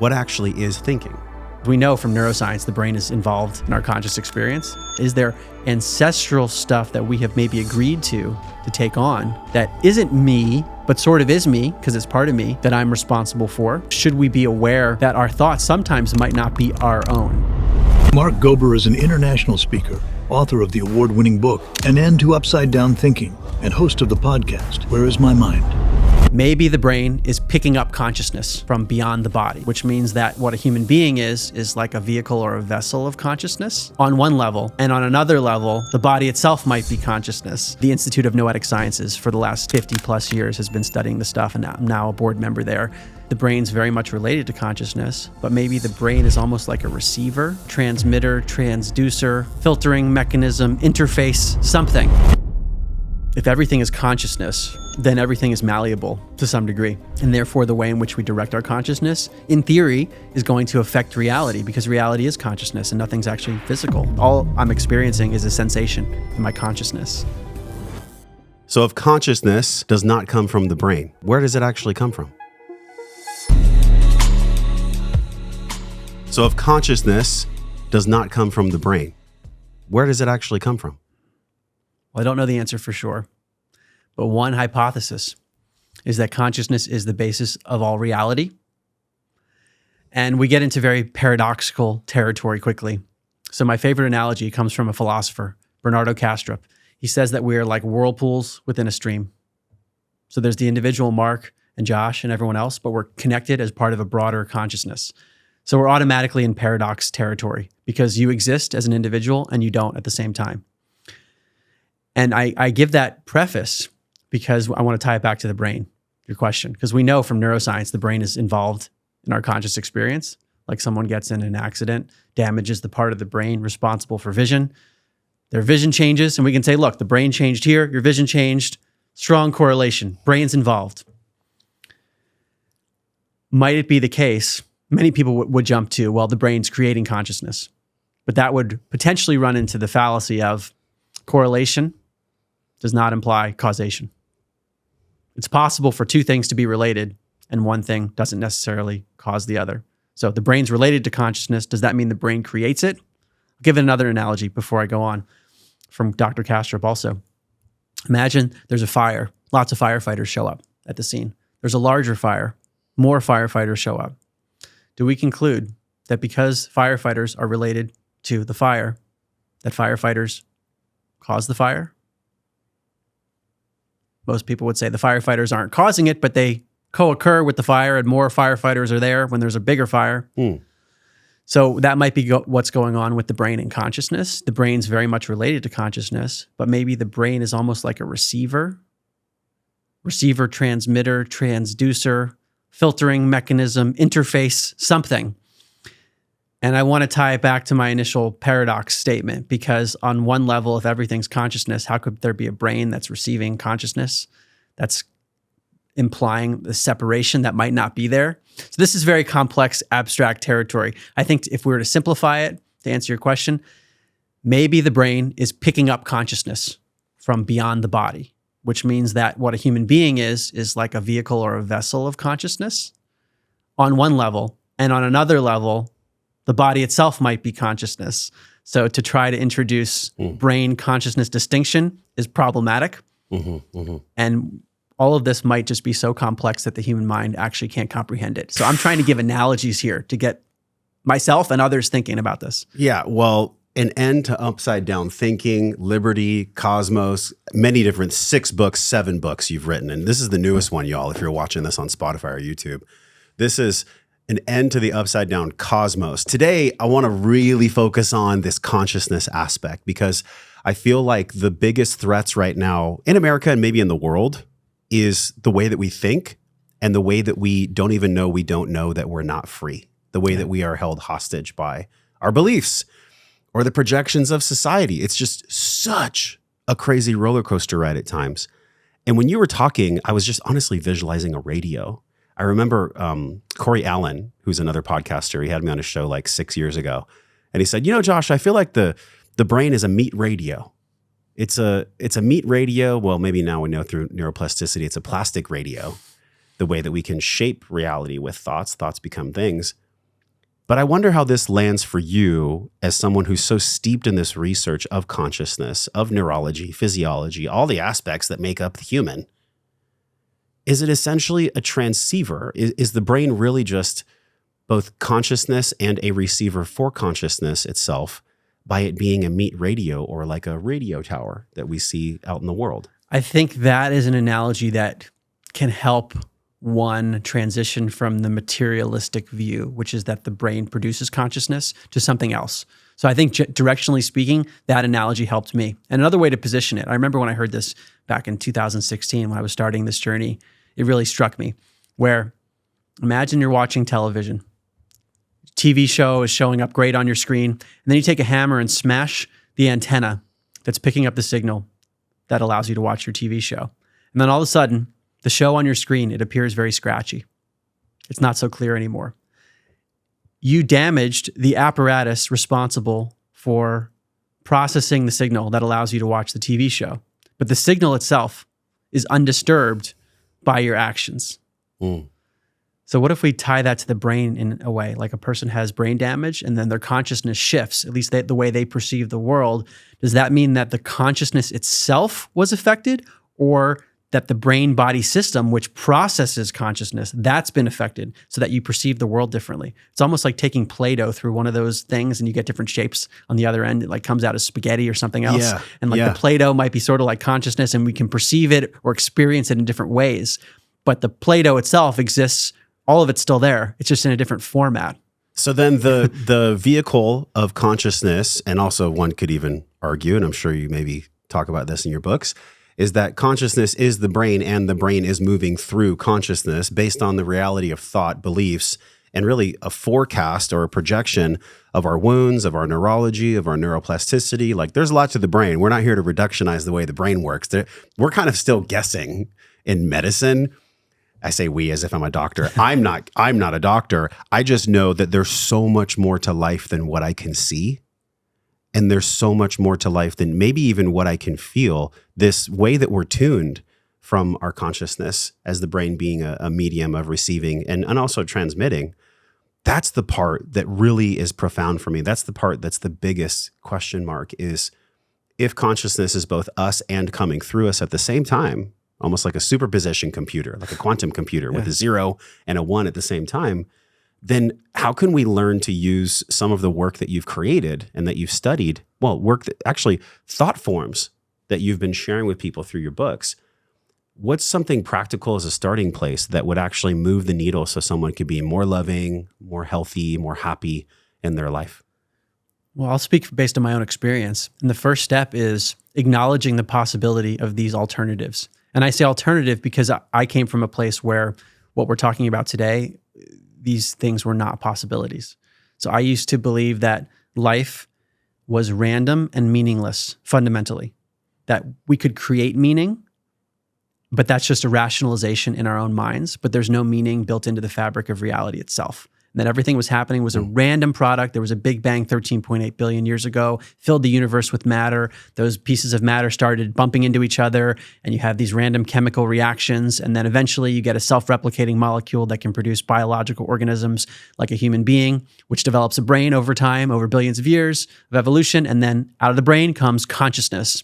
What actually is thinking? We know from neuroscience the brain is involved in our conscious experience. Is there ancestral stuff that we have maybe agreed to take on that isn't me, but sort of is me because it's part of me that I'm responsible for? Should we be aware that our thoughts sometimes might not be our own? Mark Gober is an international speaker, author of the award-winning book, An End to Upside Down Thinking, and host of the podcast, Where Is My Mind? Maybe the brain is picking up consciousness from beyond the body, which means that what a human being is like a vehicle or a vessel of consciousness on one level, and on another level, the body itself might be consciousness. The Institute of Noetic Sciences for the last 50 plus years has been studying the stuff, and I'm now a board member there. The brain's very much related to consciousness, but maybe the brain is almost like a receiver, transmitter, transducer, filtering mechanism, interface, something. If everything is consciousness, then everything is malleable to some degree. And therefore, the way in which we direct our consciousness, in theory, is going to affect reality, because reality is consciousness and nothing's actually physical. All I'm experiencing is a sensation in my consciousness. So if consciousness does not come from the brain, where does it actually come from? So if consciousness does not come from the brain, where does it actually come from? Well, I don't know the answer for sure, but one hypothesis is that consciousness is the basis of all reality. And we get into very paradoxical territory quickly. So my favorite analogy comes from a philosopher, Bernardo Kastrup. He says that we are like whirlpools within a stream. So there's the individual Mark and Josh and everyone else, but we're connected as part of a broader consciousness. So we're automatically in paradox territory because you exist as an individual and you don't at the same time. And I give that preface because I want to tie it back to the brain, your question, because we know from neuroscience the brain is involved in our conscious experience. Like someone gets in an accident, damages the part of the brain responsible for vision. Their vision changes, and we can say, look, the brain changed here, your vision changed, strong correlation, brain's involved. Might it be the case, many people would jump to, well, the brain's creating consciousness, but that would potentially run into the fallacy of correlation does not imply causation. It's possible for two things to be related, and one thing doesn't necessarily cause the other. So the brain's related to consciousness. Does that mean the brain creates it? I'll give it another analogy before I go on from Dr. Kastrup also. Imagine there's a fire. Lots of firefighters show up at the scene. There's a larger fire. More firefighters show up. Do we conclude that because firefighters are related to the fire, that firefighters cause the fire? Most people would say the firefighters aren't causing it, but they co-occur with the fire, and more firefighters are there when there's a bigger fire. So that might be what's going on with the brain and consciousness. The brain's very much related to consciousness, but maybe the brain is almost like a receiver, transmitter, transducer, filtering mechanism, interface, something. And I want to tie it back to my initial paradox statement, because on one level, if everything's consciousness, how could there be a brain that's receiving consciousness? That's implying the separation that might not be there. So this is very complex, abstract territory. I think if we were to simplify it, to answer your question, maybe the brain is picking up consciousness from beyond the body, which means that what a human being is like a vehicle or a vessel of consciousness on one level, and on another level, the body itself might be consciousness. So to try to introduce brain consciousness distinction is problematic. And all of this might just be so complex that the human mind actually can't comprehend it. So I'm trying to give analogies here to get myself and others thinking about this. Yeah, well, An End to Upside Down Thinking, Liberty, Cosmos, many different 6 books, 7 books you've written. And this is the newest one, y'all, if you're watching this on Spotify or YouTube. This is An End to the Upside Down Cosmos. Today, I want to really focus on this consciousness aspect, because I feel like the biggest threats right now in America and maybe in the world is the way that we think, and the way that we don't even know we don't know that we're not free, the way that we are held hostage by our beliefs or the projections of society. It's just such a crazy roller coaster ride at times. And when you were talking, I was just honestly visualizing a radio. I remember Corey Allen, who's another podcaster, he had me on his show like 6 years ago. And he said, you know, Josh, I feel like the brain is a meat radio. It's a meat radio. Well, maybe now we know through neuroplasticity, it's a plastic radio, the way that we can shape reality with thoughts. Thoughts become things. But I wonder how this lands for you as someone who's so steeped in this research of consciousness, of neurology, physiology, all the aspects that make up the human. Is it essentially a transceiver? Is the brain really just both consciousness and a receiver for consciousness itself by it being a meat radio or like a radio tower that we see out in the world? I think that is an analogy that can help one transition from the materialistic view, which is that the brain produces consciousness, to something else. So I think directionally speaking, that analogy helped me. And another way to position it, I remember when I heard this back in 2016 when I was starting this journey, it really struck me, where imagine you're watching television. TV show is showing up great on your screen, and then you take a hammer and smash the antenna that's picking up the signal that allows you to watch your TV show. And then all of a sudden, the show on your screen, it appears very scratchy. It's not so clear anymore. You damaged the apparatus responsible for processing the signal that allows you to watch the TV show. But the signal itself is undisturbed by your actions. So what if we tie that to the brain in a way, like a person has brain damage and then their consciousness shifts, at least the way they perceive the world. Does that mean that the consciousness itself was affected, or that the brain-body system, which processes consciousness, that's been affected so that you perceive the world differently? It's almost like taking Play-Doh through one of those things and you get different shapes on the other end. It like comes out as spaghetti or something else. Yeah, and like the Play-Doh might be sort of like consciousness, and we can perceive it or experience it in different ways. But the Play-Doh itself exists, all of it's still there. It's just in a different format. So then the vehicle of consciousness, and also one could even argue, and I'm sure you maybe talk about this in your books, is that consciousness is the brain, and the brain is moving through consciousness based on the reality of thought, beliefs, and really a forecast or a projection of our wounds, of our neurology, of our neuroplasticity. Like there's a lot to the brain. We're not here to reductionize the way the brain works. We're kind of still guessing in medicine. I say we as if I'm a doctor. I'm not a doctor. I just know that there's so much more to life than what I can see. And there's so much more to life than maybe even what I can feel. This way that we're tuned from our consciousness as the brain being a medium of receiving and also transmitting. That's the part that really is profound for me. That's the part that's the biggest question mark, is if consciousness is both us and coming through us at the same time, almost like a superposition computer, like a quantum computer with a 0 and a 1 at the same time, then how can we learn to use some of the work that you've created and that you've studied, work that actually thought forms that you've been sharing with people through your books? What's something practical as a starting place that would actually move the needle so someone could be more loving, more healthy, more happy in their life? Well, I'll speak based on my own experience. And the first step is acknowledging the possibility of these alternatives. And I say alternative because I came from a place where what we're talking about today, these things were not possibilities. So I used to believe that life was random and meaningless fundamentally, that we could create meaning, but that's just a rationalization in our own minds, but there's no meaning built into the fabric of reality itself. And that everything was happening was a random product. There was a Big Bang 13.8 billion years ago, filled the universe with matter. Those pieces of matter started bumping into each other, and you have these random chemical reactions. And then eventually you get a self-replicating molecule that can produce biological organisms like a human being, which develops a brain over time, over billions of years of evolution. And then out of the brain comes consciousness.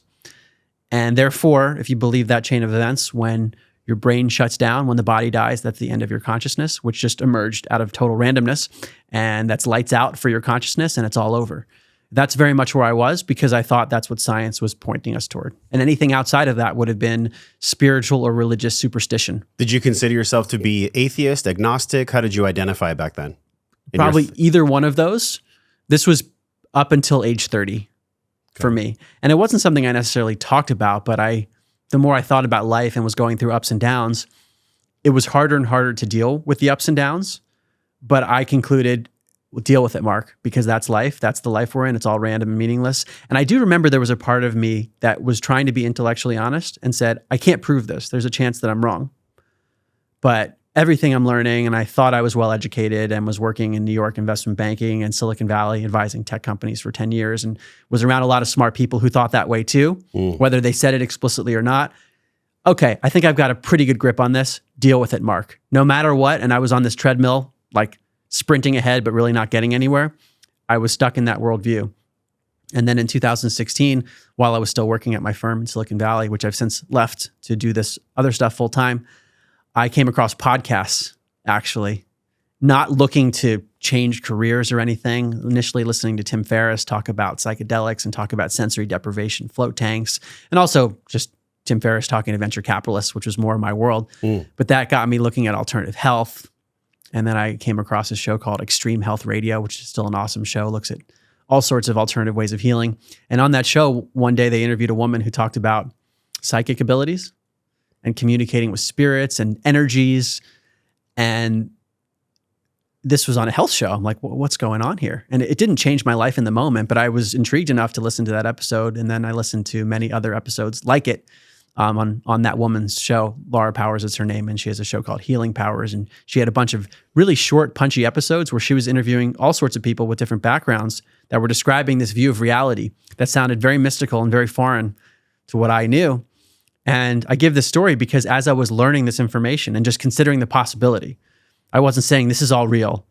And therefore, if you believe that chain of events, when your brain shuts down, when the body dies, that's the end of your consciousness, which just emerged out of total randomness. And that's lights out for your consciousness, and it's all over. That's very much where I was, because I thought that's what science was pointing us toward. And anything outside of that would have been spiritual or religious superstition. Did you consider yourself to be atheist, agnostic? How did you identify back then? Probably either one of those. This was up until age 30 for me. And it wasn't something I necessarily talked about, but the more I thought about life and was going through ups and downs, it was harder and harder to deal with the ups and downs. But I concluded, well, deal with it, Mark, because that's life. That's the life we're in. It's all random and meaningless. And I do remember there was a part of me that was trying to be intellectually honest and said, I can't prove this. There's a chance that I'm wrong. But everything I'm learning, and I thought I was well educated and was working in New York investment banking and Silicon Valley advising tech companies for 10 years and was around a lot of smart people who thought that way too, whether they said it explicitly or not. Okay, I think I've got a pretty good grip on this. Deal with it, Mark. No matter what, and I was on this treadmill, like sprinting ahead, but really not getting anywhere. I was stuck in that worldview. And then in 2016, while I was still working at my firm in Silicon Valley, which I've since left to do this other stuff full time, I came across podcasts, actually, not looking to change careers or anything. Initially listening to Tim Ferriss talk about psychedelics and talk about sensory deprivation, float tanks, and also just Tim Ferriss talking to venture capitalists, which was more my world. But that got me looking at alternative health. And then I came across a show called Extreme Health Radio, which is still an awesome show, looks at all sorts of alternative ways of healing. And on that show, one day they interviewed a woman who talked about psychic abilities and communicating with spirits and energies. And this was on a health show. I'm like, what's going on here? And it didn't change my life in the moment, but I was intrigued enough to listen to that episode. And then I listened to many other episodes like it on that woman's show. Laura Powers is her name, and she has a show called Healing Powers. And she had a bunch of really short, punchy episodes where she was interviewing all sorts of people with different backgrounds that were describing this view of reality that sounded very mystical and very foreign to what I knew. And I give this story because as I was learning this information and just considering the possibility, I wasn't saying this is all real.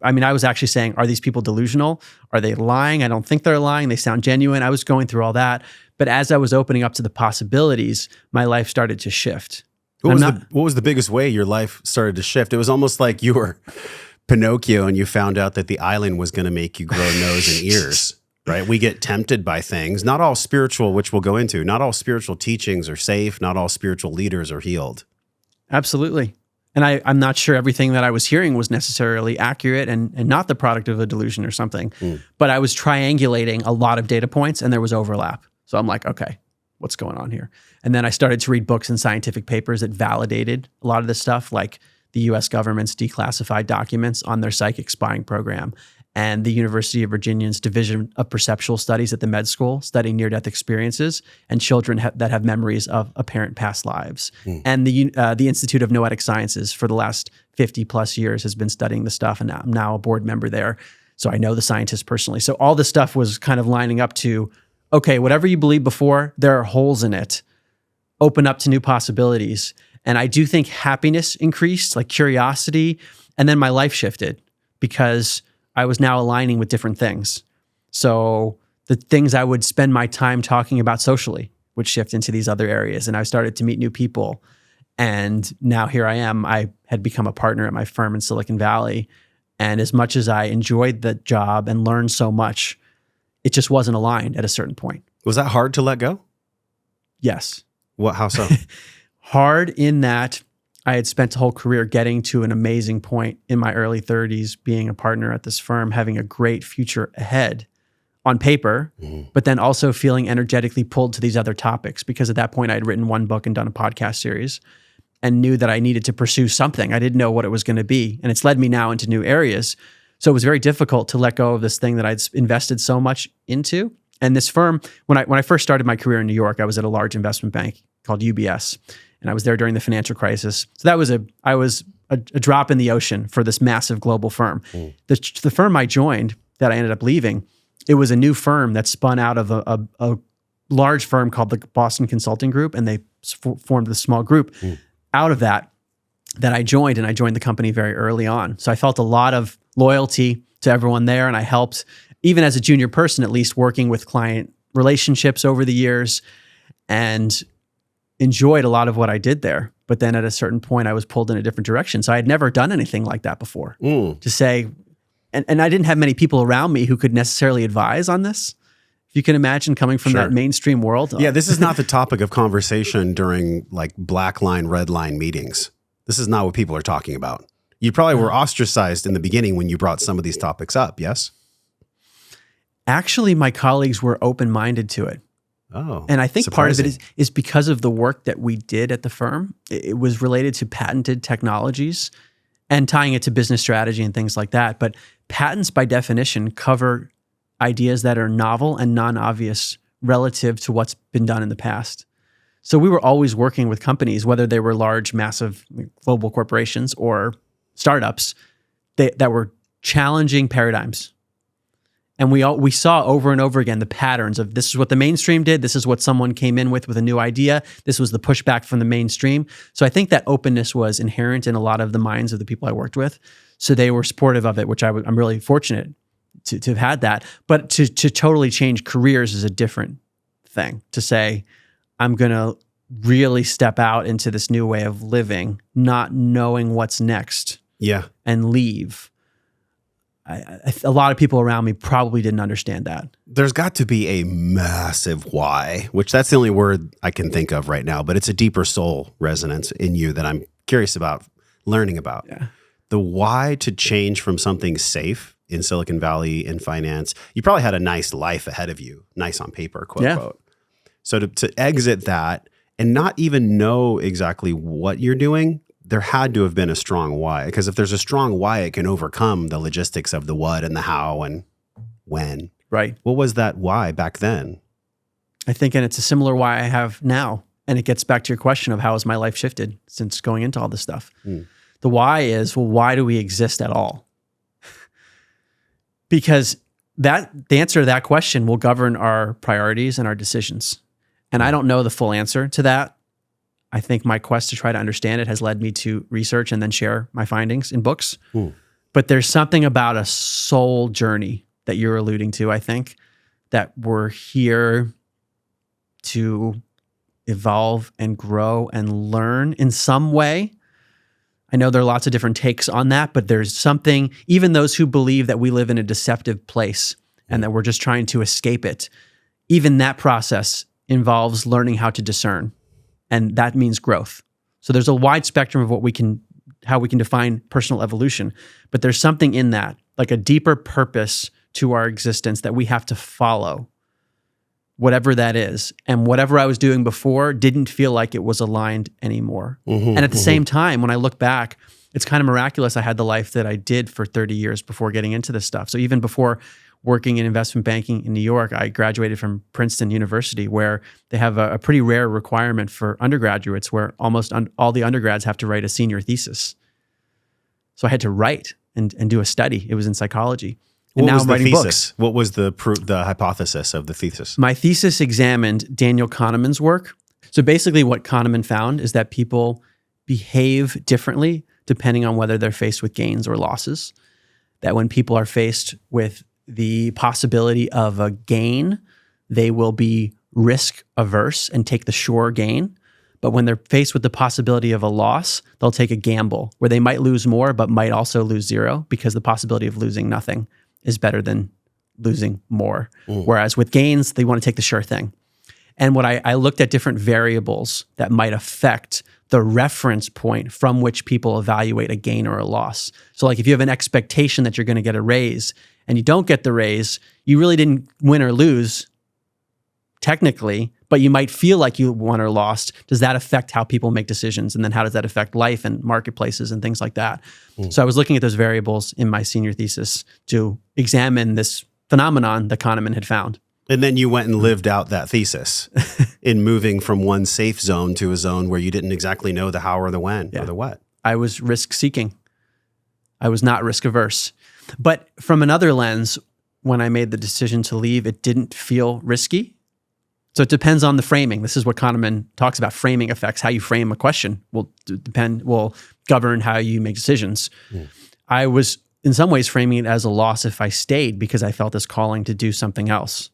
I mean, I was actually saying, are these people delusional? Are they lying? I don't think they're lying. They sound genuine. I was going through all that. But as I was opening up to the possibilities, my life started to shift. What was the biggest way your life started to shift? It was almost like you were Pinocchio and you found out that the island was going to make you grow nose and ears, right? We get tempted by things, not all spiritual, which we'll go into. Not all spiritual teachings are safe. Not all spiritual leaders are healed. Absolutely. And I'm not sure everything that I was hearing was necessarily accurate and not the product of a delusion or something. But I was triangulating a lot of data points and there was overlap. So I'm like, okay, what's going on here? And then I started to read books and scientific papers that validated a lot of this stuff, like the US government's declassified documents on their psychic spying program and the University of Virginia's Division of Perceptual Studies at the med school studying near-death experiences and children that have memories of apparent past lives. And the Institute of Noetic Sciences for the last 50 plus years has been studying the stuff, and I'm now a board member there. So I know the scientists personally. So all this stuff was kind of lining up to, okay, whatever you believed before, there are holes in it. Open up to new possibilities. And I do think happiness increased, like curiosity, and then my life shifted because I was now aligning with different things. So the things I would spend my time talking about socially would shift into these other areas. And I started to meet new people. And now here I am. I had become a partner at my firm in Silicon Valley. And as much as I enjoyed the job and learned so much, it just wasn't aligned at a certain point. Was that hard to let go? Yes. How so? Hard in that I had spent a whole career getting to an amazing point in my early 30s, being a partner at this firm, having a great future ahead on paper, but then also feeling energetically pulled to these other topics because at that point I had written one book and done a podcast series and knew that I needed to pursue something. I didn't know what it was going to be. And it's led me now into new areas. So it was very difficult to let go of this thing that I'd invested so much into. And this firm, when I first started my career in New York, I was at a large investment bank called UBS. And I was there during the financial crisis. So I was a drop in the ocean for this massive global firm. The firm I joined that I ended up leaving, it was a new firm that spun out of a large firm called the Boston Consulting Group. And they formed this small group out of that I joined. And I joined the company very early on. So I felt a lot of loyalty to everyone there. And I helped, even as a junior person, at least working with client relationships over the years and enjoyed a lot of what I did there. But then at a certain point, I was pulled in a different direction. So I had never done anything like that before. To say, and I didn't have many people around me who could necessarily advise on this. If you can imagine coming from that mainstream world. Yeah, this is not the topic of conversation during like black line, red line meetings. This is not what people are talking about. You probably were ostracized in the beginning when you brought some of these topics up, yes? Actually, my colleagues were open-minded to it. Oh, and I think surprising. part of it is because of the work that we did at the firm. It was related to patented technologies and tying it to business strategy and things like that. But patents, by definition, cover ideas that are novel and non-obvious relative to what's been done in the past. So we were always working with companies, whether they were large, massive global corporations or startups that were challenging paradigms. And we saw over and over again the patterns of this is what the mainstream did. This is what someone came in with a new idea. This was the pushback from the mainstream. So I think that openness was inherent in a lot of the minds of the people I worked with. So they were supportive of it, which I'm really fortunate to have had that. But to totally change careers is a different thing. To say, I'm going to really step out into this new way of living, not knowing what's next. Yeah. And leave. A lot of people around me probably didn't understand that. There's got to be a massive why, which that's the only word I can think of right now, but it's a deeper soul resonance in you that I'm curious about learning about. Yeah. The why to change from something safe in Silicon Valley in finance. You probably had a nice life ahead of you, nice on paper, quote unquote. So to exit that and not even know exactly what you're doing, there had to have been a strong why. Because if there's a strong why, it can overcome the logistics of the what and the how and when. Right. What was that why back then? I think, and it's a similar why I have now. And it gets back to your question of how has my life shifted since going into all this stuff. The why is, well, why do we exist at all? Because the answer to that question will govern our priorities and our decisions. And I don't know the full answer to that. I think my quest to try to understand it has led me to research and then share my findings in books. But there's something about a soul journey that you're alluding to, I think, that we're here to evolve and grow and learn in some way. I know there are lots of different takes on that, but there's something, even those who believe that we live in a deceptive place and that we're just trying to escape it, even that process involves learning how to discern. And that means growth. So there's a wide spectrum of how we can define personal evolution, but there's something in that, like a deeper purpose to our existence that we have to follow, whatever that is. And whatever I was doing before didn't feel like it was aligned anymore. And at the same time, when I look back, it's kind of miraculous I had the life that I did for 30 years before getting into this stuff. So even before working in investment banking in New York, I graduated from Princeton University, where they have a pretty rare requirement for undergraduates where almost all the undergrads have to write a senior thesis. So I had to write and do a study. It was in psychology. And What now was I'm the writing thesis? books. What was the hypothesis of the thesis? My thesis examined Daniel Kahneman's work. So basically what Kahneman found is that people behave differently depending on whether they're faced with gains or losses. That when people are faced with the possibility of a gain, they will be risk averse and take the sure gain. But when they're faced with the possibility of a loss, they'll take a gamble where they might lose more, but might also lose zero, because the possibility of losing nothing is better than losing more. Whereas with gains, they want to take the sure thing. And what I looked at different variables that might affect the reference point from which people evaluate a gain or a loss. So like if you have an expectation that you're going to get a raise and you don't get the raise, you really didn't win or lose technically, but you might feel like you won or lost. Does that affect how people make decisions? And then how does that affect life and marketplaces and things like that? So I was looking at those variables in my senior thesis to examine this phenomenon that Kahneman had found. And then you went and lived out that thesis in moving from one safe zone to a zone where you didn't exactly know the how or the when or the what. I was risk seeking. I was not risk averse. But from another lens, when I made the decision to leave, it didn't feel risky. So it depends on the framing. This is what Kahneman talks about. Framing effects. How you frame a question will govern how you make decisions. I was in some ways framing it as a loss if I stayed, because I felt this calling to do something else.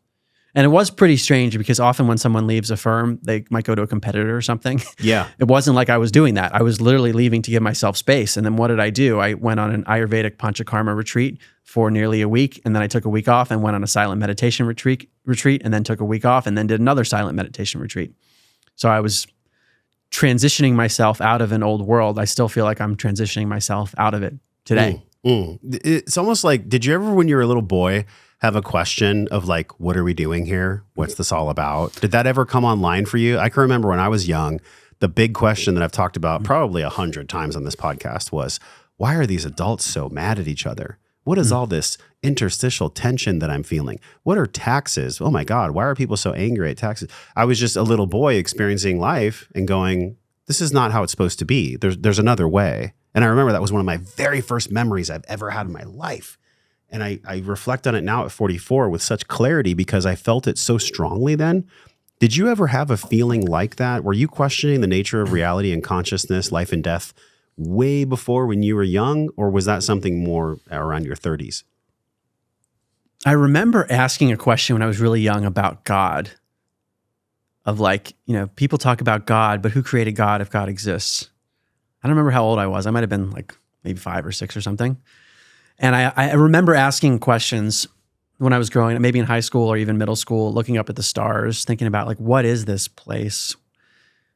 And it was pretty strange, because often when someone leaves a firm, they might go to a competitor or something. Yeah. It wasn't like I was doing that. I was literally leaving to give myself space. And then what did I do? I went on an Ayurvedic Panchakarma retreat for nearly a week. And then I took a week off and went on a silent meditation retreat, and then took a week off and then did another silent meditation retreat. So I was transitioning myself out of an old world. I still feel like I'm transitioning myself out of it today. It's almost like, did you ever, when you were a little boy, have a question of like, what are we doing here? What's this all about? Did that ever come online for you? I can remember when I was young, the big question that I've talked about probably 100 times on this podcast was, why are these adults so mad at each other? What is all this interstitial tension that I'm feeling? What are taxes? Oh my God, why are people so angry at taxes? I was just a little boy experiencing life and going, this is not how it's supposed to be. There's another way. And I remember that was one of my very first memories I've ever had in my life. And I reflect on it now at 44 with such clarity, because I felt it so strongly then. Did you ever have a feeling like that? Were you questioning the nature of reality and consciousness, life and death, way before when you were young, or was that something more around your 30s? I remember asking a question when I was really young about God, of like, people talk about God, but who created God if God exists? I don't remember how old I was. I might have been like maybe 5 or 6 or something. And I remember asking questions when I was growing up, maybe in high school or even middle school, looking up at the stars, thinking about like, what is this place?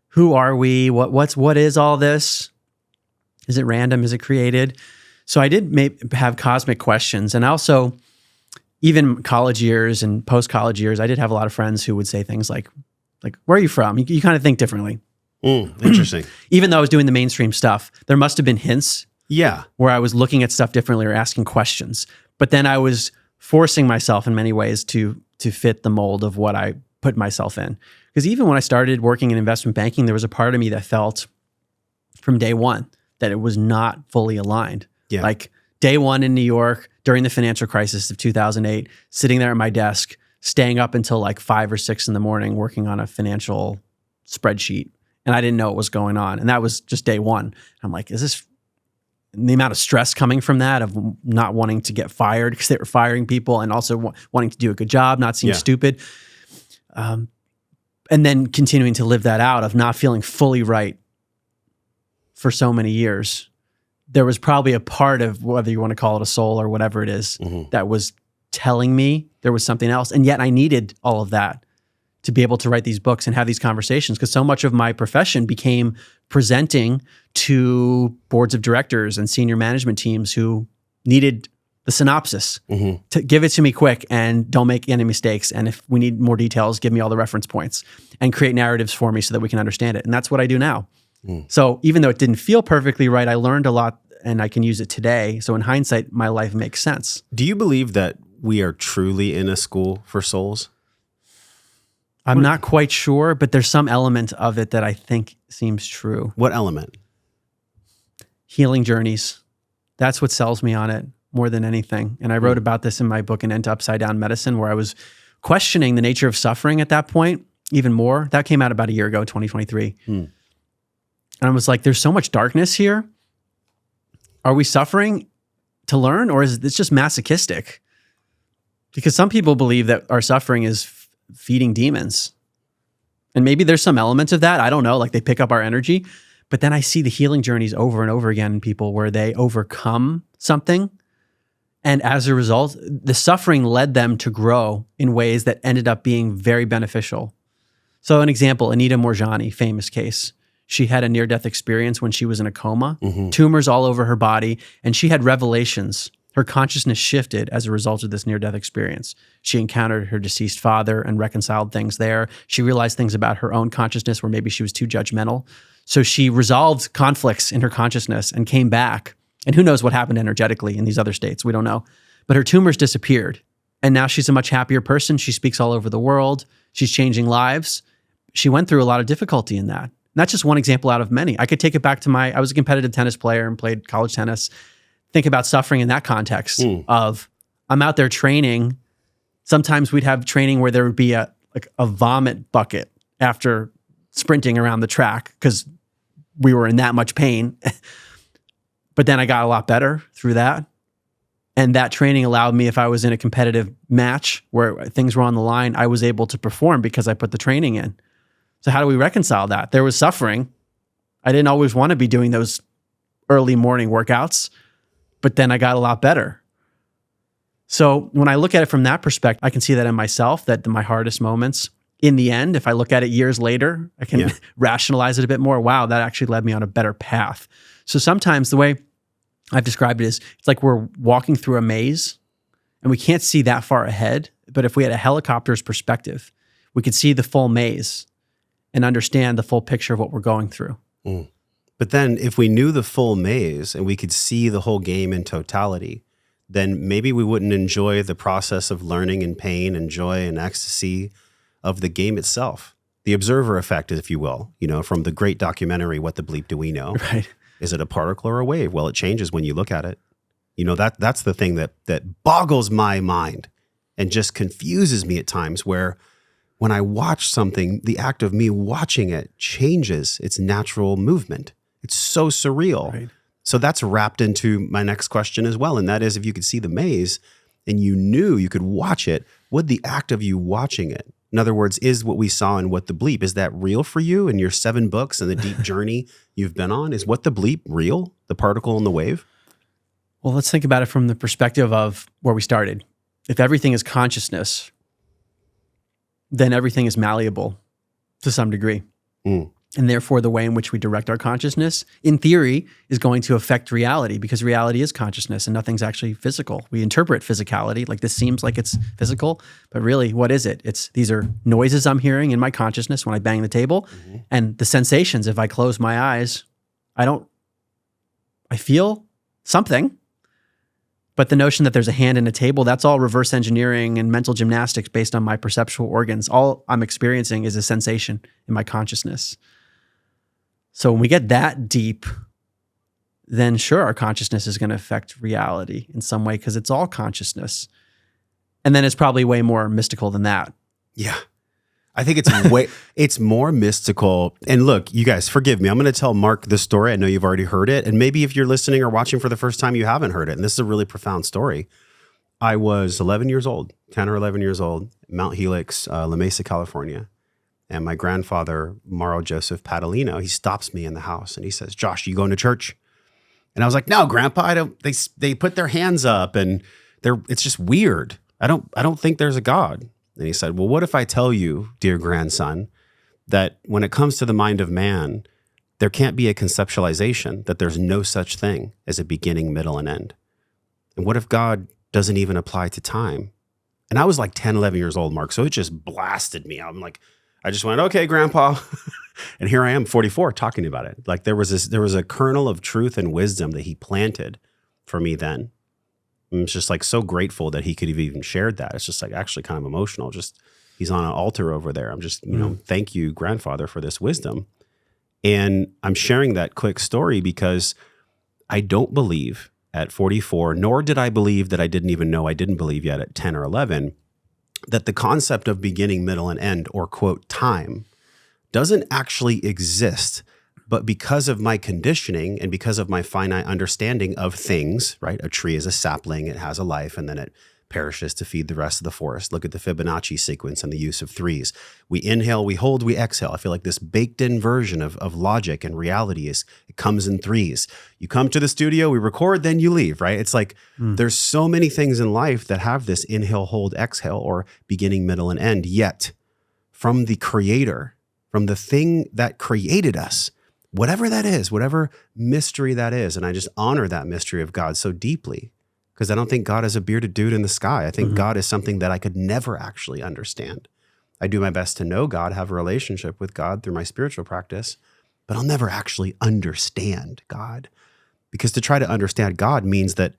Who are we? What is all this? Is it random? Is it created? So I did have cosmic questions. And also, even college years and post-college years, I did have a lot of friends who would say things like, where are you from? You kind of think differently. Interesting. Even though I was doing the mainstream stuff, there must have been hints where I was looking at stuff differently or asking questions. But then I was forcing myself in many ways to fit the mold of what I put myself in. Because even when I started working in investment banking, there was a part of me that felt from day one that it was not fully aligned. Yeah. Like day one in New York during the financial crisis of 2008, sitting there at my desk, staying up until like 5 or 6 in the morning working on a financial spreadsheet. And I didn't know what was going on. And that was just day one. I'm like, is this the amount of stress coming from that, of not wanting to get fired because they were firing people, and also wanting to do a good job, not seem stupid. And then continuing to live that out of not feeling fully right for so many years. There was probably a part of, whether you want to call it a soul or whatever it is, that was telling me there was something else. And yet I needed all of that to be able to write these books and have these conversations, because so much of my profession became presenting to boards of directors and senior management teams who needed the synopsis. To give it to me quick and don't make any mistakes. And if we need more details, give me all the reference points and create narratives for me so that we can understand it. And that's what I do now. So even though it didn't feel perfectly right, I learned a lot and I can use it today. So in hindsight, my life makes sense. Do you believe that we are truly in a school for souls? I'm not quite sure, but there's some element of it that I think seems true. What element? Healing journeys. That's what sells me on it more than anything. And I wrote about this in my book, An End to Upside Down Medicine, where I was questioning the nature of suffering at that point even more. That came out about a year ago, 2023. And I was like, there's so much darkness here. Are we suffering to learn, or is this just masochistic? Because some people believe that our suffering is feeding demons. And maybe there's some elements of that. I don't know, like they pick up our energy. But then I see the healing journeys over and over again in people where they overcome something. And as a result, the suffering led them to grow in ways that ended up being very beneficial. So an example, Anita Morjani, famous case. She had a near-death experience when she was in a coma, tumors all over her body, and she had revelations. Her consciousness shifted as a result of this near-death experience. She encountered her deceased father and reconciled things there. She realized things about her own consciousness where maybe she was too judgmental. So she resolved conflicts in her consciousness and came back. And who knows what happened energetically in these other states? We don't know. But her tumors disappeared. And now she's a much happier person. She speaks all over the world. She's changing lives. She went through a lot of difficulty in that. And that's just one example out of many. I could take it back to I was a competitive tennis player and played college tennis. Think about suffering in that context of, I'm out there training. Sometimes we'd have training where there would be a vomit bucket after sprinting around the track because we were in that much pain. But then I got a lot better through that. And that training allowed me, if I was in a competitive match where things were on the line, I was able to perform because I put the training in. So how do we reconcile that? There was suffering. I didn't always want to be doing those early morning workouts, but then I got a lot better. So when I look at it from that perspective, I can see that in myself, that my hardest moments, in the end, if I look at it years later, I can rationalize it a bit more. Wow, that actually led me on a better path. So sometimes the way I've described it is, it's like we're walking through a maze and we can't see that far ahead. But if we had a helicopter's perspective, we could see the full maze and understand the full picture of what we're going through. But then if we knew the full maze and we could see the whole game in totality, then maybe we wouldn't enjoy the process of learning and pain and joy and ecstasy of the game itself. The observer effect, if you will, from the great documentary, What the Bleep Do We Know? Right. Is it a particle or a wave? Well, it changes when you look at it. That's the thing that boggles my mind and just confuses me at times, where when I watch something, the act of me watching it changes its natural movement. It's so surreal. Right. So that's wrapped into my next question as well. And that is, if you could see the maze and you knew you could watch it, would the act of you watching it, in other words, is what we saw in What the Bleep, is that real for you in your 7 books and the deep journey you've been on? Is What the Bleep real, the particle and the wave? Well, let's think about it from the perspective of where we started. If everything is consciousness, then everything is malleable to some degree. And therefore, the way in which we direct our consciousness, in theory, is going to affect reality, because reality is consciousness and nothing's actually physical. We interpret physicality like this seems like it's physical, but really, what is it? These are noises I'm hearing in my consciousness when I bang the table, and the sensations. If I close my eyes, I feel something. But the notion that there's a hand in a table, that's all reverse engineering and mental gymnastics based on my perceptual organs. All I'm experiencing is a sensation in my consciousness. So when we get that deep, then sure, our consciousness is going to affect reality in some way, because it's all consciousness. And then it's probably way more mystical than that. Yeah. I think it's more mystical. And look, you guys, forgive me. I'm going to tell Mark this story. I know you've already heard it. And maybe if you're listening or watching for the first time, you haven't heard it. And this is a really profound story. I was 11 years old, 10 or 11 years old, Mount Helix, La Mesa, California. And my grandfather, Mauro Joseph Padalino, he stops me in the house and he says, "Josh, you going to church?" And I was like, "No, Grandpa, I don't." They put their hands up and it's just weird. I don't think there's a God. And he said, "Well, what if I tell you, dear grandson, that when it comes to the mind of man, there can't be a conceptualization, that there's no such thing as a beginning, middle, and end? And what if God doesn't even apply to time?" And I was like 10, 11 years old, Mark. So it just blasted me. I'm like, I just went, "Okay, Grandpa." And here I am, 44, talking about it. Like there was a kernel of truth and wisdom that he planted for me then. I'm just like so grateful that he could have even shared that. It's just like actually kind of emotional. Just he's on an altar over there. I'm just, thank you, grandfather, for this wisdom. And I'm sharing that quick story because I don't believe at 44, nor did I believe that I didn't even know I didn't believe yet at 10 or 11, that the concept of beginning, middle, and end, or quote, time, doesn't actually exist. But because of my conditioning and because of my finite understanding of things, right? A tree is a sapling, it has a life, and then it perishes to feed the rest of the forest. Look at the Fibonacci sequence and the use of threes. We inhale, we hold, we exhale. I feel like this baked in version of logic and reality it comes in threes. You come to the studio, we record, then you leave, right? It's like there's so many things in life that have this inhale, hold, exhale, or beginning, middle, and end. Yet from the creator, from the thing that created us, whatever that is, whatever mystery that is, and I just honor that mystery of God so deeply, because I don't think God is a bearded dude in the sky. I think God is something that I could never actually understand. I do my best to know God, have a relationship with God through my spiritual practice, but I'll never actually understand God. Because to try to understand God means that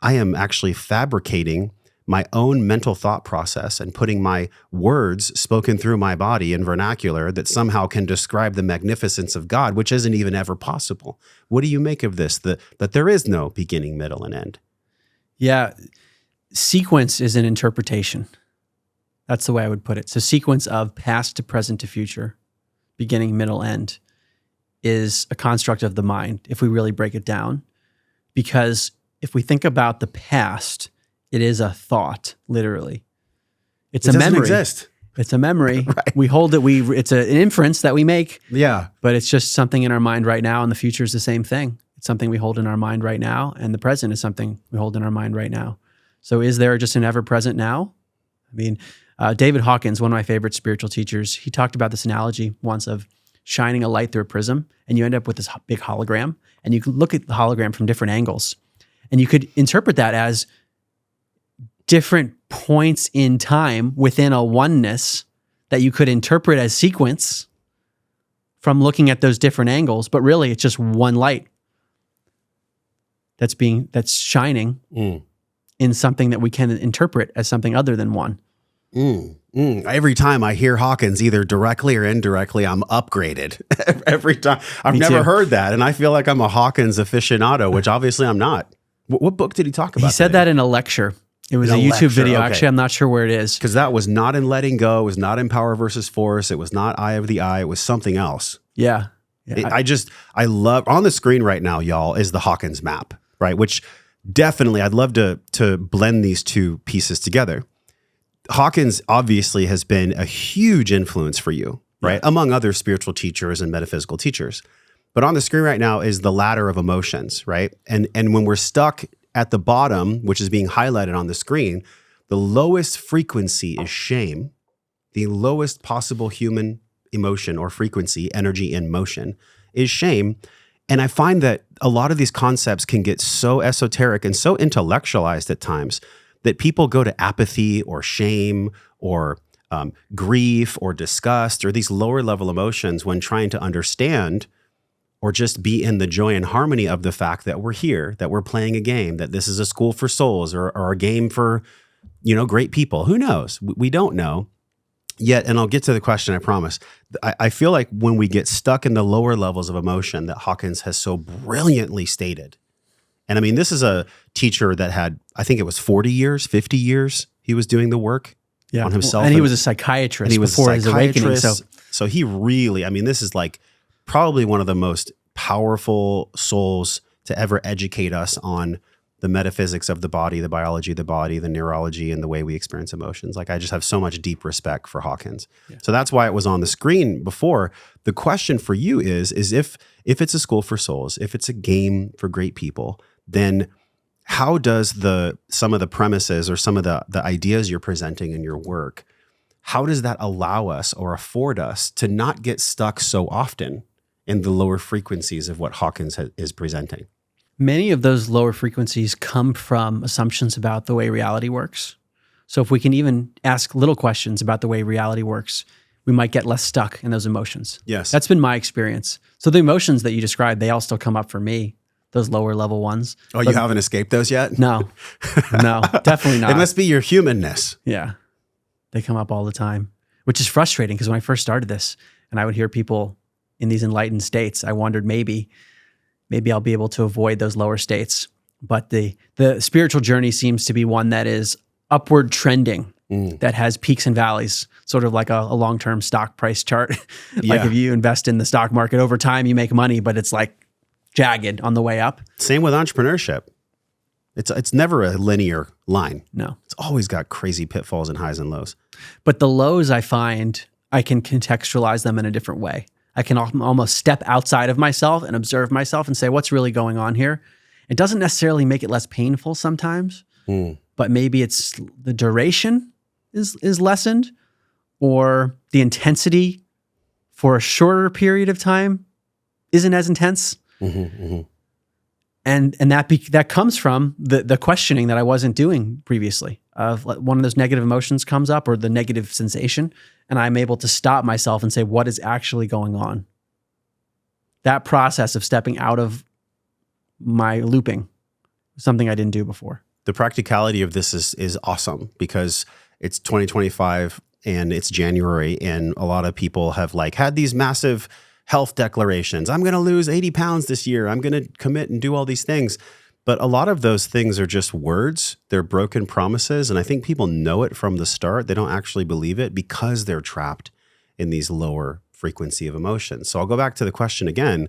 I am actually fabricating my own mental thought process and putting my words spoken through my body in vernacular that somehow can describe the magnificence of God, which isn't even ever possible. What do you make of this, that there is no beginning, middle, and end? Yeah. Sequence is an interpretation. That's the way I would put it. So sequence of past to present to future, beginning, middle, end, is a construct of the mind, if we really break it down. Because if we think about the past, it is a thought, literally. It's a memory. Exist. It's a memory. Right. We hold it. It's an inference that we make. Yeah. But it's just something in our mind right now, and the future is the same thing. It's something we hold in our mind right now, and the present is something we hold in our mind right now. So is there just an ever-present now? I mean, David Hawkins, one of my favorite spiritual teachers, he talked about this analogy once of shining a light through a prism, and you end up with this big hologram, and you can look at the hologram from different angles, and you could interpret that as different points in time within a oneness that you could interpret as sequence from looking at those different angles, but really it's just one light that's shining in something that we can interpret as something other than one. Every time I hear Hawkins, either directly or indirectly, I'm upgraded. Every time. I've never heard that, and I feel like I'm a Hawkins aficionado, which obviously I'm not. What book did he talk about? He said that in a lecture. It was a YouTube video. Okay. Actually, I'm not sure where it is. Because that was not in Letting Go. It was not in Power versus Force. It was not Eye of the Eye. It was something else. Yeah. Yeah, I love, on the screen right now, y'all, is the Hawkins map, right? Which definitely, I'd love to blend these two pieces together. Hawkins obviously has been a huge influence for you, right? Yeah. Among other spiritual teachers and metaphysical teachers. But on the screen right now is the ladder of emotions, right? And when we're stuck at the bottom, which is being highlighted on the screen, the lowest frequency is shame. The lowest possible human emotion or frequency, energy in motion, is shame. And I find that a lot of these concepts can get so esoteric and so intellectualized at times that people go to apathy or shame or grief or disgust or these lower level emotions when trying to understand or just be in the joy and harmony of the fact that we're here, that we're playing a game, that this is a school for souls or a game for, great people. Who knows? We don't know yet. And I'll get to the question, I promise. I feel like when we get stuck in the lower levels of emotion that Hawkins has so brilliantly stated, and I mean, this is a teacher that had, I think it was 40 years, 50 years he was doing the work on himself. And he was a psychiatrist before his awakening. So he really, I mean, this is like probably one of the most powerful souls to ever educate us on the metaphysics of the body, the biology of the body, the neurology, and the way we experience emotions. Like, I just have so much deep respect for Hawkins. Yeah. So that's why it was on the screen before. The question for you is if it's a school for souls, if it's a game for great people, then how does some of the premises or some of the ideas you're presenting in your work, how does that allow us or afford us to not get stuck so often in the lower frequencies of what Hawkins is presenting? Many of those lower frequencies come from assumptions about the way reality works. So if we can even ask little questions about the way reality works, we might get less stuck in those emotions. Yes. That's been my experience. So the emotions that you described, they all still come up for me, those lower level ones. Oh, you haven't escaped those yet? No, definitely not. It must be your humanness. Yeah. They come up all the time, which is frustrating because when I first started this and I would hear people in these enlightened states, I wondered maybe I'll be able to avoid those lower states. But the spiritual journey seems to be one that is upward trending, that has peaks and valleys, sort of like a long-term stock price chart. Like if you invest in the stock market over time, you make money, but it's like jagged on the way up. Same with entrepreneurship. It's never a linear line. No. It's always got crazy pitfalls and highs and lows. But the lows, I find, I can contextualize them in a different way. I can almost step outside of myself and observe myself and say, what's really going on here? It doesn't necessarily make it less painful sometimes, but maybe it's the duration is lessened, or the intensity for a shorter period of time isn't as intense. And that comes from the questioning that I wasn't doing previously. Of one of those negative emotions comes up, or the negative sensation, and I'm able to stop myself and say, what is actually going on? That process of stepping out of my looping, something I didn't do before. The practicality of this is awesome because it's 2025 and it's January, and a lot of people have had these massive health declarations. I'm going to lose 80 pounds this year. I'm going to commit and do all these things. But a lot of those things are just words. They're broken promises. And I think people know it from the start. They don't actually believe it because they're trapped in these lower frequency of emotions. So I'll go back to the question again,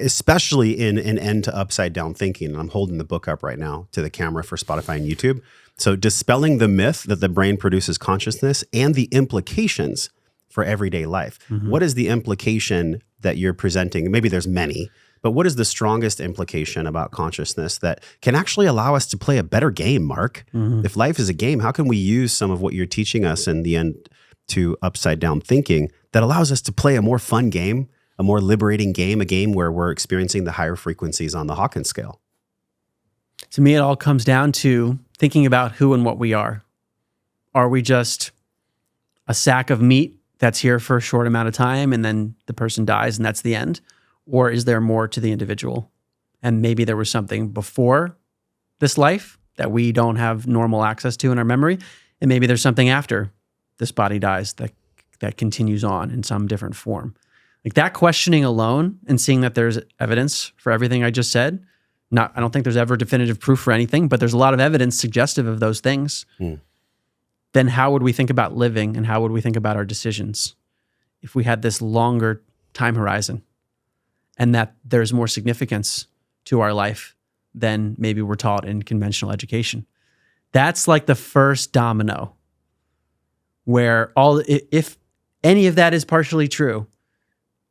especially in an end to upside down thinking. And I'm holding the book up right now to the camera for Spotify and YouTube. So dispelling the myth that the brain produces consciousness and the implications for everyday life. What is the implication that you're presenting? Maybe there's many, but what is the strongest implication about consciousness that can actually allow us to play a better game, Mark? If life is a game, how can we use some of what you're teaching us in the end to upside down thinking that allows us to play a more fun game, a more liberating game, a game where we're experiencing the higher frequencies on the Hawkins scale? To me, it all comes down to thinking about who and what we are. Are we just a sack of meat that's here for a short amount of time and then the person dies and that's the end? Or is there more to the individual? And maybe there was something before this life that we don't have normal access to in our memory. And maybe there's something after this body dies that continues on in some different form. Like that questioning alone and seeing that there's evidence for everything I just said. I don't think there's ever definitive proof for anything, but there's a lot of evidence suggestive of those things. Then how would we think about living and how would we think about our decisions if we had this longer time horizon? and that there's more significance to our life than maybe we're taught in conventional education. That's like the first domino where if any of that is partially true,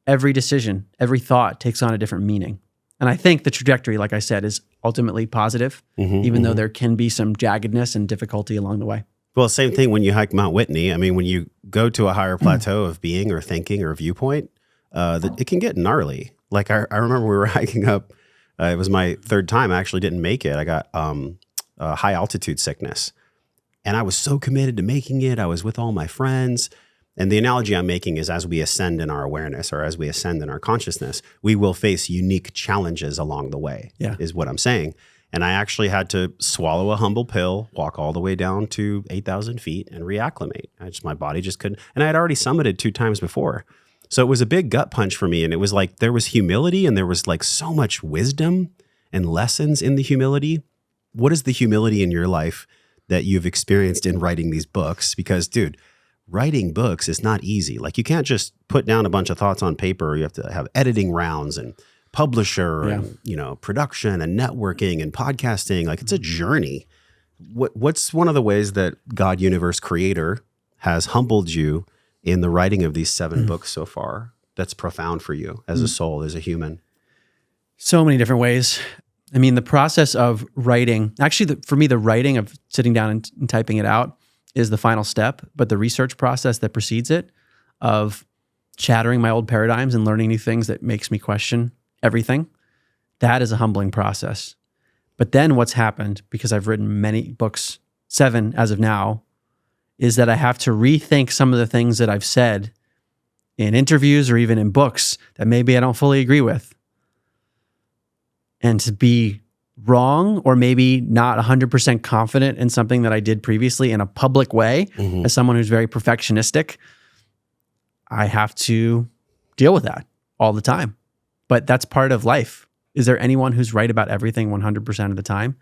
every decision, every thought takes on a different meaning. And I think the trajectory, like I said, is ultimately positive, even though there can be some jaggedness and difficulty along the way. Well, same thing when you hike Mount Whitney. I mean, when you go to a higher plateau of being or thinking or viewpoint, it can get gnarly. Like I remember we were hiking up. It was my third time. I actually didn't make it. I got high altitude sickness. And I was so committed to making it. I was with all my friends. And the analogy I'm making is as we ascend in our awareness or as we ascend in our consciousness, we will face unique challenges along the way, is what I'm saying. And I actually had to swallow a humble pill, walk all the way down to 8,000 feet and reacclimate. My body just couldn't. And I had already summited 2 times before. So it was a big gut punch for me. And it was like there was humility and there was like so much wisdom and lessons in the humility. What is the humility in your life that you've experienced in writing these books? Because, dude, writing books is not easy. Like you can't just put down a bunch of thoughts on paper. You have to have editing rounds and publisher and, production and networking and podcasting. Like it's a journey. What's one of the ways that God, universe, creator has humbled you in the writing of these 7 books so far that's profound for you as a soul, as a human? So many different ways. I mean, the process of writing, actually, for me, the writing of sitting down and typing it out is the final step, but the research process that precedes it of shattering my old paradigms and learning new things that makes me question everything, that is a humbling process. But then what's happened, because I've written many books, 7 as of now, is that I have to rethink some of the things that I've said in interviews or even in books that maybe I don't fully agree with. And to be wrong or maybe not 100% confident in something that I did previously in a public way, as someone who's very perfectionistic, I have to deal with that all the time. But that's part of life. Is there anyone who's right about everything 100% of the time?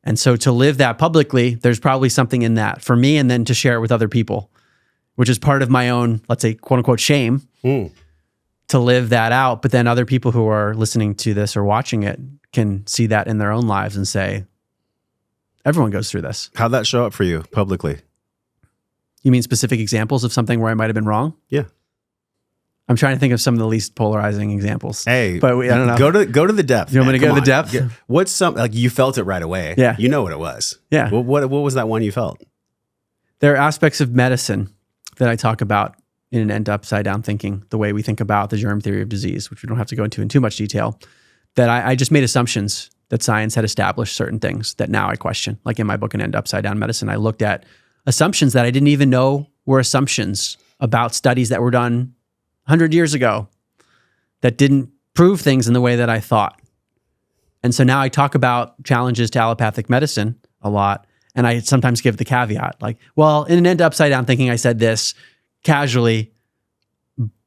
And so to live that publicly, there's probably something in that for me, and then to share it with other people, which is part of my own, let's say, quote unquote, shame to live that out. But then other people who are listening to this or watching it can see that in their own lives and say, everyone goes through this. How'd that show up for you publicly? You mean specific examples of something where I might have been wrong? Yeah. I'm trying to think of some of the least polarizing examples. Hey, but I don't know. Go to the depth. You want me to go to the depth? What's some, like you felt it right away. Yeah. You know what it was. Yeah. What was that one you felt? There are aspects of medicine that I talk about in an End Upside Down Thinking, the way we think about the germ theory of disease, which we don't have to go into in too much detail, that I just made assumptions that science had established certain things that now I question. Like in my book, An End Upside Down Medicine, I looked at assumptions that I didn't even know were assumptions about studies that were done 100 years ago that didn't prove things in the way that I thought. And so now I talk about challenges to allopathic medicine a lot, and I sometimes give the caveat, like, well, in An End Upside Down Thinking, I said this casually,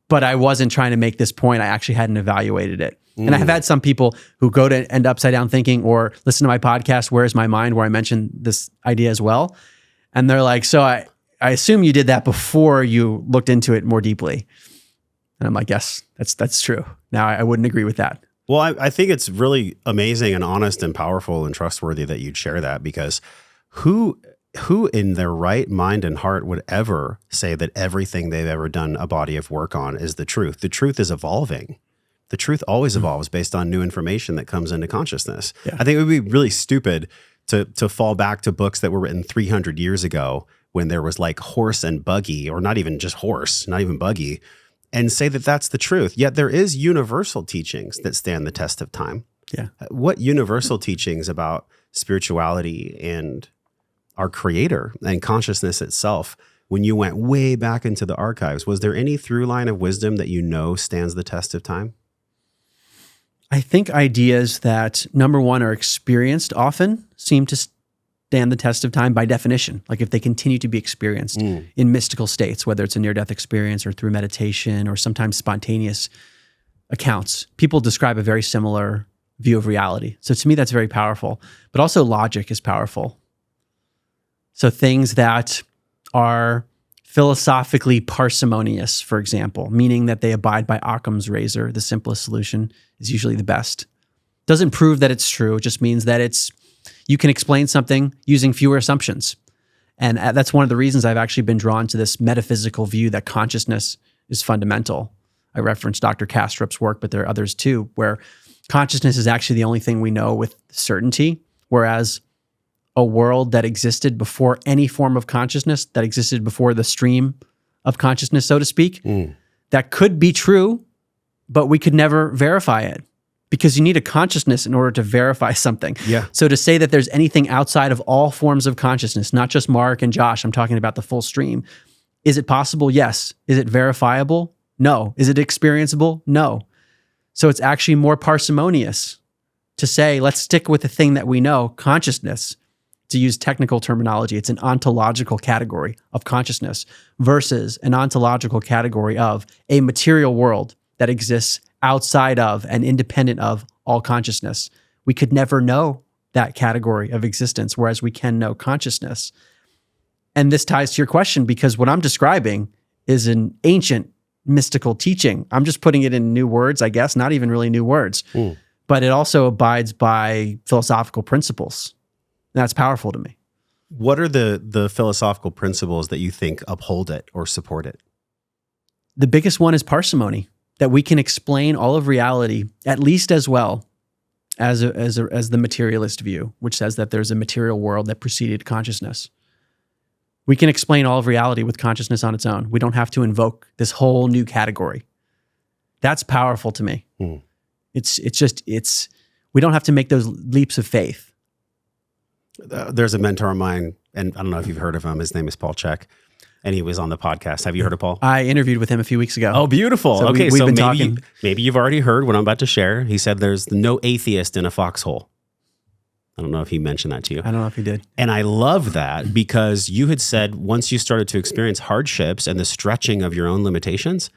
but I wasn't trying to make this point. I actually hadn't evaluated it. And I have had some people who go to End Upside Down Thinking or listen to my podcast, Where's My Mind, where I mentioned this idea as well. And they're like, so I assume you did that before you looked into it more deeply. And I'm like, yes, that's true. Now, I wouldn't agree with that. Well, I think it's really amazing and honest and powerful and trustworthy that you'd share that, because who in their right mind and heart would ever say that everything they've ever done a body of work on is the truth? The truth is evolving. The truth always evolves based on new information that comes into consciousness. Yeah. I think it would be really stupid to fall back to books that were written 300 years ago when there was like horse and buggy, or not even just horse, not even buggy, and say that that's the truth. Yet there is universal teachings that stand the test of time. Yeah. What universal teachings about spirituality and our creator and consciousness itself, when you went way back into the archives, was there any through line of wisdom that you know stands the test of time? I think ideas that, number one, are experienced often seem to stand the test of time by definition. Like if they continue to be experienced in mystical states, whether it's a near-death experience or through meditation or sometimes spontaneous accounts, people describe a very similar view of reality. So to me, that's very powerful. But also logic is powerful. So things that are philosophically parsimonious, for example, meaning that they abide by Occam's razor. The simplest solution is usually the best. Doesn't prove that it's true. It just means that you can explain something using fewer assumptions. And that's one of the reasons I've actually been drawn to this metaphysical view that consciousness is fundamental. I referenced Dr. Kastrup's work, but there are others too, where consciousness is actually the only thing we know with certainty, whereas a world that existed before any form of consciousness, that existed before the stream of consciousness, so to speak, that could be true, but we could never verify it because you need a consciousness in order to verify something. Yeah. So to say that there's anything outside of all forms of consciousness, not just Mark and Josh, I'm talking about the full stream. Is it possible? Yes. Is it verifiable? No. Is it experienceable? No. So it's actually more parsimonious to say, let's stick with the thing that we know, consciousness. To use technical terminology, it's an ontological category of consciousness versus an ontological category of a material world that exists outside of and independent of all consciousness. We could never know that category of existence, whereas we can know consciousness. And this ties to your question because what I'm describing is an ancient mystical teaching. I'm just putting it in new words, I guess, not even really new words, but it also abides by philosophical principles. That's powerful to me. What are the philosophical principles that you think uphold it or support it? The biggest one is parsimony, that we can explain all of reality at least as well as the materialist view, which says that there's a material world that preceded consciousness. We can explain all of reality with consciousness on its own. We don't have to invoke this whole new category. That's powerful to me. We don't have to make those leaps of faith. There's a mentor of mine, and I don't know if you've heard of him. His name is Paul Chek, and he was on the podcast. Have you heard of Paul? I interviewed with him a few weeks ago. Oh, beautiful. So okay, we've so been maybe talking. Maybe you've already heard what I'm about to share. He said there's no atheist in a foxhole. I don't know if he mentioned that to you. I don't know if he did. And I love that because you had said once you started to experience hardships and the stretching of your own limitations,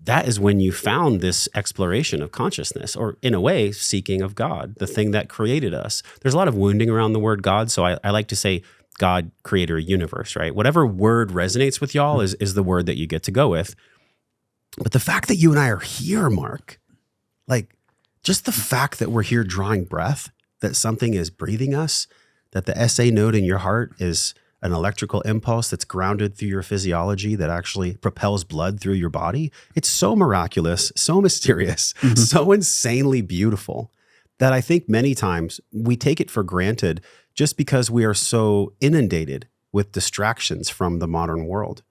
that is when you found this exploration of consciousness, or in a way, seeking of God, the thing that created us. There's a lot of wounding around the word God, so I like to say God, creator, universe, right? Whatever word resonates with y'all is the word that you get to go with. But the fact that you and I are here, Mark, like just the fact that we're here drawing breath, that something is breathing us, that the SA node in your heart is an electrical impulse that's grounded through your physiology that actually propels blood through your body. It's so miraculous, so mysterious, so insanely beautiful that I think many times we take it for granted just because we are so inundated with distractions from the modern world.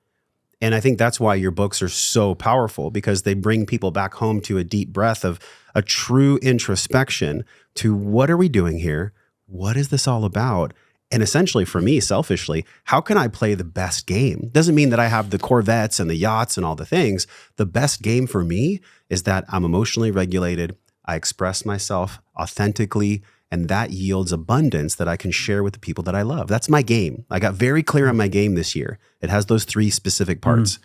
And I think that's why your books are so powerful, because they bring people back home to a deep breath of a true introspection to what are we doing here? What is this all about? And essentially for me, selfishly, how can I play the best game? Doesn't mean that I have the Corvettes and the yachts and all the things. The best game for me is that I'm emotionally regulated. I express myself authentically, and that yields abundance that I can share with the people that I love. That's my game. I got very clear on my game this year. It has those 3 specific parts.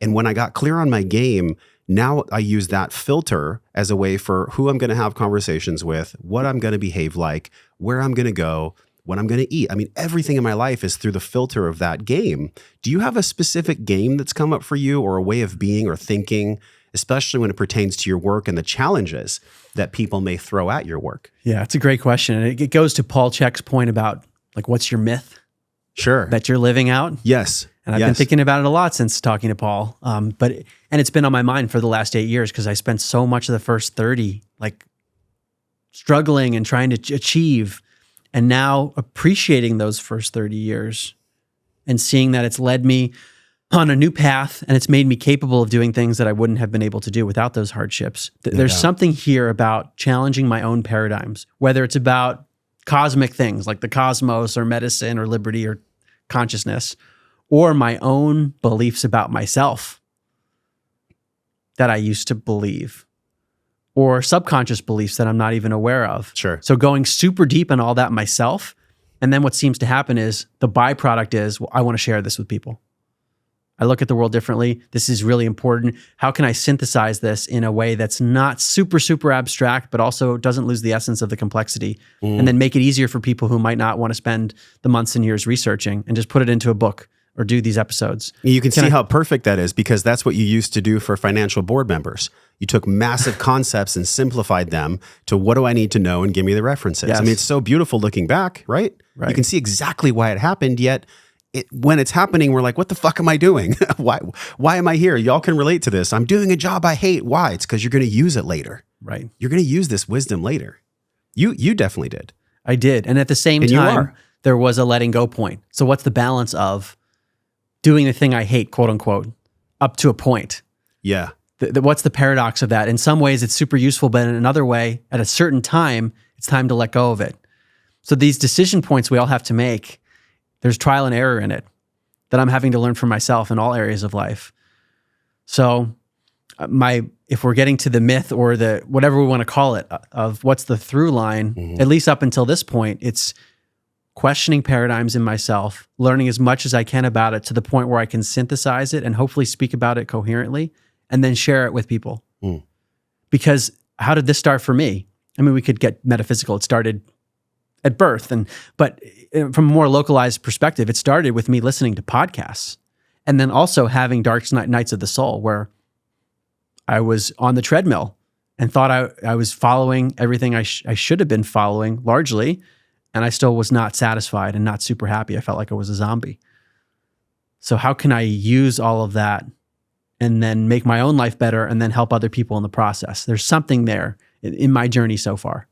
And when I got clear on my game, now I use that filter as a way for who I'm going to have conversations with, what I'm going to behave like, where I'm going to go, what I'm going to eat. I mean, everything in my life is through the filter of that game. Do you have a specific game that's come up for you, or a way of being or thinking, especially when it pertains to your work and the challenges that people may throw at your work? Yeah, it's a great question. And it goes to Paul Chek's point about, like, what's your myth Sure. that you're living out? Yes. And I've been thinking about it a lot since talking to Paul. And it's been on my mind for the last 8 years because I spent so much of the first 30 like struggling and trying to achieve, and now appreciating those first 30 years and seeing that it's led me on a new path, and it's made me capable of doing things that I wouldn't have been able to do without those hardships. There's something here about challenging my own paradigms, whether it's about cosmic things like the cosmos or medicine or liberty or consciousness, or my own beliefs about myself that I used to believe, or subconscious beliefs that I'm not even aware of. Sure. So going super deep in all that myself, and then what seems to happen is the byproduct is, well, I want to share this with people. I look at the world differently. This is really important. How can I synthesize this in a way that's not super, super abstract, but also doesn't lose the essence of the complexity, and then make it easier for people who might not want to spend the months and years researching, and just put it into a book, or do these episodes. You can see how perfect that is, because that's what you used to do for financial board members. You took massive concepts and simplified them to what do I need to know and give me the references. Yes. I mean, it's so beautiful looking back, right? You can see exactly why it happened, yet when it's happening, we're like, what the fuck am I doing? Why am I here? Y'all can relate to this. I'm doing a job I hate. Why? It's because you're going to use it later. Right. You're going to use this wisdom later. You definitely did. I did. And at the same time, there was a letting go point. So what's the balance of doing the thing I hate, quote unquote, up to a point? Yeah. What's the paradox of that? In some ways, it's super useful, but in another way, at a certain time, it's time to let go of it. So these decision points we all have to make, there's trial and error in it that I'm having to learn for myself in all areas of life. So if we're getting to the myth or the whatever we want to call it of what's the through line, at least up until this point, it's questioning paradigms in myself, learning as much as I can about it to the point where I can synthesize it and hopefully speak about it coherently and then share it with people. Because how did this start for me? I mean, we could get metaphysical. It started at birth, but from a more localized perspective, it started with me listening to podcasts and then also having dark nights of the soul where I was on the treadmill and thought I was following everything I should have been following largely, and I still was not satisfied and not super happy. I felt like I was a zombie. So how can I use all of that and then make my own life better and then help other people in the process? There's something there in my journey so far.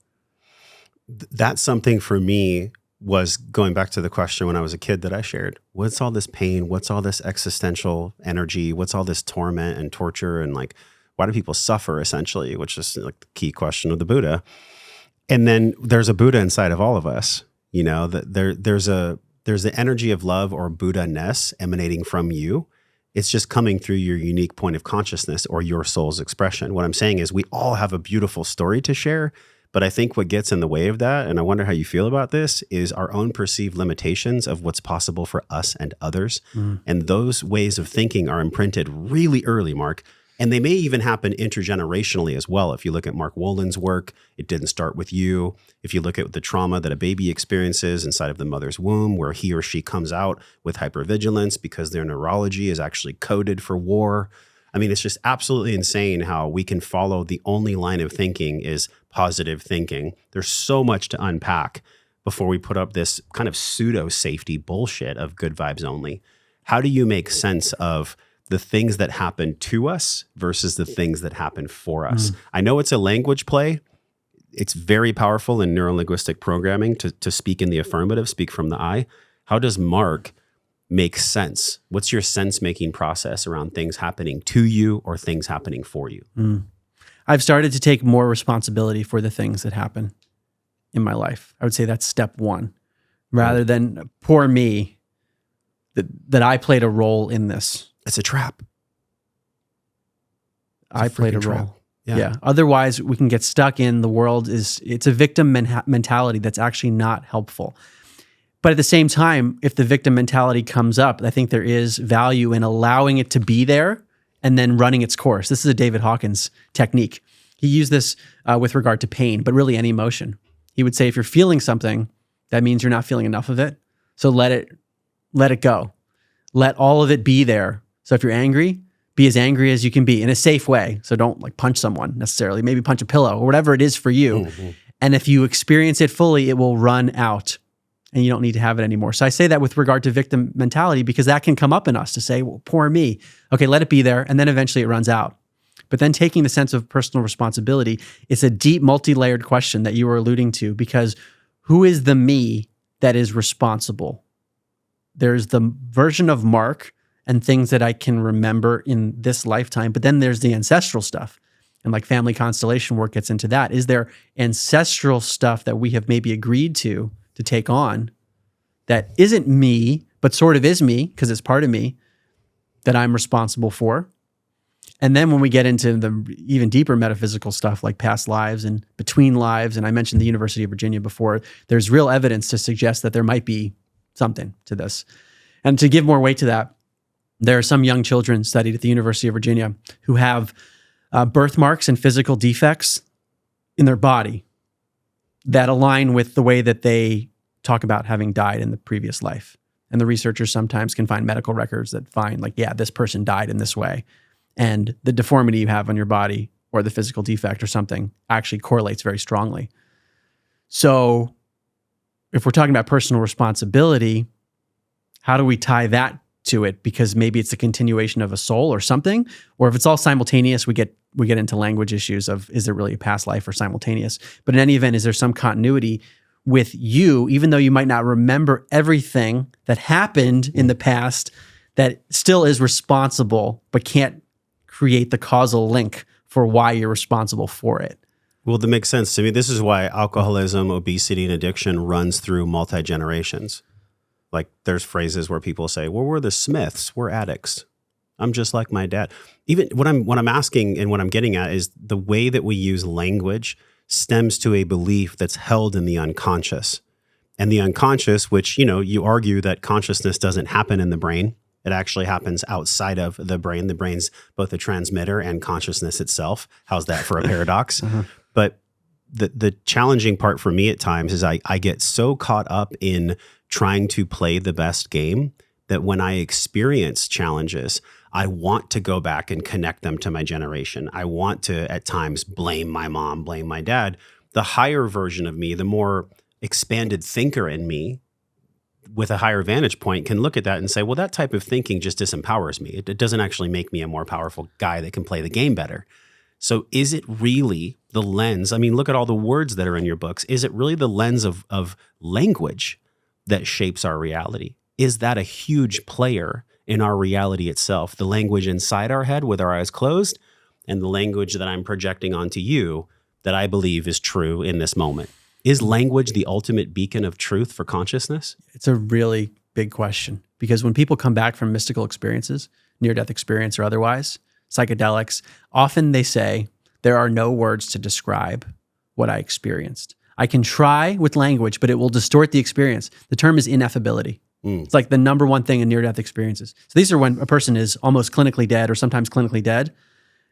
That's something for me was going back to the question when I was a kid that I shared. What's all this pain? What's all this existential energy? What's all this torment and torture? And like, why do people suffer essentially? Which is like the key question of the Buddha. And then there's a Buddha inside of all of us, you know, that there's the energy of love or Buddha-ness emanating from you. It's just coming through your unique point of consciousness or your soul's expression. What I'm saying is we all have a beautiful story to share, but I think what gets in the way of that, and I wonder how you feel about this, is our own perceived limitations of what's possible for us and others. And those ways of thinking are imprinted really early, Mark. And they may even happen intergenerationally as well. If you look at Mark Wolyn's work, it didn't start with you. If you look at the trauma that a baby experiences inside of the mother's womb, where he or she comes out with hypervigilance because their neurology is actually coded for war. I mean, it's just absolutely insane how we can follow the only line of thinking is positive thinking. There's so much to unpack before we put up this kind of pseudo-safety bullshit of good vibes only. How do you make sense of the things that happen to us versus the things that happen for us? I know it's a language play. It's very powerful in neurolinguistic programming to speak in the affirmative, speak from the I. How does Mark make sense? What's your sense-making process around things happening to you or things happening for you? I've started to take more responsibility for the things that happen in my life. I would say that's step one. Rather than poor me, that I played a role in this. It's a trap. I played a role. Yeah. Otherwise, we can get stuck in the world it's a victim mentality that's actually not helpful. But at the same time, if the victim mentality comes up, I think there is value in allowing it to be there and then running its course. This is a David Hawkins technique. He used this with regard to pain, but really any emotion. He would say, if you're feeling something, that means you're not feeling enough of it. So let it go. Let all of it be there. So if you're angry, be as angry as you can be in a safe way. So don't like punch someone necessarily, maybe punch a pillow or whatever it is for you. And if you experience it fully, it will run out and you don't need to have it anymore. So I say that with regard to victim mentality because that can come up in us to say, well, poor me. Okay, let it be there. And then eventually it runs out. But then taking the sense of personal responsibility, it's a deep, multi-layered question that you were alluding to, because who is the me that is responsible? There's the version of Mark and things that I can remember in this lifetime, but then there's the ancestral stuff. And like family constellation work gets into that. Is there ancestral stuff that we have maybe agreed to take on that isn't me, but sort of is me because it's part of me that I'm responsible for? And then when we get into the even deeper metaphysical stuff like past lives and between lives, and I mentioned the University of Virginia before, there's real evidence to suggest that there might be something to this. And to give more weight to that, there are some young children studied at the University of Virginia who have birthmarks and physical defects in their body that align with the way that they talk about having died in the previous life. And the researchers sometimes can find medical records that find like, yeah, this person died in this way. And the deformity you have on your body or the physical defect or something actually correlates very strongly. So if we're talking about personal responsibility, how do we tie that to it? Because maybe it's a continuation of a soul or something, or if it's all simultaneous, we get into language issues of, is it really a past life or simultaneous? But in any event, is there some continuity with you, even though you might not remember everything that happened in the past, that still is responsible, but can't create the causal link for why you're responsible for it? Well, that makes sense to me. This is why alcoholism, obesity, and addiction runs through multi-generations. Like there's phrases where people say, well, we're the Smiths, we're addicts. I'm just like my dad. Even what I'm asking and what I'm getting at is the way that we use language stems to a belief that's held in the unconscious. And the unconscious, which, you argue that consciousness doesn't happen in the brain. It actually happens outside of the brain. The brain's both a transmitter and consciousness itself. How's that for a paradox? But the challenging part for me at times is I get so caught up in trying to play the best game that when I experience challenges, I want to go back and connect them to my generation. I want to, at times, blame my mom, blame my dad. The higher version of me, the more expanded thinker in me, with a higher vantage point, can look at that and say, well, that type of thinking just disempowers me. It doesn't actually make me a more powerful guy that can play the game better. So is it really the lens? I mean, look at all the words that are in your books. Is it really the lens of language that shapes our reality? Is that a huge player in our reality itself? The language inside our head with our eyes closed, and the language that I'm projecting onto you that I believe is true in this moment. Is language the ultimate beacon of truth for consciousness? It's a really big question, because when people come back from mystical experiences, near-death experience or otherwise, psychedelics, often they say, there are no words to describe what I experienced. I can try with language, but it will distort the experience. The term is ineffability. It's like the number one thing in near-death experiences. So these are when a person is almost clinically dead or sometimes clinically dead,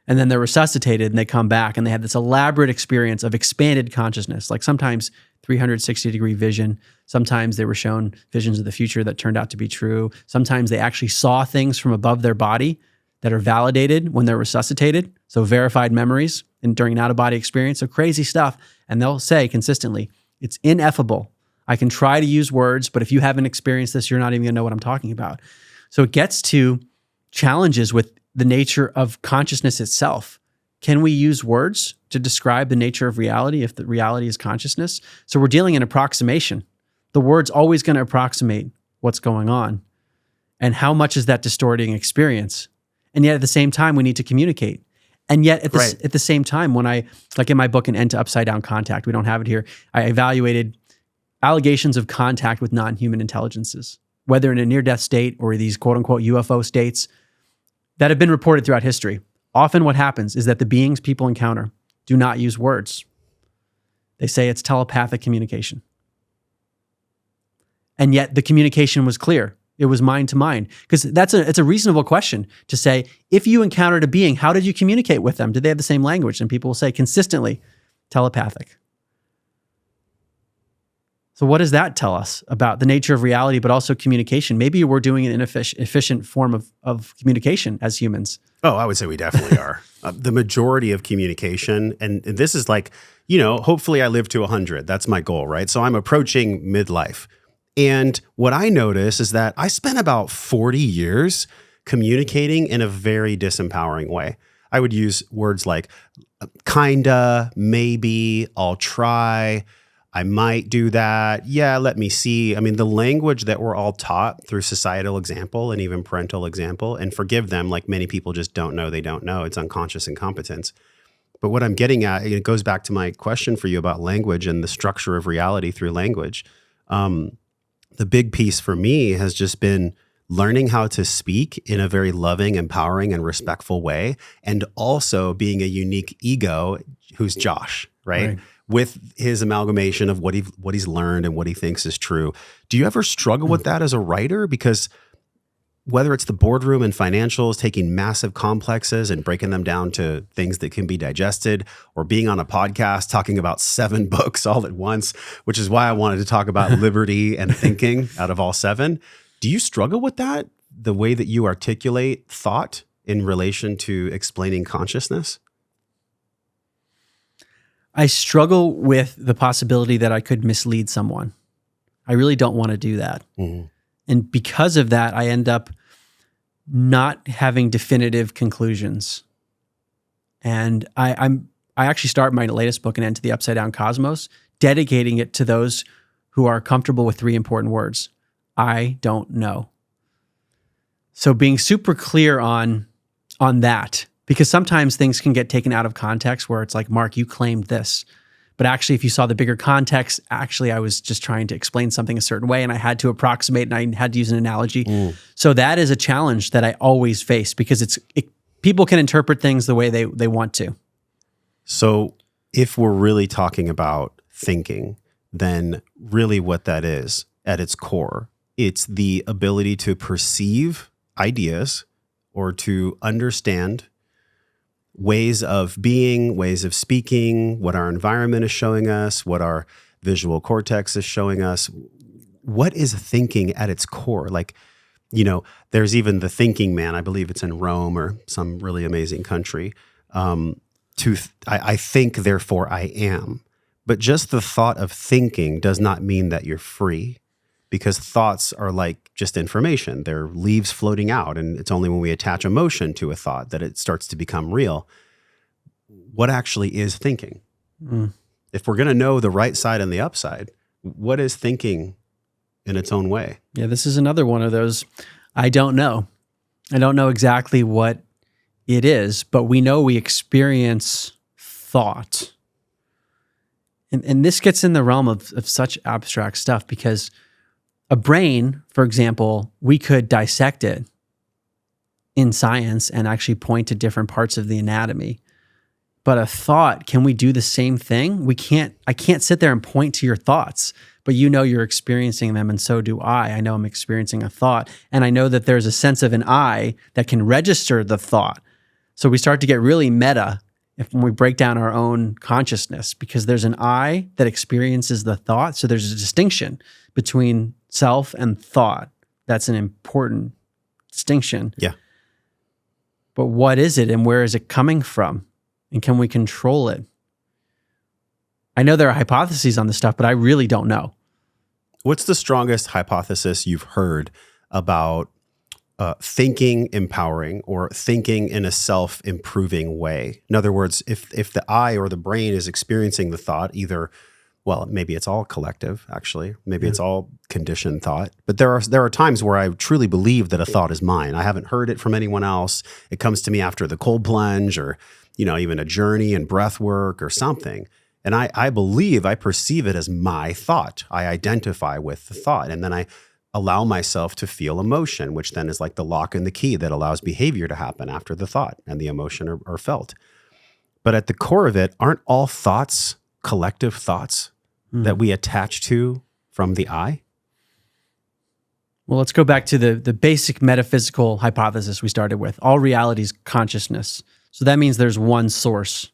and then they're resuscitated and they come back and they have this elaborate experience of expanded consciousness, like sometimes 360-degree vision. Sometimes they were shown visions of the future that turned out to be true. Sometimes they actually saw things from above their body that are validated when they're resuscitated. So verified memories during an out-of-body experience. So crazy stuff. And they'll say consistently, it's ineffable. I can try to use words, but if you haven't experienced this, you're not even gonna know what I'm talking about. So it gets to challenges with the nature of consciousness itself. Can we use words to describe the nature of reality if the reality is consciousness? So we're dealing in approximation. The word's always gonna approximate what's going on. And how much is that distorting experience? And yet at the same time, we need to communicate. And yet at the same time, when I, like in my book, An End to Upside Down Contact, we don't have it here, I evaluated allegations of contact with non-human intelligences, whether in a near-death state or these quote-unquote UFO states that have been reported throughout history. Often what happens is that the beings people encounter do not use words. They say it's telepathic communication. And yet the communication was clear. It was mind to mind. Because it's a reasonable question to say, if you encountered a being, how did you communicate with them? Did they have the same language? And people will say consistently, telepathic. So what does that tell us about the nature of reality, but also communication? Maybe we're doing an efficient form of communication as humans. Oh, I would say we definitely are. The majority of communication, and this is like, hopefully I live to 100. That's my goal, right? So I'm approaching midlife. And what I notice is that I spent about 40 years communicating in a very disempowering way. I would use words like kinda, maybe, I'll try, I might do that. Yeah, let me see. I mean, the language that we're all taught through societal example and even parental example, and forgive them, like many people just don't know, they don't know. It's unconscious incompetence. But what I'm getting at, it goes back to my question for you about language and the structure of reality through language. The big piece for me has just been learning how to speak in a very loving, empowering, and respectful way, and also being a unique ego who's Josh, right? With his amalgamation of what he's learned and what he thinks is true. Do you ever struggle with that as a writer? Because whether it's the boardroom and financials, taking massive complexes and breaking them down to things that can be digested, or being on a podcast talking about 7 books all at once, which is why I wanted to talk about liberty and thinking out of all 7. Do you struggle with that? The way that you articulate thought in relation to explaining consciousness? I struggle with the possibility that I could mislead someone. I really don't want to do that. Mm-hmm. And because of that, I end up not having definitive conclusions. And I actually start my latest book, An End to the Upside Down Cosmos, dedicating it to those who are comfortable with 3 important words. I don't know. So being super clear on that, because sometimes things can get taken out of context where it's like, Mark, you claimed this. But actually, if you saw the bigger context, actually, I was just trying to explain something a certain way and I had to approximate and I had to use an analogy. So that is a challenge that I always face because people can interpret things the way they want to. So if we're really talking about thinking, then really what that is at its core, it's the ability to perceive ideas or to understand ways of being, ways of speaking, what our environment is showing us, what our visual cortex is showing us. What is thinking at its core? Like, there's even the thinking man, I believe it's in Rome or some really amazing country. I think, therefore I am. But just the thought of thinking does not mean that you're free, because thoughts are like just information. They're leaves floating out, and it's only when we attach emotion to a thought that it starts to become real. What actually is thinking? If we're going to know the right side and the upside, what is thinking in its own way? Yeah, this is another one of those, I don't know. I don't know exactly what it is, but we know we experience thought. And this gets in the realm of such abstract stuff, because a brain, for example, we could dissect it in science and actually point to different parts of the anatomy. But a thought, can we do the same thing? I can't sit there and point to your thoughts, but you're experiencing them, and so do I. I know I'm experiencing a thought, and I know that there's a sense of an I that can register the thought. So we start to get really meta when we break down our own consciousness, because there's an I that experiences the thought. So there's a distinction between self and thought. That's an important distinction. Yeah. But what is it, and where is it coming from? And can we control it? I know there are hypotheses on this stuff, but I really don't know. What's the strongest hypothesis you've heard about thinking empowering or thinking in a self-improving way? In other words, if the I or the brain is experiencing the thought, maybe it's all collective, actually. Maybe it's all conditioned thought. But there are times where I truly believe that a thought is mine. I haven't heard it from anyone else. It comes to me after the cold plunge, or even a journey and breath work or something. And I perceive it as my thought. I identify with the thought. And then I allow myself to feel emotion, which then is like the lock and the key that allows behavior to happen after the thought and the emotion are felt. But at the core of it, aren't all thoughts collective thoughts that we attach to from the I? Well, let's go back to the basic metaphysical hypothesis we started with. All reality is consciousness. So that means there's one source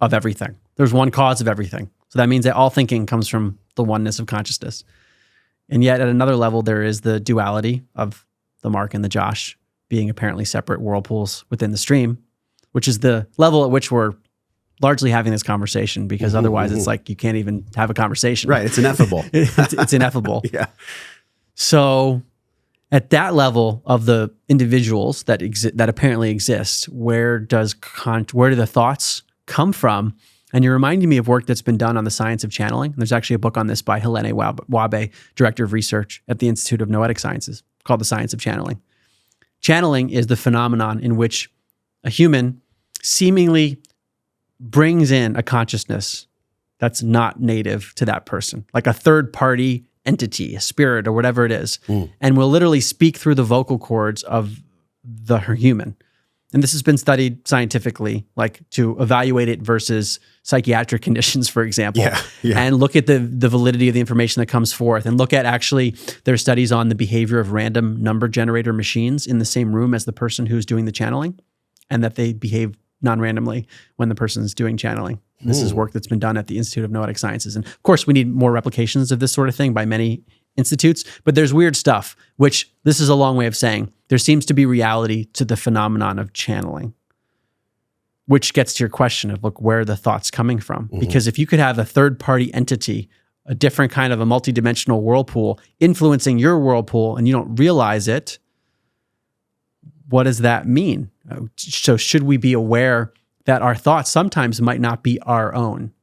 of everything. There's one cause of everything. So that means that all thinking comes from the oneness of consciousness. And yet at another level, there is the duality of the Mark and the Josh being apparently separate whirlpools within the stream, which is the level at which we're largely having this conversation, because otherwise it's like you can't even have a conversation. Right. It's ineffable. It's ineffable. Yeah. So at that level of the individuals that apparently exist, where do the thoughts come from? And you're reminding me of work that's been done on the science of channeling. There's actually a book on this by Helene Wabe, Director of Research at the Institute of Noetic Sciences, called The Science of Channeling. Channeling is the phenomenon in which a human seemingly brings in a consciousness that's not native to that person, like a third-party entity, a spirit, or whatever it is, and will literally speak through the vocal cords of the human. And this has been studied scientifically, like to evaluate it versus psychiatric conditions, for example, and look at the validity of the information that comes forth, and look at actually their studies on the behavior of random number generator machines in the same room as the person who's doing the channeling, and that they behave non-randomly when the person's doing channeling. This is work that's been done at the Institute of Noetic Sciences. And of course, we need more replications of this sort of thing by many institutes, but there's weird stuff, which this is a long way of saying there seems to be reality to the phenomenon of channeling, which gets to your question of, look, where are the thoughts coming from? Mm-hmm. Because if you could have a third-party entity, a different kind of a multidimensional whirlpool influencing your whirlpool and you don't realize it, what does that mean? So should we be aware that our thoughts sometimes might not be our own?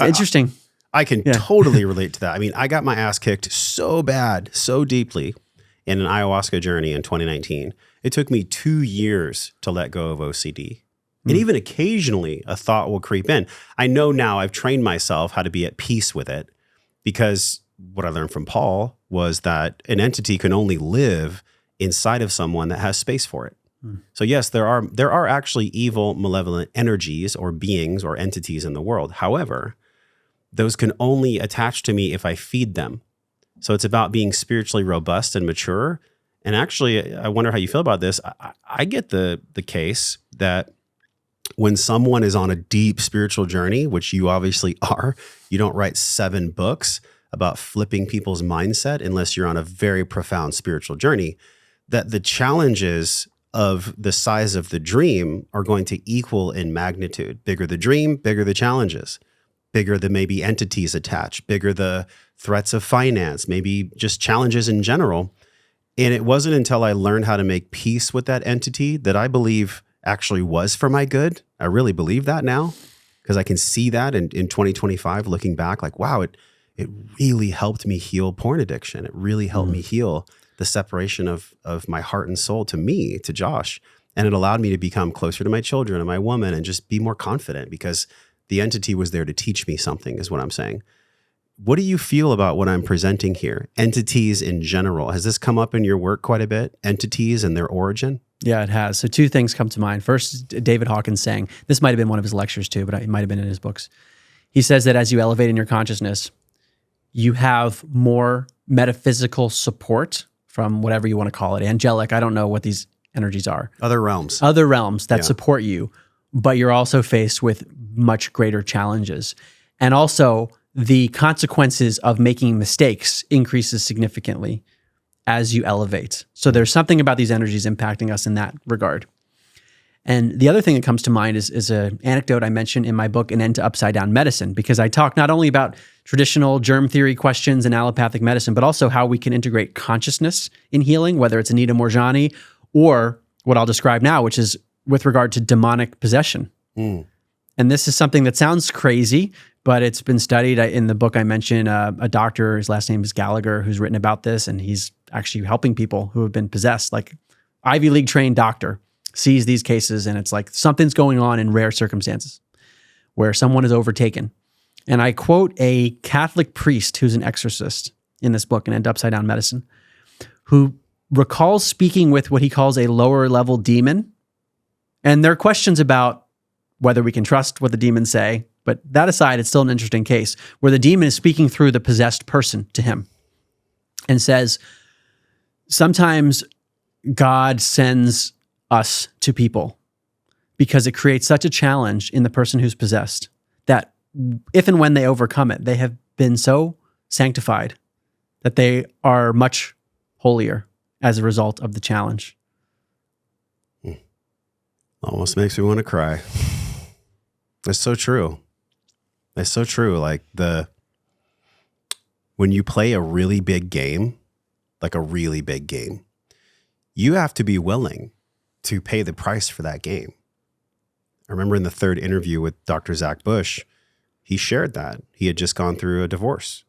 Interesting. I can totally relate to that. I mean, I got my ass kicked so bad, so deeply in an ayahuasca journey in 2019. It took me 2 years to let go of OCD. And even occasionally a thought will creep in. I know now I've trained myself how to be at peace with it, because what I learned from Paul was that an entity can only live inside of someone that has space for it. So yes, there are actually evil, malevolent energies or beings or entities in the world. However, those can only attach to me if I feed them. So it's about being spiritually robust and mature. And actually, I wonder how you feel about this. I get the case that when someone is on a deep spiritual journey, which you obviously are, you don't write 7 books about flipping people's mindset unless you're on a very profound spiritual journey, that the challenges of the size of the dream are going to equal in magnitude. Bigger the dream, bigger the challenges, bigger the maybe entities attached, bigger the threats of finance, maybe just challenges in general. And it wasn't until I learned how to make peace with that entity that I believe actually was for my good. I really believe that now, because I can see that in 2025, looking back, like, wow, it really helped me heal porn addiction. It really helped me heal the separation of my heart and soul to me, to Josh. And it allowed me to become closer to my children and my woman and just be more confident, because the entity was there to teach me something, is what I'm saying. What do you feel about what I'm presenting here? Entities in general. Has this come up in your work quite a bit? Entities and their origin? Yeah, it has. So 2 things come to mind. First, David Hawkins saying, this might have been one of his lectures too, but it might have been in his books. He says that as you elevate in your consciousness, you have more metaphysical support from whatever you want to call it. Angelic, I don't know what these energies are. Other realms. Other realms that support you, but you're also faced with much greater challenges. And also, the consequences of making mistakes increases significantly as you elevate. So there's something about these energies impacting us in that regard. And the other thing that comes to mind is an anecdote I mentioned in my book, An End to Upside Down Medicine, because I talk not only about traditional germ theory questions and allopathic medicine, but also how we can integrate consciousness in healing, whether it's Anita Moorjani or what I'll describe now, which is with regard to demonic possession. And this is something that sounds crazy, but it's been studied. In the book I mentioned, a doctor, his last name is Gallagher, who's written about this, and he's actually helping people who have been possessed, like Ivy League trained doctor, sees these cases, and it's like something's going on in rare circumstances where someone is overtaken. And I quote a Catholic priest who's an exorcist in this book, An End to Upside Down Medicine, who recalls speaking with what he calls a lower level demon. And there are questions about whether we can trust what the demons say, but that aside, it's still an interesting case where the demon is speaking through the possessed person to him and says, sometimes God sends us to people because it creates such a challenge in the person who's possessed that if and when they overcome it, they have been so sanctified that they are much holier as a result of the challenge. Almost makes me want to cry. It's so true. It's so true. Like when you play a really big game, like a really big game, you have to be willing to pay the price for that game. I remember in the 3rd interview with Dr. Zach Bush, he shared that he had just gone through a divorce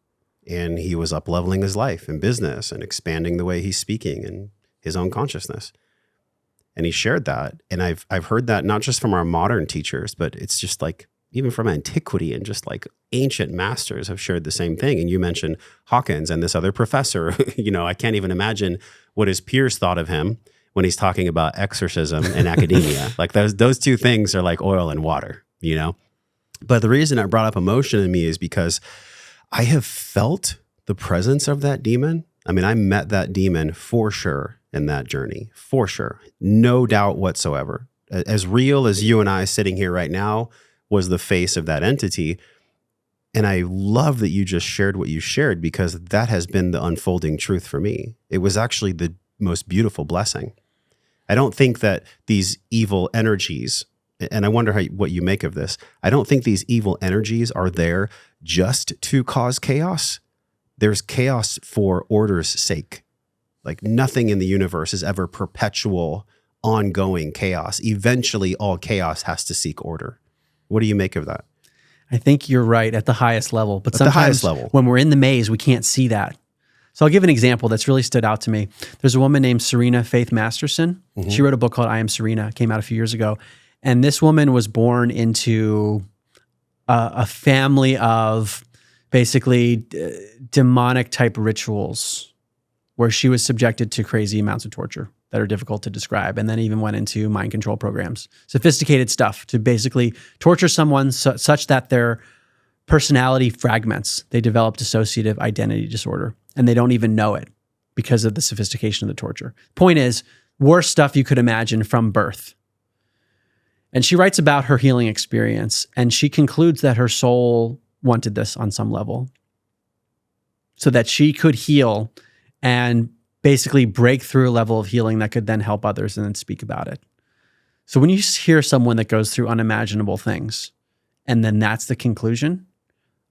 and he was up-leveling his life and business and expanding the way he's speaking and his own consciousness. And he shared that. And I've heard that not just from our modern teachers, but it's just like even from antiquity and just like ancient masters have shared the same thing. And you mentioned Hawkins and this other professor, I can't even imagine what his peers thought of him when he's talking about exorcism in academia. Like those 2 things are like oil and water, But the reason I brought up emotion in me is because I have felt the presence of that demon. I mean, I met that demon for sure in that journey, for sure. No doubt whatsoever. As real as you and I sitting here right now was the face of that entity. And I love that you just shared what you shared, because that has been the unfolding truth for me. It was actually the most beautiful blessing. I don't think that these evil energies, and I wonder what you make of this, I don't think these evil energies are there just to cause chaos. There's chaos for order's sake. Like nothing in the universe is ever perpetual, ongoing chaos. Eventually, all chaos has to seek order. What do you make of that? I think you're right at the highest level, but At the highest sometimes level. when we're in the maze, we can't see that. So I'll give an example that's really stood out to me. There's a woman named Serena Faith Masterson. Mm-hmm. She wrote a book called I Am Serena, came out a few years ago. And this woman was born into a family of basically demonic type rituals where she was subjected to crazy amounts of torture that are difficult to describe, and then even went into mind control programs, sophisticated stuff to basically torture someone such that their personality fragments. They develop dissociative identity disorder, and they don't even know it because of the sophistication of the torture. Point is, worst stuff you could imagine from birth. And she writes about her healing experience, and she concludes that her soul wanted this on some level so that she could heal and basically break through a level of healing that could then help others and then speak about it. So when you hear someone that goes through unimaginable things, and then that's the conclusion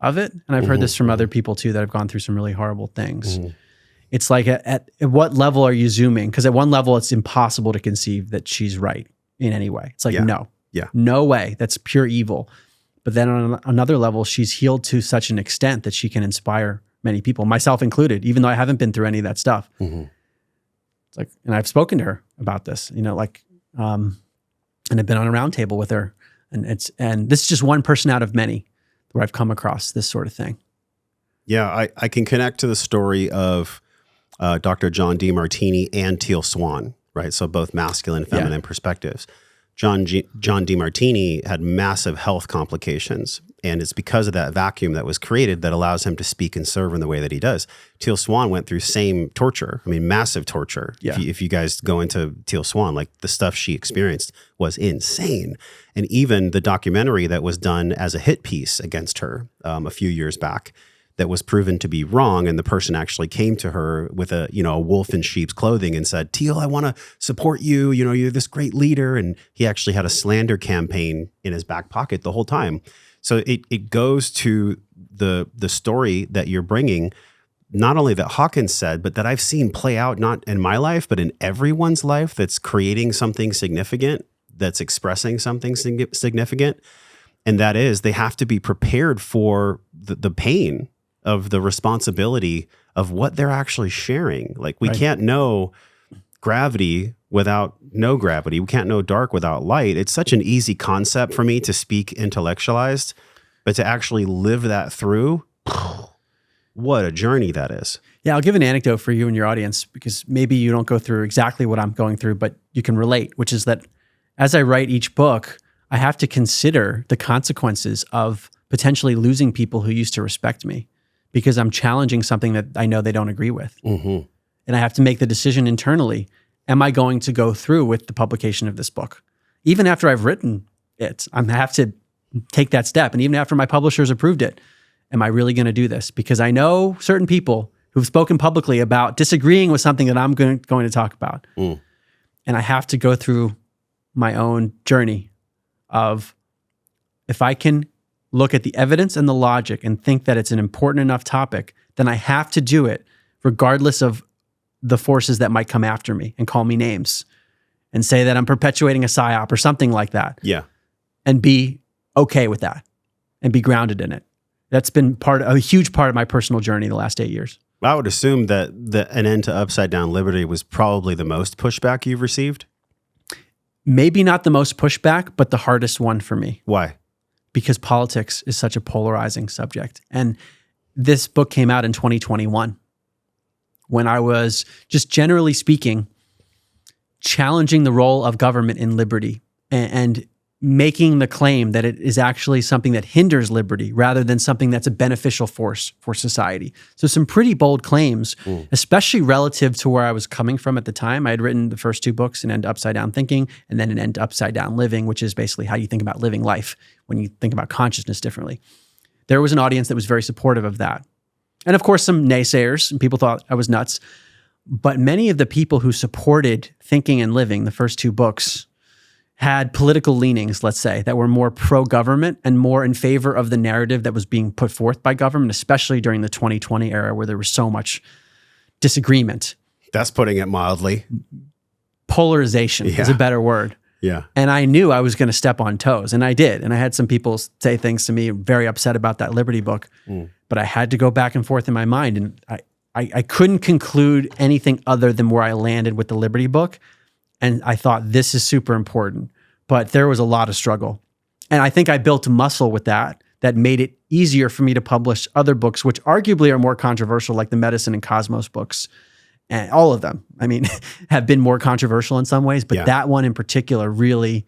of it, and I've heard this from other people too that have gone through some really horrible things, it's like at what level are you zooming? Because at one level, it's impossible to conceive that she's right in any way. It's like, no way, that's pure evil. But then on another level, she's healed to such an extent that she can inspire many people, myself included, even though I haven't been through any of that stuff. It's like, and I've spoken to her about this, and I've been on a round table with her, and this is just one person out of many where I've come across this sort of thing. Yeah, I can connect to the story of Dr. John DeMartini and Teal Swan, right? So both masculine and feminine perspectives. John DeMartini had massive health complications, and it's because of that vacuum that was created that allows him to speak and serve in the way that he does. Teal Swan went through same torture. I mean, massive torture. Yeah. If you guys go into Teal Swan, like the stuff she experienced was insane. And even the documentary that was done as a hit piece against her a few years back, that was proven to be wrong, and the person actually came to her with a wolf in sheep's clothing and said, "Teal, I want to support you. You're this great leader." And he actually had a slander campaign in his back pocket the whole time. So it goes to the story that you're bringing, not only that Hawkins said, but that I've seen play out not in my life, but in everyone's life that's creating something significant, that's expressing something significant, and that is they have to be prepared for the pain of the responsibility of what they're actually sharing. Like we can't know gravity without no gravity. We can't know dark without light. It's such an easy concept for me to speak intellectualized, but to actually live that through, what a journey that is. Yeah, I'll give an anecdote for you and your audience, because maybe you don't go through exactly what I'm going through, but you can relate, which is that as I write each book, I have to consider the consequences of potentially losing people who used to respect me, because I'm challenging something that I know they don't agree with. And I have to make the decision internally, am I going to go through with the publication of this book? Even after I've written it, I have to take that step. And even after my publishers approved it, am I really going to do this? Because I know certain people who've spoken publicly about disagreeing with something that I'm going to talk about. And I have to go through my own journey of, if I can look at the evidence and the logic and think that it's an important enough topic, then I have to do it regardless of the forces that might come after me and call me names and say that I'm perpetuating a psyop or something like that. Yeah. And be okay with that and be grounded in it. That's been a huge part of my personal journey the last 8 years. I would assume that an end to Upside Down Liberty was probably the most pushback you've received. Maybe not the most pushback, but the hardest one for me. Why? Because politics is such a polarizing subject. And this book came out in 2021, when I was, just generally speaking, challenging the role of government in liberty and making the claim that it is actually something that hinders liberty rather than something that's a beneficial force for society. So some pretty bold claims, especially relative to where I was coming from at the time. I had written the first 2 books, An End to Upside Down Thinking, and then An End to Upside Down Living, which is basically how you think about living life when you think about consciousness differently. there was an audience that was very supportive of that. And of course, some naysayers, and people thought I was nuts. But many of the people who supported Thinking and Living, the first 2 books, had political leanings, let's say, that were more pro-government and more in favor of the narrative that was being put forth by government, especially during the 2020 era where there was so much disagreement. That's putting it mildly. Polarization is a better word. Yeah. And I knew I was going to step on toes, and I did. And I had some people say things to me very upset about that Liberty book, but I had to go back and forth in my mind, and I couldn't conclude anything other than where I landed with the Liberty book. And I thought, this is super important. But there was a lot of struggle. And I think I built a muscle with that made it easier for me to publish other books, which arguably are more controversial, like the Medicine and Cosmos books. And all of them, I mean, have been more controversial in some ways. But that one in particular really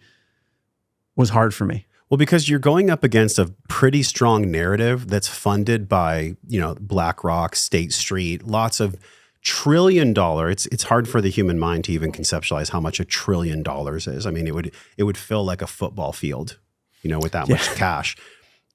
was hard for me. Well, because you're going up against a pretty strong narrative that's funded by, BlackRock, State Street, lots of $1 trillion. It's hard for the human mind to even conceptualize how much $1 trillion is. I mean, it would fill like a football field, with that much cash.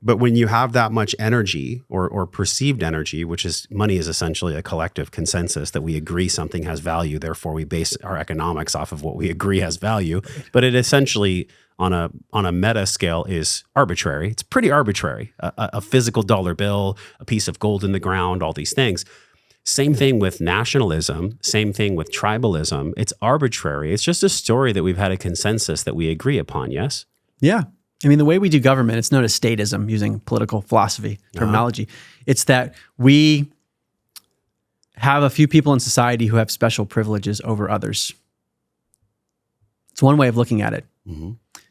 But when you have that much energy or perceived energy, which is money is essentially a collective consensus that we agree something has value, therefore we base our economics off of what we agree has value. But it essentially on a meta scale is arbitrary. It's pretty arbitrary. A physical dollar bill, a piece of gold in the ground, all these things. Same thing with nationalism, same thing with tribalism. It's arbitrary. It's just a story that we've had a consensus that we agree upon, yes? Yeah. I mean, the way we do government, it's known as statism, using political philosophy terminology. It's that we have a few people in society who have special privileges over others. It's one way of looking at it,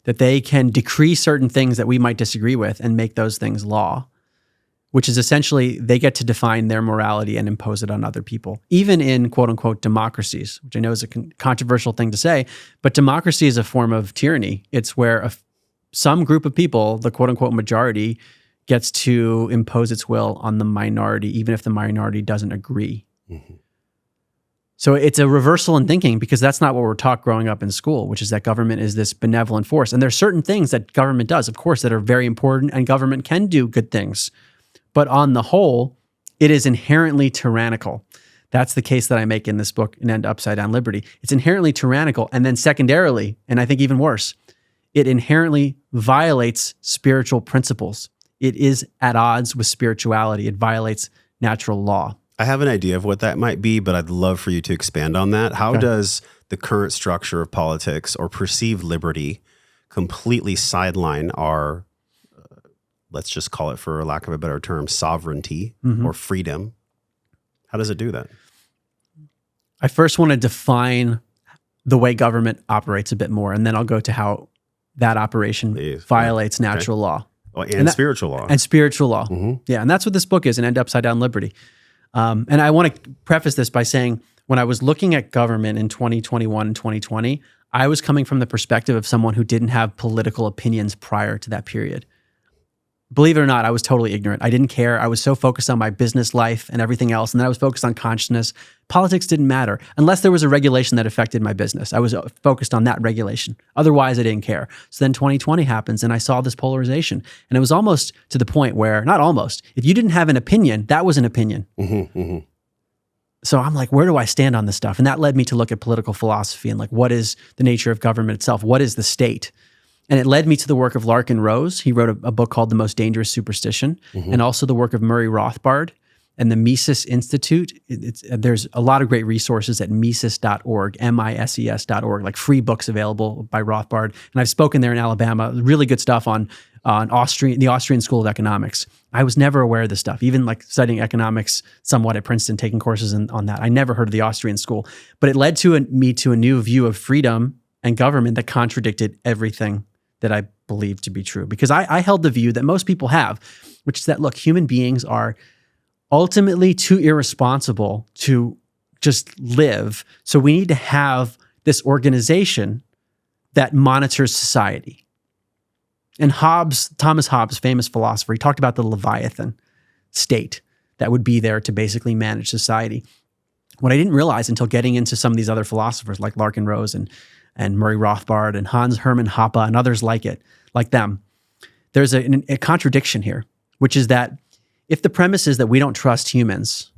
that they can decree certain things that we might disagree with and make those things law, which is essentially they get to define their morality and impose it on other people, even in quote unquote democracies, which I know is a controversial thing to say, but democracy is a form of tyranny. It's where some group of people, the quote unquote majority, gets to impose its will on the minority, even if the minority doesn't agree. So it's a reversal in thinking, because that's not what we're taught growing up in school, which is that government is this benevolent force. And there's certain things that government does, of course, that are very important, and government can do good things. But on the whole, it is inherently tyrannical. That's the case that I make in this book, An End to Upside Down Liberty. It's inherently tyrannical. And then secondarily, and I think even worse, it inherently violates spiritual principles. It is at odds with spirituality. It violates natural law. I have an idea of what that might be, but I'd love for you to expand on that. How does the current structure of politics or perceived liberty completely sideline our, let's just call it, for lack of a better term, sovereignty or freedom? How does it do that? I first want to define the way government operates a bit more, and then I'll go to how that operation violates natural law. Oh, and spiritual law. And spiritual law. Yeah, and that's what this book is, An End to Upside Down Liberty. And I want to preface this by saying, when I was looking at government in 2021 and 2020, I was coming from the perspective of someone who didn't have political opinions prior to that period. Believe it or not, I was totally ignorant. I didn't care. I was so focused on my business life and everything else. And then I was focused on consciousness. Politics didn't matter unless there was a regulation that affected my business. I was focused on that regulation. Otherwise, I didn't care. So then 2020 happens and I saw this polarization. And it was almost to the point where, not almost, if you didn't have an opinion, that was an opinion. So I'm like, where do I stand on this stuff? And that led me to look at political philosophy and like, what is the nature of government itself? What is the state? And it led me to the work of Larkin Rose. He wrote a book called The Most Dangerous Superstition, and also the work of Murray Rothbard and the Mises Institute. There's a lot of great resources at Mises.org, MISES.org, like free books available by Rothbard. And I've spoken there in Alabama, really good stuff on the Austrian School of Economics. I was never aware of this stuff, even like studying economics somewhat at Princeton, taking courses on that. I never heard of the Austrian School, but it led me to a new view of freedom and government that contradicted everything that I believe to be true. Because I held the view that most people have, which is that, look, human beings are ultimately too irresponsible to just live. So we need to have this organization that monitors society. And Thomas Hobbes, famous philosopher, he talked about the Leviathan state that would be there to basically manage society. What I didn't realize until getting into some of these other philosophers like Larkin Rose and Murray Rothbard and Hans Hermann Hoppe and others like them, there's a contradiction here. which is that if the premise is that we don't trust humans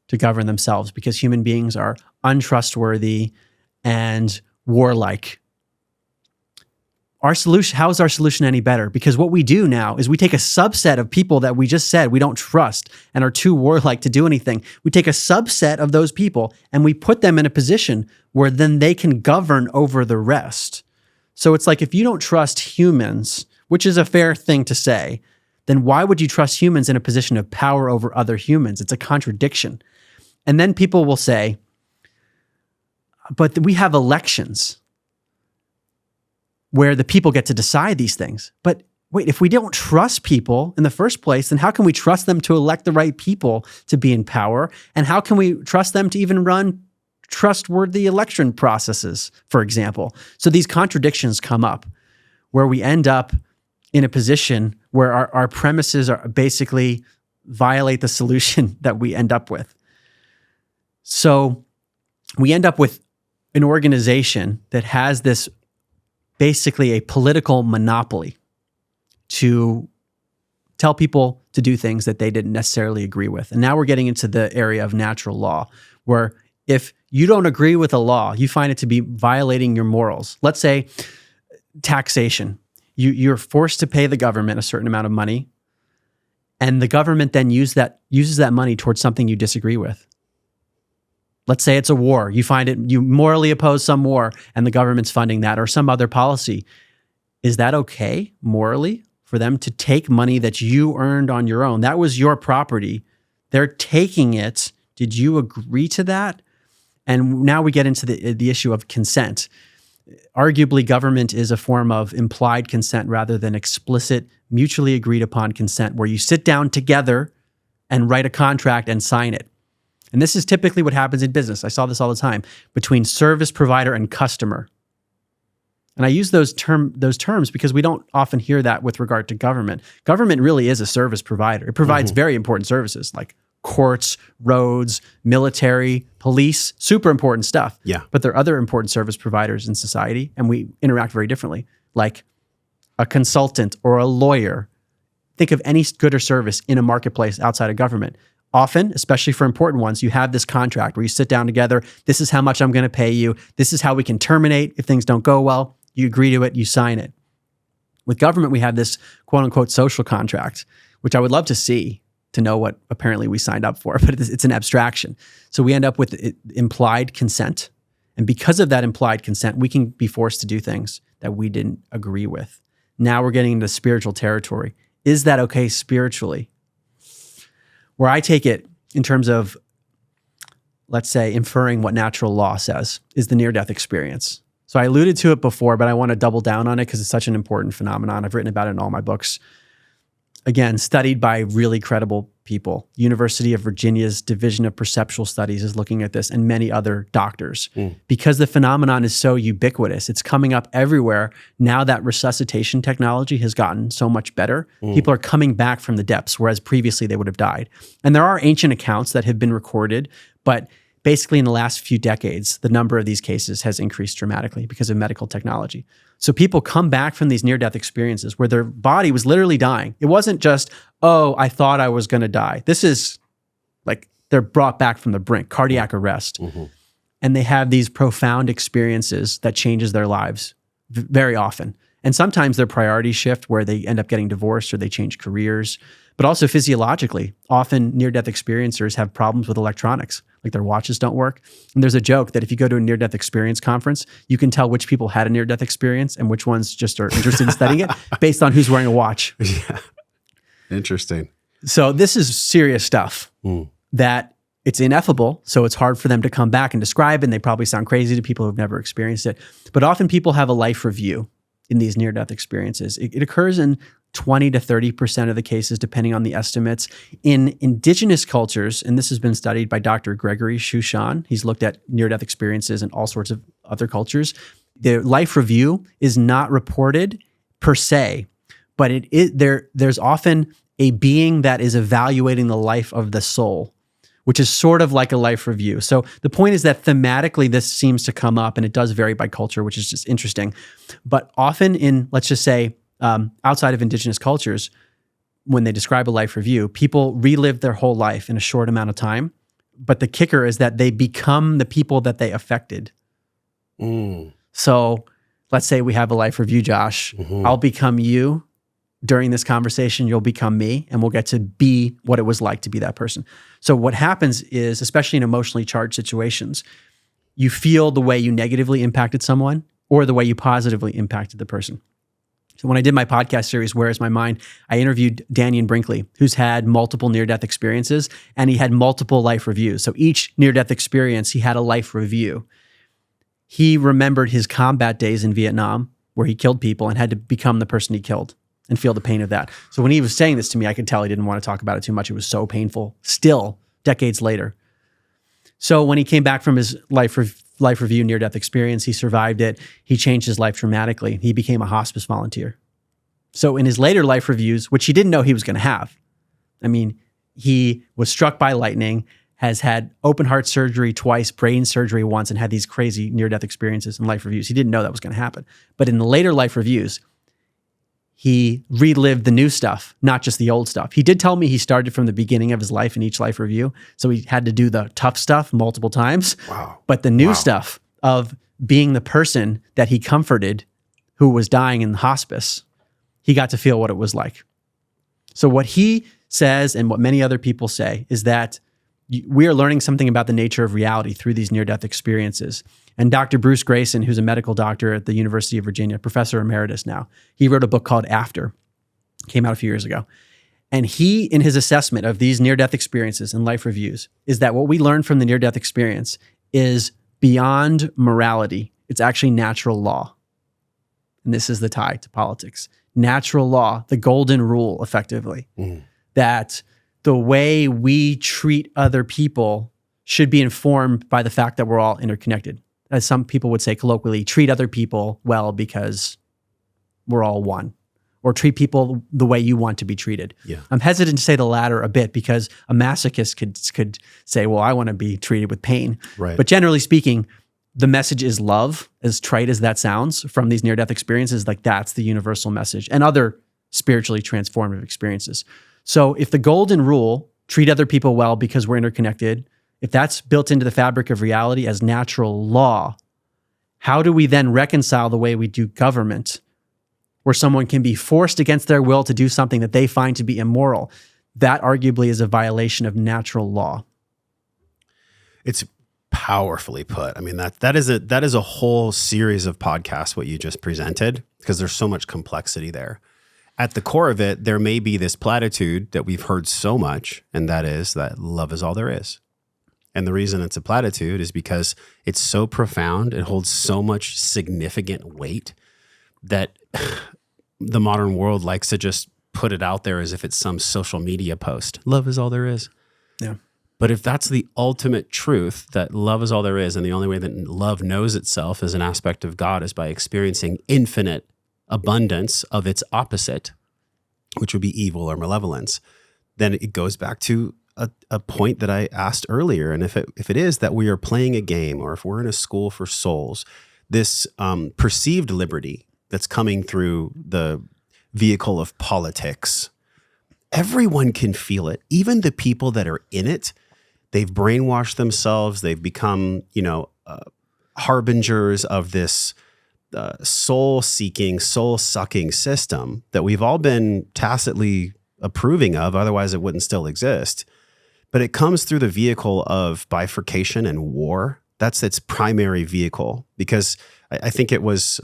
to govern themselves because human beings are untrustworthy and warlike, how is our solution any better? Because what we do now is we take a subset of people that we just said we don't trust and are too warlike to do anything. We take a subset of those people and we put them in a position where then they can govern over the rest. So it's like, if you don't trust humans, which is a fair thing to say, then why would you trust humans in a position of power over other humans? It's a contradiction. And then people will say, but we have elections where the people get to decide these things. But wait, if we don't trust people in the first place, then how can we trust them to elect the right people to be in power? And how can we trust them to even run trustworthy election processes, for example? So these contradictions come up where we end up in a position where our premises are basically violate the solution that we end up with. So we end up with an organization that has this basically a political monopoly to tell people to do things that they didn't necessarily agree with. And now we're getting into the area of natural law, where if you don't agree with a law, you find it to be violating your morals. Let's say taxation. You're forced to pay the government a certain amount of money, and the government then uses that money towards something you disagree with. Let's say it's a war. You morally oppose some war and the government's funding that, or some other policy. Is that okay morally for them to take money that you earned on your own? That was your property. They're taking it. Did you agree to that? And now we get into the issue of consent. Arguably, government is a form of implied consent rather than explicit, mutually agreed upon consent, where you sit down together and write a contract and sign it. And this is typically what happens in business. I saw this all the time between service provider and customer. And I use those terms because we don't often hear that with regard to government. Government really is a service provider. It provides very important services like courts, roads, military, police, super important stuff. Yeah. But there are other important service providers in society, and we interact very differently, like a consultant or a lawyer. Think of any good or service in a marketplace outside of government. Often, especially for important ones, you have this contract where you sit down together. This is how much I'm going to pay you. This is how we can terminate if things don't go well. You agree to it, you sign it. With government, we have this quote unquote social contract, which I would love to see, to know what apparently we signed up for, but it's an abstraction. So we end up with implied consent. And because of that implied consent, we can be forced to do things that we didn't agree with. Now we're getting into spiritual territory. Is that okay spiritually? Where I take it in terms of, let's say, inferring what natural law says is the near-death experience. So I alluded to it before, but I want to double down on it because it's such an important phenomenon. I've written about it in all my books. Again, studied by really credible people. University of Virginia's Division of Perceptual Studies is looking at this, and many other doctors. Because the phenomenon is so ubiquitous, it's coming up everywhere. Now that resuscitation technology has gotten so much better, people are coming back from the depths, whereas previously they would have died. And there are ancient accounts that have been recorded, but basically in the last few decades, the number of these cases has increased dramatically because of medical technology. So people come back from these near-death experiences where their body was literally dying. It wasn't just, oh, I thought I was going to die. This is like they're brought back from the brink, cardiac arrest. And they have these profound experiences that changes their lives very often. And sometimes their priorities shift where they end up getting divorced or they change careers. But also physiologically, often near-death experiencers have problems with electronics, like their watches don't work. And there's a joke that if you go to a near-death experience conference, you can tell which people had a near-death experience and which ones just are interested in studying it based on who's wearing a watch. Yeah. Interesting. So this is serious stuff that it's ineffable. So it's hard for them to come back and describe, and they probably sound crazy to people who've never experienced it. But often people have a life review in these near-death experiences. It occurs in 20 to 30% of the cases, depending on the estimates. In indigenous cultures, and this has been studied by Dr. Gregory Shushan, he's looked at near-death experiences in all sorts of other cultures. The life review is not reported per se, but there's often a being that is evaluating the life of the soul, which is sort of like a life review. So the point is that thematically this seems to come up, and it does vary by culture, which is just interesting. But often in, let's just say, outside of indigenous cultures, when they describe a life review, people relive their whole life in a short amount of time. But the kicker is that they become the people that they affected. So let's say we have a life review, Josh. I'll become you. During this conversation, you'll become me, and we'll get to be what it was like to be that person. So what happens is, especially in emotionally charged situations, you feel the way you negatively impacted someone or the way you positively impacted the person. So when I did my podcast series, Where is My Mind?, I interviewed Dannion Brinkley, who's had multiple near-death experiences, and he had multiple life reviews. So each near-death experience, he had a life review. He remembered his combat days in Vietnam, where he killed people and had to become the person he killed and feel the pain of that. So when he was saying this to me, I could tell he didn't want to talk about it too much. It was so painful, still, decades later. So when he came back from his life review near-death experience, he survived it. He changed his life dramatically. He became a hospice volunteer. So in his later life reviews, which he didn't know he was going to have, I mean, he was struck by lightning, has had open heart surgery twice, brain surgery once, and had these crazy near-death experiences and life reviews. He didn't know that was going to happen. But in the later life reviews, he relived the new stuff, not just the old stuff. He did tell me he started from the beginning of his life in each life review. So he had to do the tough stuff multiple times. Wow. But the new stuff of being the person that he comforted who was dying in the hospice, he got to feel what it was like. So what he says and what many other people say is that we are learning something about the nature of reality through these near-death experiences. And Dr. Bruce Grayson, who's a medical doctor at the University of Virginia, professor emeritus now, he wrote a book called After, came out a few years ago. And he, in his assessment of these near-death experiences and life reviews, is that what we learn from the near-death experience is beyond morality. It's actually natural law. And this is the tie to politics. Natural law, the golden rule, effectively, that the way we treat other people should be informed by the fact that we're all interconnected. As some people would say colloquially, treat other people well because we're all one, or treat people the way you want to be treated. Yeah. I'm hesitant to say the latter a bit because a masochist could say, well, I want to be treated with pain. Right. But generally speaking, the message is love, as trite as that sounds from these near-death experiences. Like that's the universal message, and other spiritually transformative experiences. So if the golden rule, treat other people well because we're interconnected, if that's built into the fabric of reality as natural law, how do we then reconcile the way we do government, where someone can be forced against their will to do something that they find to be immoral? That arguably is a violation of natural law. It's powerfully put. I mean, that is a whole series of podcasts, what you just presented, because there's so much complexity there. At the core of it, there may be this platitude that we've heard so much, and that is that love is all there is. And the reason it's a platitude is because it's so profound, it holds so much significant weight that the modern world likes to just put it out there as if it's some social media post. Love is all there is. Yeah. But if that's the ultimate truth, that love is all there is, and the only way that love knows itself as an aspect of God is by experiencing infinite abundance of its opposite, which would be evil or malevolence, then it goes back to a point that I asked earlier. And if it is that we are playing a game, or if we're in a school for souls, this perceived liberty that's coming through the vehicle of politics, everyone can feel it. Even the people that are in it, they've brainwashed themselves. They've become, harbingers of this soul-seeking, soul-sucking system that we've all been tacitly approving of. Otherwise, it wouldn't still exist. But it comes through the vehicle of bifurcation and war. That's its primary vehicle. Because I think it was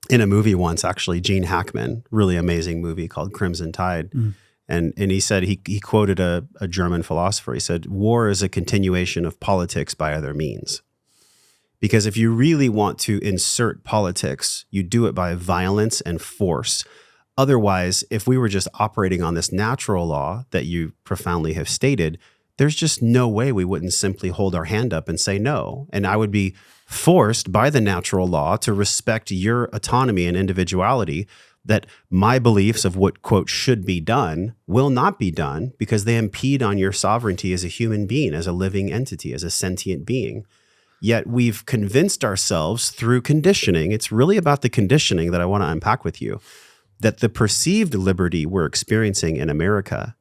in a movie once, actually, Gene Hackman, really amazing movie called Crimson Tide. And he said, he quoted a German philosopher. He said, war is a continuation of politics by other means. Because if you really want to insert politics, you do it by violence and force. Otherwise, if we were just operating on this natural law that you profoundly have stated, there's just no way we wouldn't simply hold our hand up and say no. And I would be forced by the natural law to respect your autonomy and individuality, that my beliefs of what, quote, should be done will not be done because they impede on your sovereignty as a human being, as a living entity, as a sentient being. Yet we've convinced ourselves through conditioning. It's really about the conditioning that I want to unpack with you. that the perceived liberty we're experiencing in America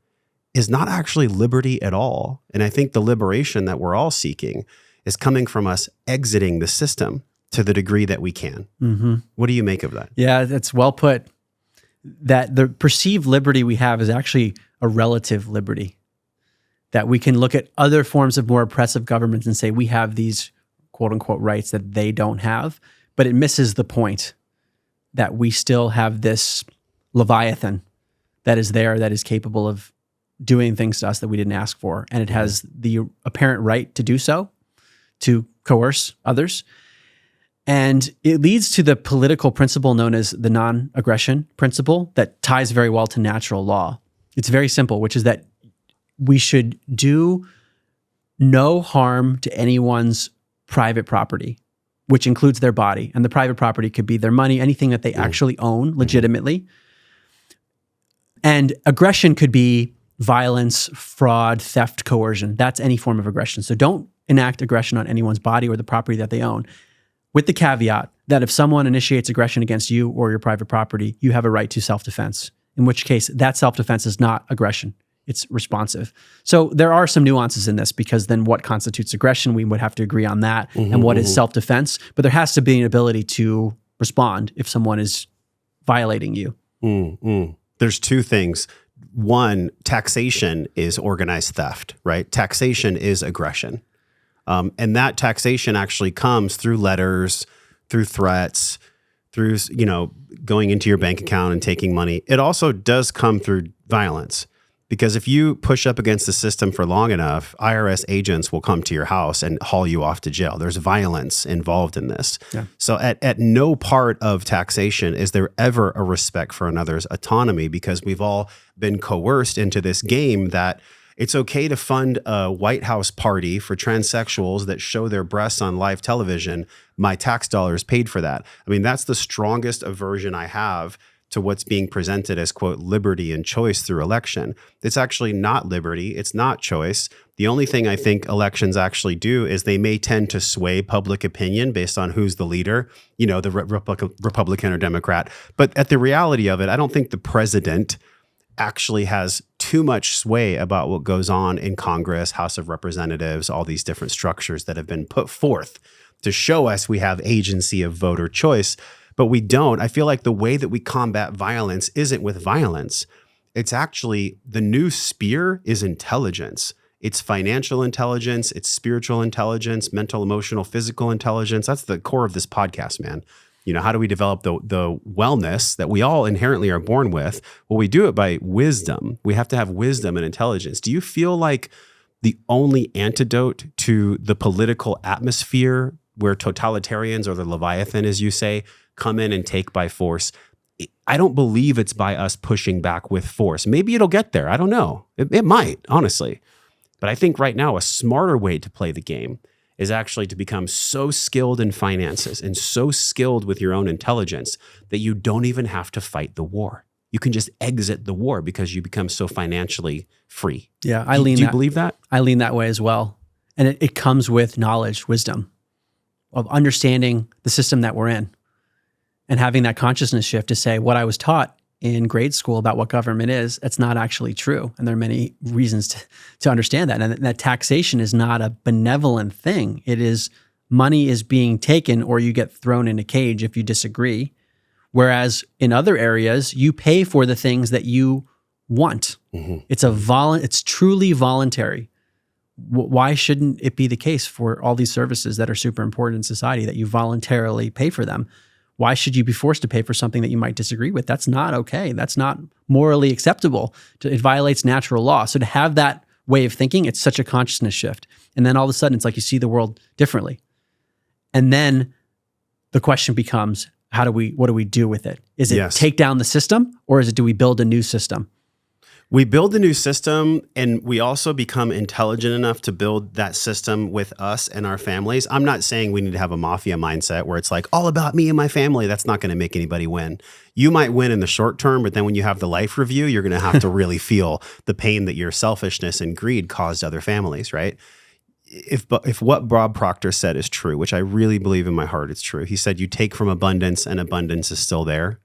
is not actually liberty at all. And I think the liberation that we're all seeking is coming from us exiting the system to the degree that we can. Mm-hmm. What do you make of that? Yeah, that's well put. That the perceived liberty we have is actually a relative liberty. That we can look at other forms of more oppressive governments and say we have these quote unquote rights that they don't have, but it misses the point that we still have this Leviathan that is there, that is capable of doing things to us that we didn't ask for. And it has the apparent right to do so, to coerce others. And it leads to the political principle known as the non-aggression principle that ties very well to natural law. It's very simple, which is that we should do no harm to anyone's private property, which includes their body. And the private property could be their money, anything that they actually own legitimately. And aggression could be violence, fraud, theft, coercion. That's any form of aggression. So don't enact aggression on anyone's body or the property that they own, with the caveat that if someone initiates aggression against you or your private property, you have a right to self-defense, in which case that self-defense is not aggression. It's responsive. So there are some nuances in this, because then what constitutes aggression, we would have to agree on that, and what is self-defense. But there has to be an ability to respond if someone is violating you. There's two things. One, taxation is organized theft, right? Taxation is aggression. And that taxation actually comes through letters, through threats, through, going into your bank account and taking money. It also does come through violence. Because if you push up against the system for long enough, IRS agents will come to your house and haul you off to jail. There's violence involved in this. Yeah. So at no part of taxation is there ever a respect for another's autonomy, because we've all been coerced into this game that it's okay to fund a White House party for transsexuals that show their breasts on live television. My tax dollars paid for that. I mean, that's the strongest aversion I have to what's being presented as, quote, liberty and choice through election. It's actually not liberty. It's not choice. The only thing I think elections actually do is they may tend to sway public opinion based on who's the leader, the Republican or Democrat. But at the reality of it, I don't think the president actually has too much sway about what goes on in Congress, House of Representatives, all these different structures that have been put forth to show us we have agency of voter choice. But we don't. I feel like the way that we combat violence isn't with violence. It's actually, the new spear is intelligence. It's financial intelligence, it's spiritual intelligence, mental, emotional, physical intelligence. That's the core of this podcast, man. How do we develop the wellness that we all inherently are born with? Well, we do it by wisdom. We have to have wisdom and intelligence. Do you feel like the only antidote to the political atmosphere where totalitarians, or the Leviathan, as you say, come in and take by force? I don't believe it's by us pushing back with force. Maybe it'll get there. I don't know. It might, honestly. But I think right now a smarter way to play the game is actually to become so skilled in finances and so skilled with your own intelligence that you don't even have to fight the war. You can just exit the war because you become so financially free. Yeah, Do you believe that? I lean that way as well. And it comes with knowledge, wisdom, of understanding the system that we're in, and having that consciousness shift to say, what I was taught in grade school about what government is, that's not actually true. And there are many reasons to understand that. And that taxation is not a benevolent thing. It is, money is being taken, or you get thrown in a cage if you disagree. Whereas in other areas, you pay for the things that you want. It's truly voluntary. Why shouldn't it be the case for all these services that are super important in society that you voluntarily pay for them? Why should you be forced to pay for something that you might disagree with? That's not okay. That's not morally acceptable. It violates natural law. So to have that way of thinking, it's such a consciousness shift. And then all of a sudden, it's like you see the world differently. And then the question becomes, what do we do with it? Is it take down the system, or do we build a new system? We build a new system, and we also become intelligent enough to build that system with us and our families. I'm not saying we need to have a mafia mindset where it's like all about me and my family. That's not going to make anybody win. You might win in the short term, but then when you have the life review, you're going to have to really feel the pain that your selfishness and greed caused other families, right? If what Bob Proctor said is true, which I really believe in my heart it's true, he said you take from abundance and abundance is still there.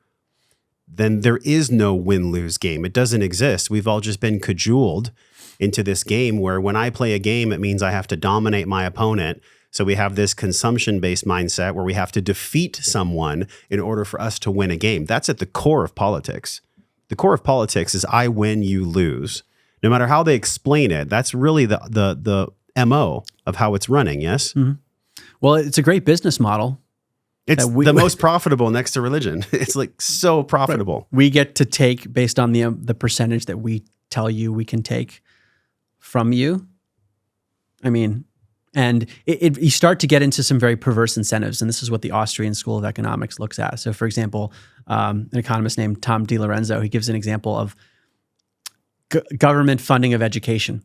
then there is no win-lose game. It doesn't exist. We've all just been cajoled into this game where when I play a game, it means I have to dominate my opponent. So we have this consumption-based mindset where we have to defeat someone in order for us to win a game. That's at the core of politics. The core of politics is I win, you lose. No matter how they explain it, that's really the MO of how it's running, yes? Mm-hmm. Well, it's a great business model. It's the most profitable next to religion. It's like so profitable. Right. We get to take based on the percentage that we tell you we can take from you. I mean, and you start to get into some very perverse incentives, and this is what the Austrian School of Economics looks at. So, for example, an economist named Tom DiLorenzo, he gives an example of government funding of education.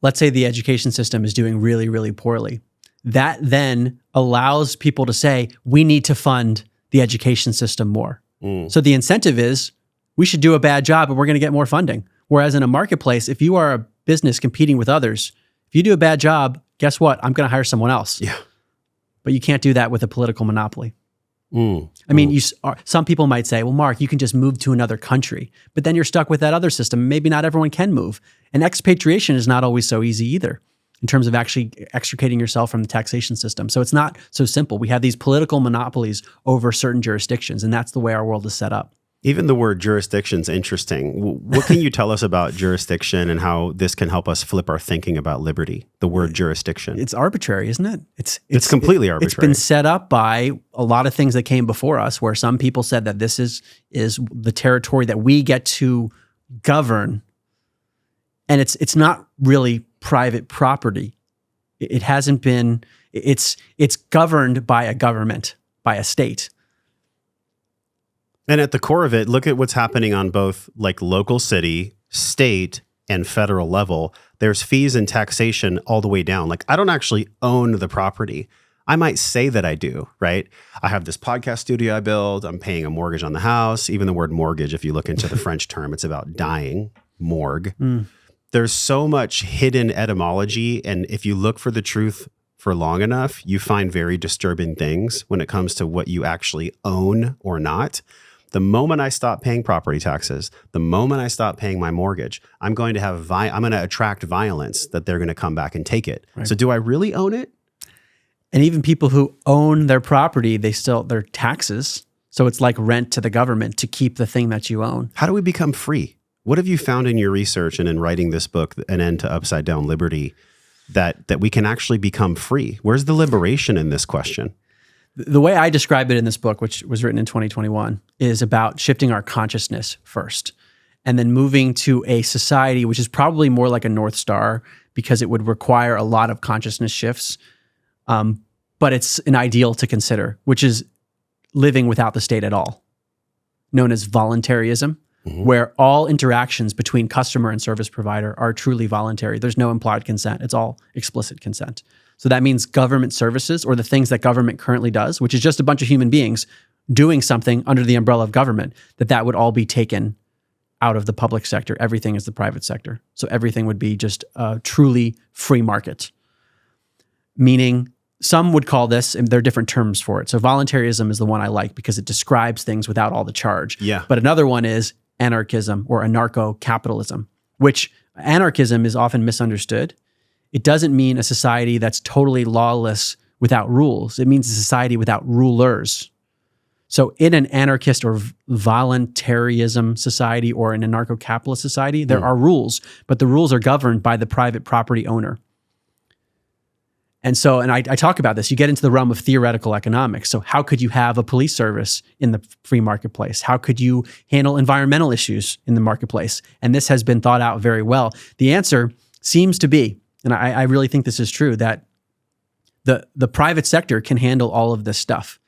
Let's say the education system is doing really, really poorly. That then allows people to say, we need to fund the education system more. So the incentive is, we should do a bad job and we're going to get more funding. Whereas in a marketplace, if you are a business competing with others, if you do a bad job, guess what? I'm going to hire someone else. Yeah. But you can't do that with a political monopoly. I mean, some people might say, well, Mark, you can just move to another country, but then you're stuck with that other system. Maybe not everyone can move. And expatriation is not always so easy either in terms of actually extricating yourself from the taxation system. So it's not so simple. We have these political monopolies over certain jurisdictions, and that's the way our world is set up. Even the word jurisdiction is interesting. What can you tell us about jurisdiction and how this can help us flip our thinking about liberty? The word jurisdiction. It's arbitrary, isn't it? It's completely arbitrary. It's been set up by a lot of things that came before us, where some people said that this is the territory that we get to govern, and it's not really private property. It hasn't been. It's governed by a government, by a state. And at the core of it, look at what's happening on both like local city, state, and federal level. There's fees and taxation all the way down. Like I don't actually own the property. I might say that I do, right? I have this podcast studio I build. I'm paying a mortgage on the house. Even the word mortgage, if you look into the French term, it's about dying, morgue. There's so much hidden etymology. And if you look for the truth for long enough, you find very disturbing things when it comes to what you actually own or not. The moment I stop paying property taxes, the moment I stop paying my mortgage, I'm going to have I'm going to attract violence that they're going to come back and take it. Right. So do I really own it? And even people who own their property, their taxes. So it's like rent to the government to keep the thing that you own. How do we become free? What have you found in your research and in writing this book, An End to Upside Down Liberty, that we can actually become free? Where's the liberation in this question? The way I describe it in this book, which was written in 2021, is about shifting our consciousness first and then moving to a society which is probably more like a North Star because it would require a lot of consciousness shifts. But it's an ideal to consider, which is living without the state at all, known as voluntarism, where all interactions between customer and service provider are truly voluntary. There's no implied consent. It's all explicit consent. So that means government services, or the things that government currently does, which is just a bunch of human beings doing something under the umbrella of government, that would all be taken out of the public sector. Everything is the private sector. So everything would be just a truly free market. Meaning, some would call this, and there are different terms for it. So voluntarism is the one I like because it describes things without all the charge. Yeah. But another one is anarchism or anarcho-capitalism, which anarchism is often misunderstood. It doesn't mean a society that's totally lawless without rules. It means a society without rulers. So in an anarchist or voluntarism society or an anarcho-capitalist society, there are rules, but the rules are governed by the private property owner. And so, and I talk about this, you get into the realm of theoretical economics. So how could you have a police service in the free marketplace? How could you handle environmental issues in the marketplace? And this has been thought out very well. The answer seems to be, and I really think this is true, that the private sector can handle all of this stuff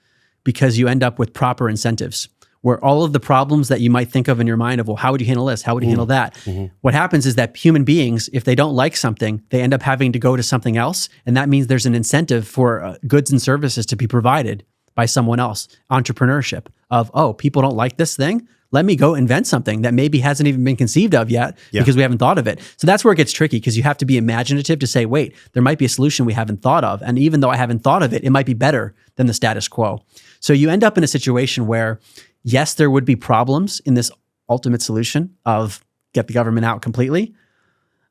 because you end up with proper incentives where all of the problems that you might think of in your mind of, well, how would you handle this? How would you handle that? What happens is that human beings, if they don't like something, they end up having to go to something else. And that means there's an incentive for goods and services to be provided by someone else. Entrepreneurship of, oh, people don't like this thing. Let me go invent something that maybe hasn't even been conceived of yet because we haven't thought of it. So that's where it gets tricky because you have to be imaginative to say, wait, there might be a solution we haven't thought of. And even though I haven't thought of it, it might be better than the status quo. So you end up in a situation where Yes, there would be problems in this ultimate solution of get the government out completely.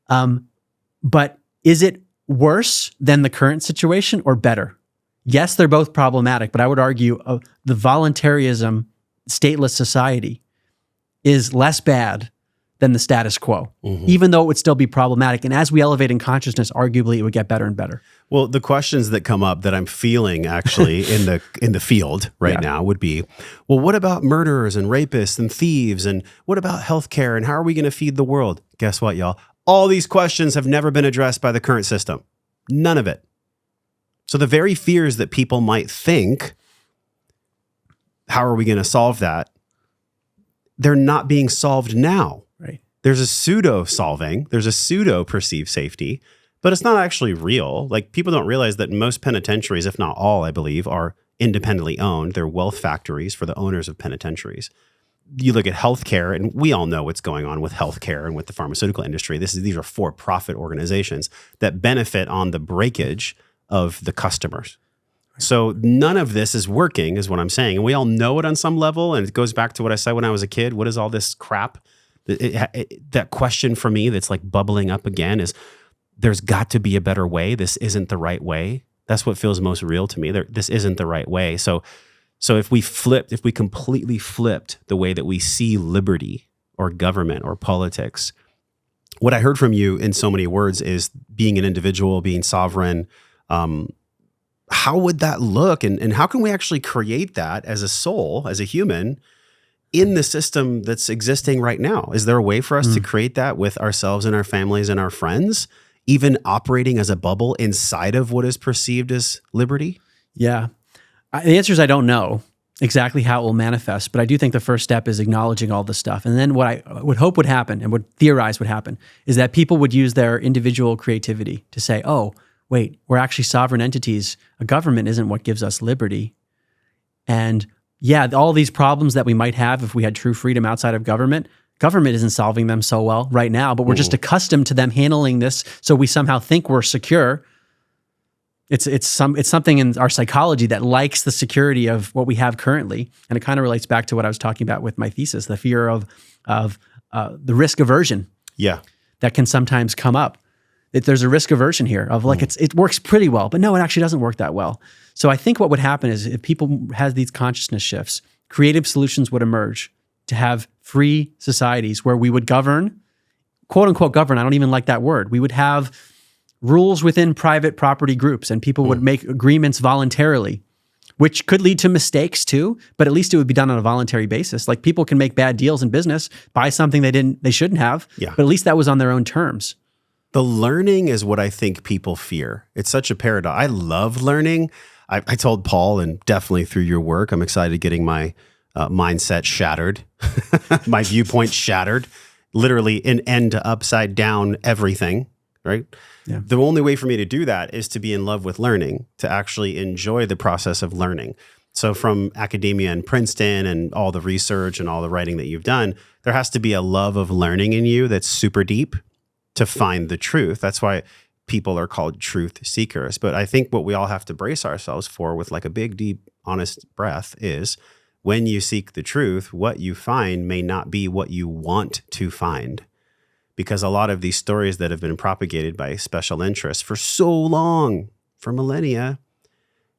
But is it worse than the current situation or better? Yes, they're both problematic, but I would argue the voluntarism, stateless society is less bad than the status quo, even though it would still be problematic. And as we elevate in consciousness, arguably it would get better and better. Well, the questions that come up that I'm feeling actually in the field right now would be, well, what about murderers and rapists and thieves? And what about healthcare? And how are we going to feed the world? Guess what, y'all? All these questions have never been addressed by the current system. None of it. So the very fears that people might think, how are we going to solve that? They're not being solved now. Right. There's a pseudo solving, there's a pseudo perceived safety, but it's not actually real. Like, people don't realize that most penitentiaries, if not all, I believe, are independently owned. They're wealth factories for the owners of penitentiaries. You look at healthcare, and we all know what's going on with healthcare and with the pharmaceutical industry. These are for-profit organizations that benefit on the breakage of the customers. So none of this is working, is what I'm saying. And we all know it on some level. And it goes back to what I said when I was a kid. What is all this crap? That question for me that's like bubbling up again is, there's got to be a better way. This isn't the right way. That's what feels most real to me. This isn't the right way. So if we completely flipped the way that we see liberty or government or politics, what I heard from you in so many words is being an individual, being sovereign. How would that look? And how can we actually create that as a soul, as a human, in the system that's existing right now? Is there a way for us to create that with ourselves and our families and our friends, even operating as a bubble inside of what is perceived as liberty? Yeah. The answer is I don't know exactly how it will manifest, but I do think the first step is acknowledging all this stuff. And then what I would hope would happen and would theorize would happen is that people would use their individual creativity to say, oh, wait, we're actually sovereign entities. A government isn't what gives us liberty. And yeah, all these problems that we might have if we had true freedom outside of government isn't solving them so well right now, but we're just accustomed to them handling this, so we somehow think we're secure. It's something in our psychology that likes the security of what we have currently, and it kind of relates back to what I was talking about with my thesis, the fear of the risk aversion. Yeah, that can sometimes come up. There's a risk aversion here of like it works pretty well, but no, it actually doesn't work that well. So I think what would happen is if people have these consciousness shifts, creative solutions would emerge to have free societies where we would govern, quote unquote govern. I don't even like that word. We would have rules within private property groups, and people would make agreements voluntarily, which could lead to mistakes too, but at least it would be done on a voluntary basis. Like, people can make bad deals in business, buy something they shouldn't have, but at least that was on their own terms. The learning is what I think people fear. It's such a paradox. I love learning. I told Paul, and definitely through your work, I'm excited getting my mindset shattered, my viewpoint shattered, literally in end to upside down everything, right? Yeah. The only way for me to do that is to be in love with learning, to actually enjoy the process of learning. So from academia and Princeton and all the research and all the writing that you've done, there has to be a love of learning in you that's super deep to find the truth. That's why people are called truth seekers. But I think what we all have to brace ourselves for with like a big, deep, honest breath is when you seek the truth, what you find may not be what you want to find. Because a lot of these stories that have been propagated by special interests for so long, for millennia,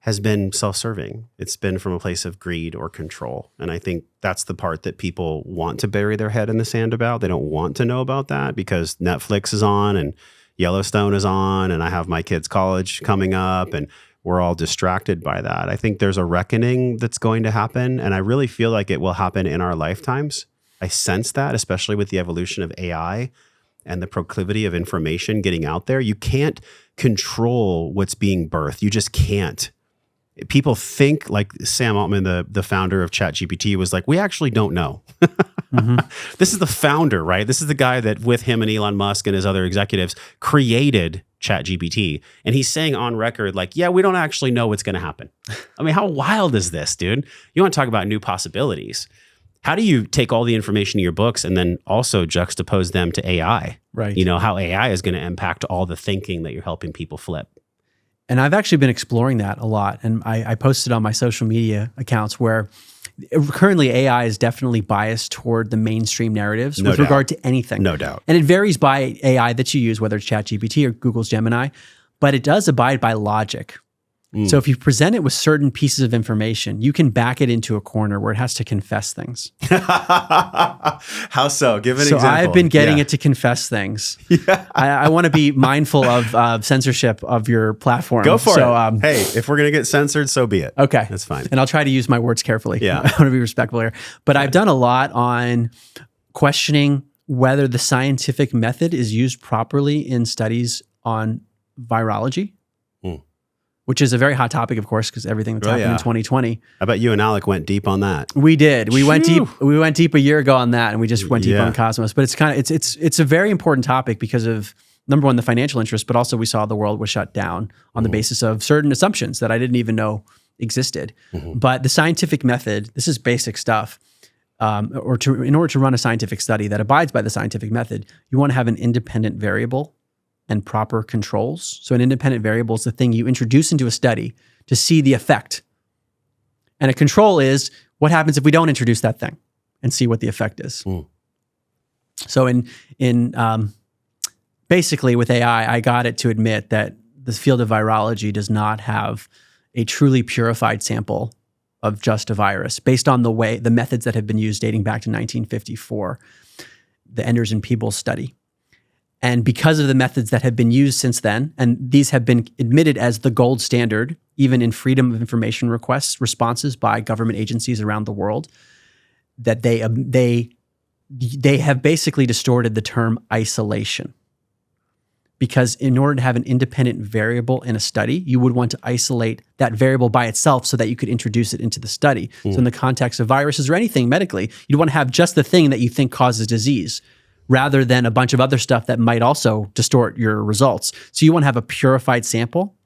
has been self-serving. It's been from a place of greed or control. And I think that's the part that people want to bury their head in the sand about. They don't want to know about that because Netflix is on and Yellowstone is on, and I have my kids' college coming up, and we're all distracted by that. I think there's a reckoning that's going to happen, and I really feel like it will happen in our lifetimes. I sense that, especially with the evolution of AI and the proclivity of information getting out there. You can't control what's being birthed. You just can't. People think, like Sam Altman, the founder of ChatGPT, was like, we actually don't know. This is the founder, right? This is the guy that with him and Elon Musk and his other executives created ChatGPT. And he's saying on record, like, yeah, we don't actually know what's going to happen. I mean, how wild is this, dude? You want to talk about new possibilities. How do you take all the information in your books and then also juxtapose them to AI? Right. You know, how AI is going to impact all the thinking that you're helping people flip. And I've actually been exploring that a lot. And I posted on my social media accounts where currently AI is definitely biased toward the mainstream narratives No with doubt. regard to anything. No doubt. And it varies by AI that you use, whether it's ChatGPT or Google's Gemini, but it does abide by logic. So if you present it with certain pieces of information, you can back it into a corner where it has to confess things. How so? Give an So example. I've been getting Yeah. it to confess things. I want to be mindful of censorship of your platform. Go for so, it. Hey, if we're going to get censored, so be it. Okay. That's fine. And I'll try to use my words carefully. Yeah. I want to be respectful here. But I've done a lot on questioning whether the scientific method is used properly in studies on virology, which is a very hot topic, of course, because everything that's happened in 2020. I bet you and Alec went deep on that. We did. We went Phew. deep. We went deep a year ago on that, and we just went deep Yeah. on Cosmos. But it's a very important topic because of, number one, the financial interest, but also we saw the world was shut down on the basis of certain assumptions that I didn't even know existed. But the scientific method, this is basic stuff. In order to run a scientific study that abides by the scientific method, you want to have an independent variable and proper controls. So an independent variable is the thing you introduce into a study to see the effect. And a control is what happens if we don't introduce that thing and see what the effect is. So in basically with AI, I got it to admit that the field of virology does not have a truly purified sample of just a virus based on the methods that have been used dating back to 1954, the Enders and Peebles study. And because of the methods that have been used since then, and these have been admitted as the gold standard, even in freedom of information requests, responses by government agencies around the world, that they have basically distorted the term isolation. Because in order to have an independent variable in a study, you would want to isolate that variable by itself so that you could introduce it into the study. So in the context of viruses or anything medically, you'd want to have just the thing that you think causes disease, rather than a bunch of other stuff that might also distort your results. So you want to have a purified sample,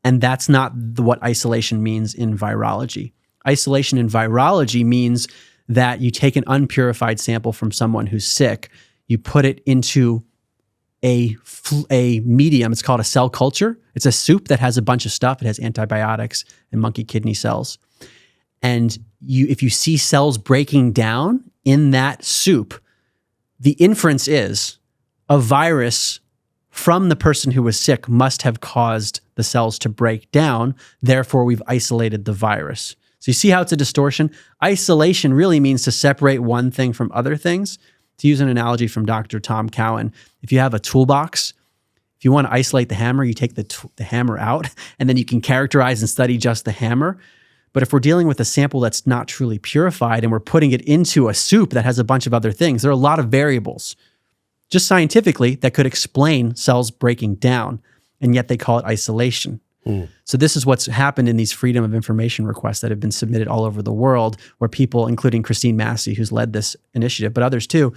and that's not what isolation means in virology. Isolation in virology means that you take an unpurified sample from someone who's sick, you put it into a medium, it's called a cell culture. It's a soup that has a bunch of stuff. It has antibiotics and monkey kidney cells. And if you see cells breaking down in that soup, the inference is a virus from the person who was sick must have caused the cells to break down. Therefore, we've isolated the virus. So you see how it's a distortion? Isolation really means to separate one thing from other things. To use an analogy from Dr. Tom Cowan, if you have a toolbox, if you want to isolate the hammer, you take the hammer out, and then you can characterize and study just the hammer. But if we're dealing with a sample that's not truly purified and we're putting it into a soup that has a bunch of other things, there are a lot of variables, just scientifically, that could explain cells breaking down, and yet they call it isolation. So this is what's happened in these freedom of information requests that have been submitted all over the world, where people, including Christine Massey, who's led this initiative, but others too,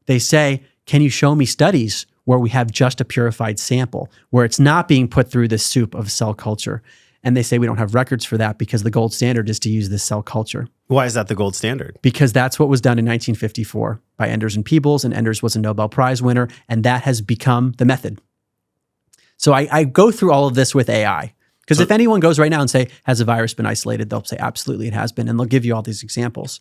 they say, can you show me studies where we have just a purified sample, where it's not being put through this soup of cell culture? And they say we don't have records for that because the gold standard is to use this cell culture. Why is that the gold standard? Because that's what was done in 1954 by Enders and Peebles, and Enders was a Nobel Prize winner, and that has become the method. So I go through all of this with AI. Because if anyone goes right now and say, has a virus been isolated? They'll say, absolutely, it has been. And they'll give you all these examples.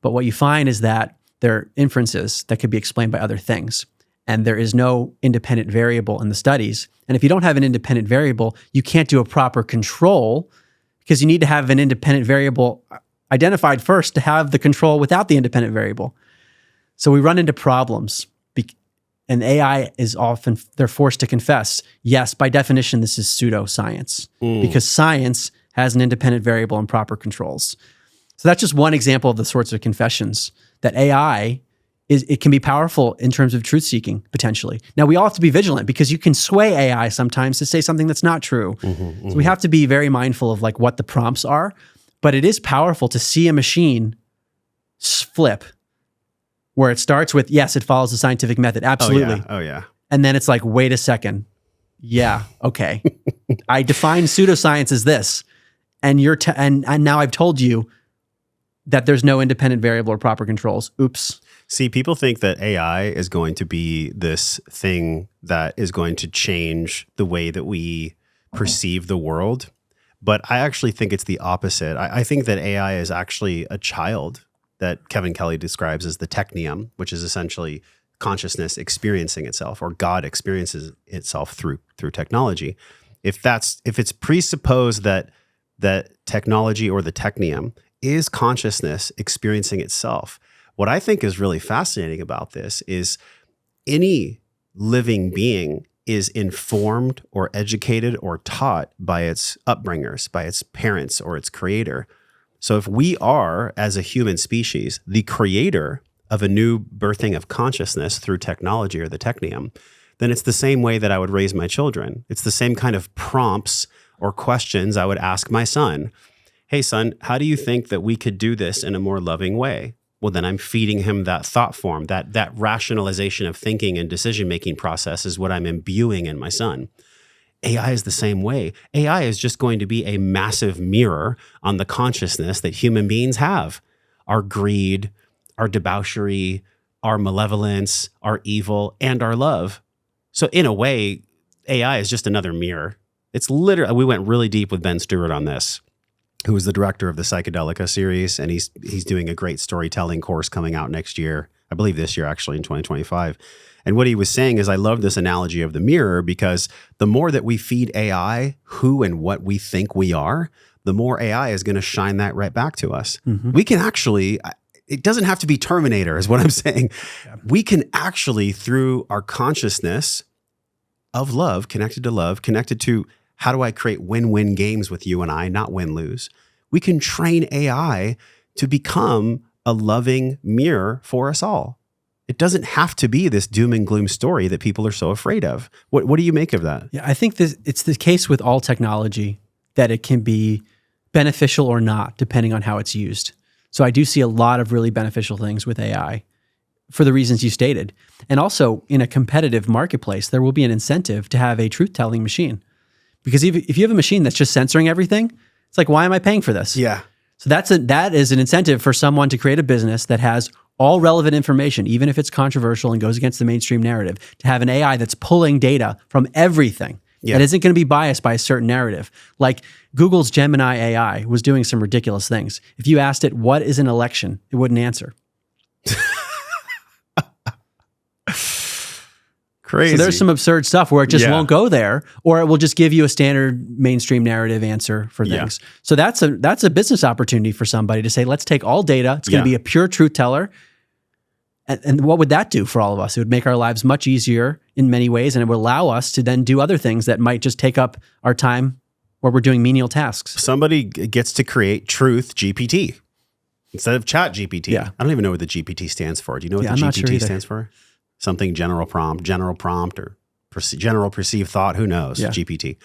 But what you find is that there are inferences that could be explained by other things. And there is no independent variable in the studies. And if you don't have an independent variable, you can't do a proper control, because you need to have an independent variable identified first to have the control without the independent variable. So we run into problems. And AI is often, they're forced to confess, yes, by definition, this is pseudoscience, because science has an independent variable and proper controls. So that's just one example of the sorts of confessions that AI it can be powerful in terms of truth seeking, potentially. Now, we all have to be vigilant, because you can sway AI sometimes to say something that's not true. So we have to be very mindful of like what the prompts are, but it is powerful to see a machine flip, where it starts with, yes, it follows the scientific method. Absolutely. Oh, yeah. And then it's like, wait a second. Yeah, okay. I define pseudoscience as this. And and now I've told you that there's no independent variable or proper controls. Oops. See, people think that AI is going to be this thing that is going to change the way that we perceive the world. But I actually think it's the opposite. I think that AI is actually a child that Kevin Kelly describes as the technium, which is essentially consciousness experiencing itself, or God experiences itself through technology. If it's presupposed that technology or the technium is consciousness experiencing itself, what I think is really fascinating about this is any living being is informed or educated or taught by its upbringers, by its parents or its creator. So if we are, as a human species, the creator of a new birthing of consciousness through technology or the technium, then it's the same way that I would raise my children. It's the same kind of prompts or questions I would ask my son. Hey, son, how do you think that we could do this in a more loving way? Well, then I'm feeding him that thought form, that rationalization of thinking and decision-making process is what I'm imbuing in my son. AI is the same way. AI is just going to be a massive mirror on the consciousness that human beings have. Our greed, our debauchery, our malevolence, our evil, and our love. So in a way, AI is just another mirror. It's literally, we went really deep with Ben Stewart on this, who is the director of the Psychedelica series, and he's doing a great storytelling course coming out next year. I believe this year, actually, in 2025. And what he was saying is, I love this analogy of the mirror, because the more that we feed AI who and what we think we are, the more AI is going to shine that right back to us. Mm-hmm. We can actually, it doesn't have to be Terminator is what I'm saying. Yeah. We can actually, through our consciousness of love, connected to how do I create win-win games with you and I, not win-lose? We can train AI to become a loving mirror for us all. It doesn't have to be this doom and gloom story that people are so afraid of. What do you make of that? Yeah, I think it's the case with all technology that it can be beneficial or not, depending on how it's used. So I do see a lot of really beneficial things with AI for the reasons you stated. And also, in a competitive marketplace, there will be an incentive to have a truth-telling machine. Because if you have a machine that's just censoring everything, it's like, why am I paying for this? Yeah. So that is an incentive for someone to create a business that has all relevant information, even if it's controversial and goes against the mainstream narrative, to have an AI that's pulling data from everything that isn't going to be biased by a certain narrative. Like Google's Gemini AI was doing some ridiculous things. If you asked it, what is an election? It wouldn't answer. Crazy. So there's some absurd stuff where it just won't go there, or it will just give you a standard mainstream narrative answer for things. So that's a business opportunity for somebody to say, let's take all data. It's going to be a pure truth teller. And what would that do for all of us? It would make our lives much easier in many ways, and it would allow us to then do other things that might just take up our time where we're doing menial tasks. Somebody gets to create Truth GPT instead of Chat GPT. Yeah. I don't even know what the GPT stands for. Do you know what the GPT stands for? Something general prompt, or general perceived thought. Who knows? GPT.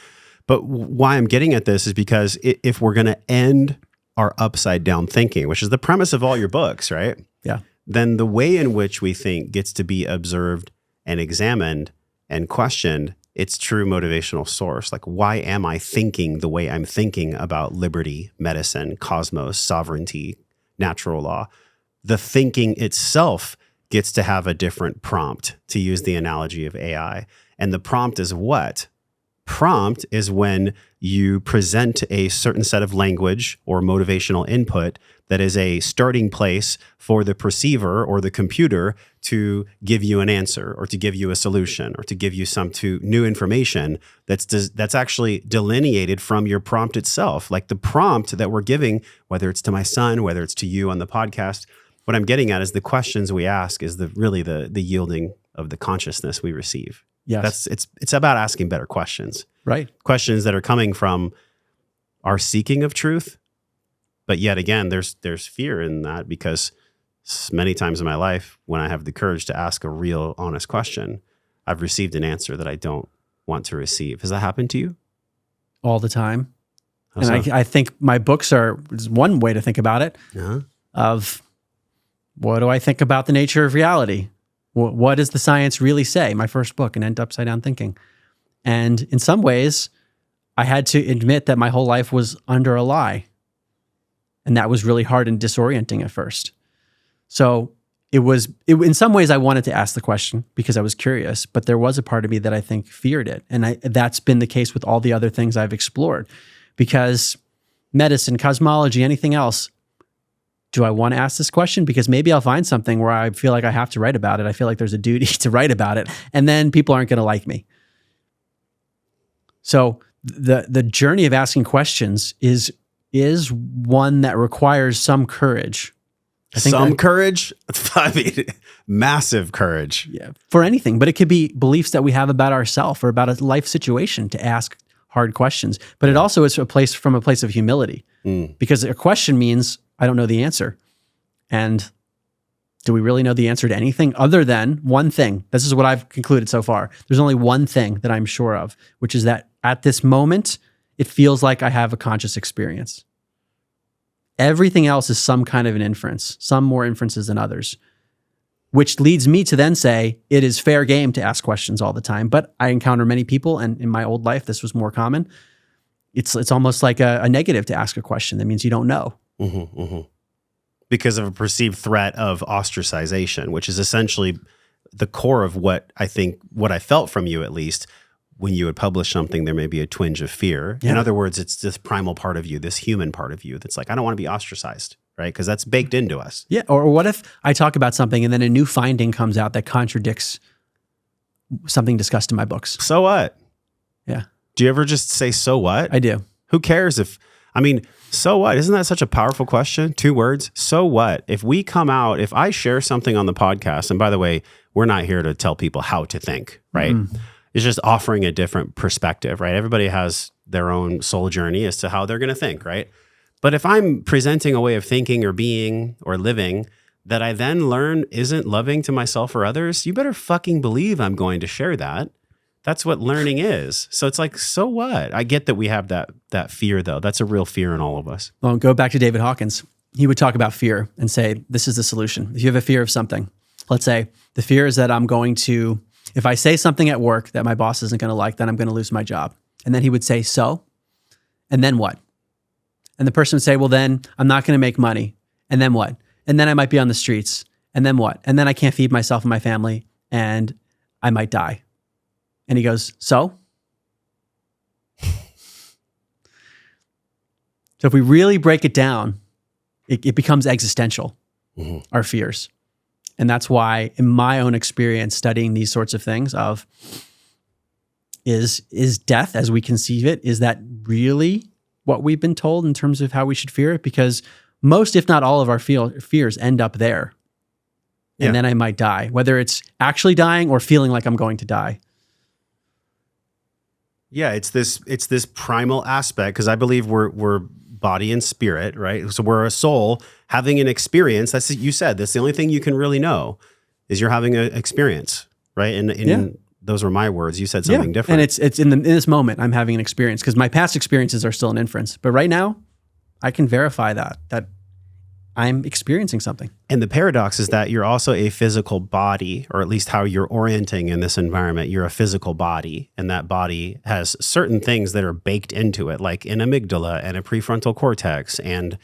But why I'm getting at this is because if we're going to end our upside down thinking, which is the premise of all your books, right? Yeah. Then the way in which we think gets to be observed and examined and questioned its true motivational source. Like, why am I thinking the way I'm thinking about liberty, medicine, cosmos, sovereignty, natural law? The thinking itself gets to have a different prompt, to use the analogy of AI. And the prompt is what? Prompt is when you present a certain set of language or motivational input that is a starting place for the perceiver or the computer to give you an answer, or to give you a solution, or to give you some new information that's actually delineated from your prompt itself. Like the prompt that we're giving, whether it's to my son, whether it's to you on the podcast, what I'm getting at is the questions we ask is really the yielding of the consciousness we receive. Yes. It's about asking better questions. Right. Questions that are coming from our seeking of truth. But yet again, there's fear in that, because many times in my life, when I have the courage to ask a real, honest question, I've received an answer that I don't want to receive. Has that happened to you? All the time. How and so? I think my books is one way to think about it. Uh-huh. Of what do I think about the nature of reality? What does the science really say? My first book, An End to Upside Down Thinking. And in some ways, I had to admit that my whole life was under a lie. And that was really hard and disorienting at first. So in some ways, I wanted to ask the question because I was curious, but there was a part of me that I think feared it. And that's been the case with all the other things I've explored. because medicine, cosmology, anything else, do I want to ask this question? Because maybe I'll find something where I feel like I have to write about it. I feel like there's a duty to write about it, and then people aren't going to like me. So the journey of asking questions is one that requires some courage. Courage? I mean, massive courage. Yeah, for anything, but it could be beliefs that we have about ourselves or about a life situation to ask hard questions. But it also is from a place of humility, because a question means I don't know the answer. And do we really know the answer to anything other than one thing? This is what I've concluded so far. There's only one thing that I'm sure of, which is that at this moment, it feels like I have a conscious experience. Everything else is some kind of an inference, some more inferences than others, which leads me to then say it is fair game to ask questions all the time. But I encounter many people, and in my old life, this was more common. It's almost like a negative to ask a question. That means you don't know. Mm-hmm, mm-hmm. Because of a perceived threat of ostracization, which is essentially the core of what I felt from you, at least, when you would publish something, there may be a twinge of fear. Yeah. In other words, it's this primal part of you, this human part of you that's like, I don't want to be ostracized, right? Because that's baked into us. Yeah. Or what if I talk about something and then a new finding comes out that contradicts something discussed in my books? So what? Yeah. Do you ever just say, so what? I do. Who cares so what? Isn't that such a powerful question? 2 words. So what? If I share something on the podcast, and by the way, we're not here to tell people how to think, right? Mm-hmm. It's just offering a different perspective, right? Everybody has their own soul journey as to how they're going to think, right? But if I'm presenting a way of thinking or being or living that I then learn isn't loving to myself or others, you better fucking believe I'm going to share that. That's what learning is. So it's like, so what? I get that we have that fear, though. That's a real fear in all of us. Well, go back to David Hawkins. He would talk about fear and say, this is the solution. If you have a fear of something, let's say the fear is that if I say something at work that my boss isn't going to like, then I'm going to lose my job. And then he would say, so? And then what? And the person would say, well, then I'm not going to make money. And then what? And then I might be on the streets. And then what? And then I can't feed myself and my family, and I might die. And he goes, so? So if we really break it down, it becomes existential, our fears. And that's why, in my own experience, studying these sorts of things is death as we conceive it, is that really what we've been told in terms of how we should fear it? Because most, if not all of our fears end up there. And then I might die, whether it's actually dying or feeling like I'm going to die. Yeah, it's this primal aspect, because I believe we're body and spirit, right? So we're a soul having an experience. That's you said. That's the only thing you can really know is you're having an experience, right? And those were my words. You said something different. And it's in this moment I'm having an experience, because my past experiences are still an inference. But right now, I can verify that I'm experiencing something. And the paradox is that you're also a physical body, or at least how you're orienting in this environment. You're a physical body, and that body has certain things that are baked into it, like an amygdala and a prefrontal cortex and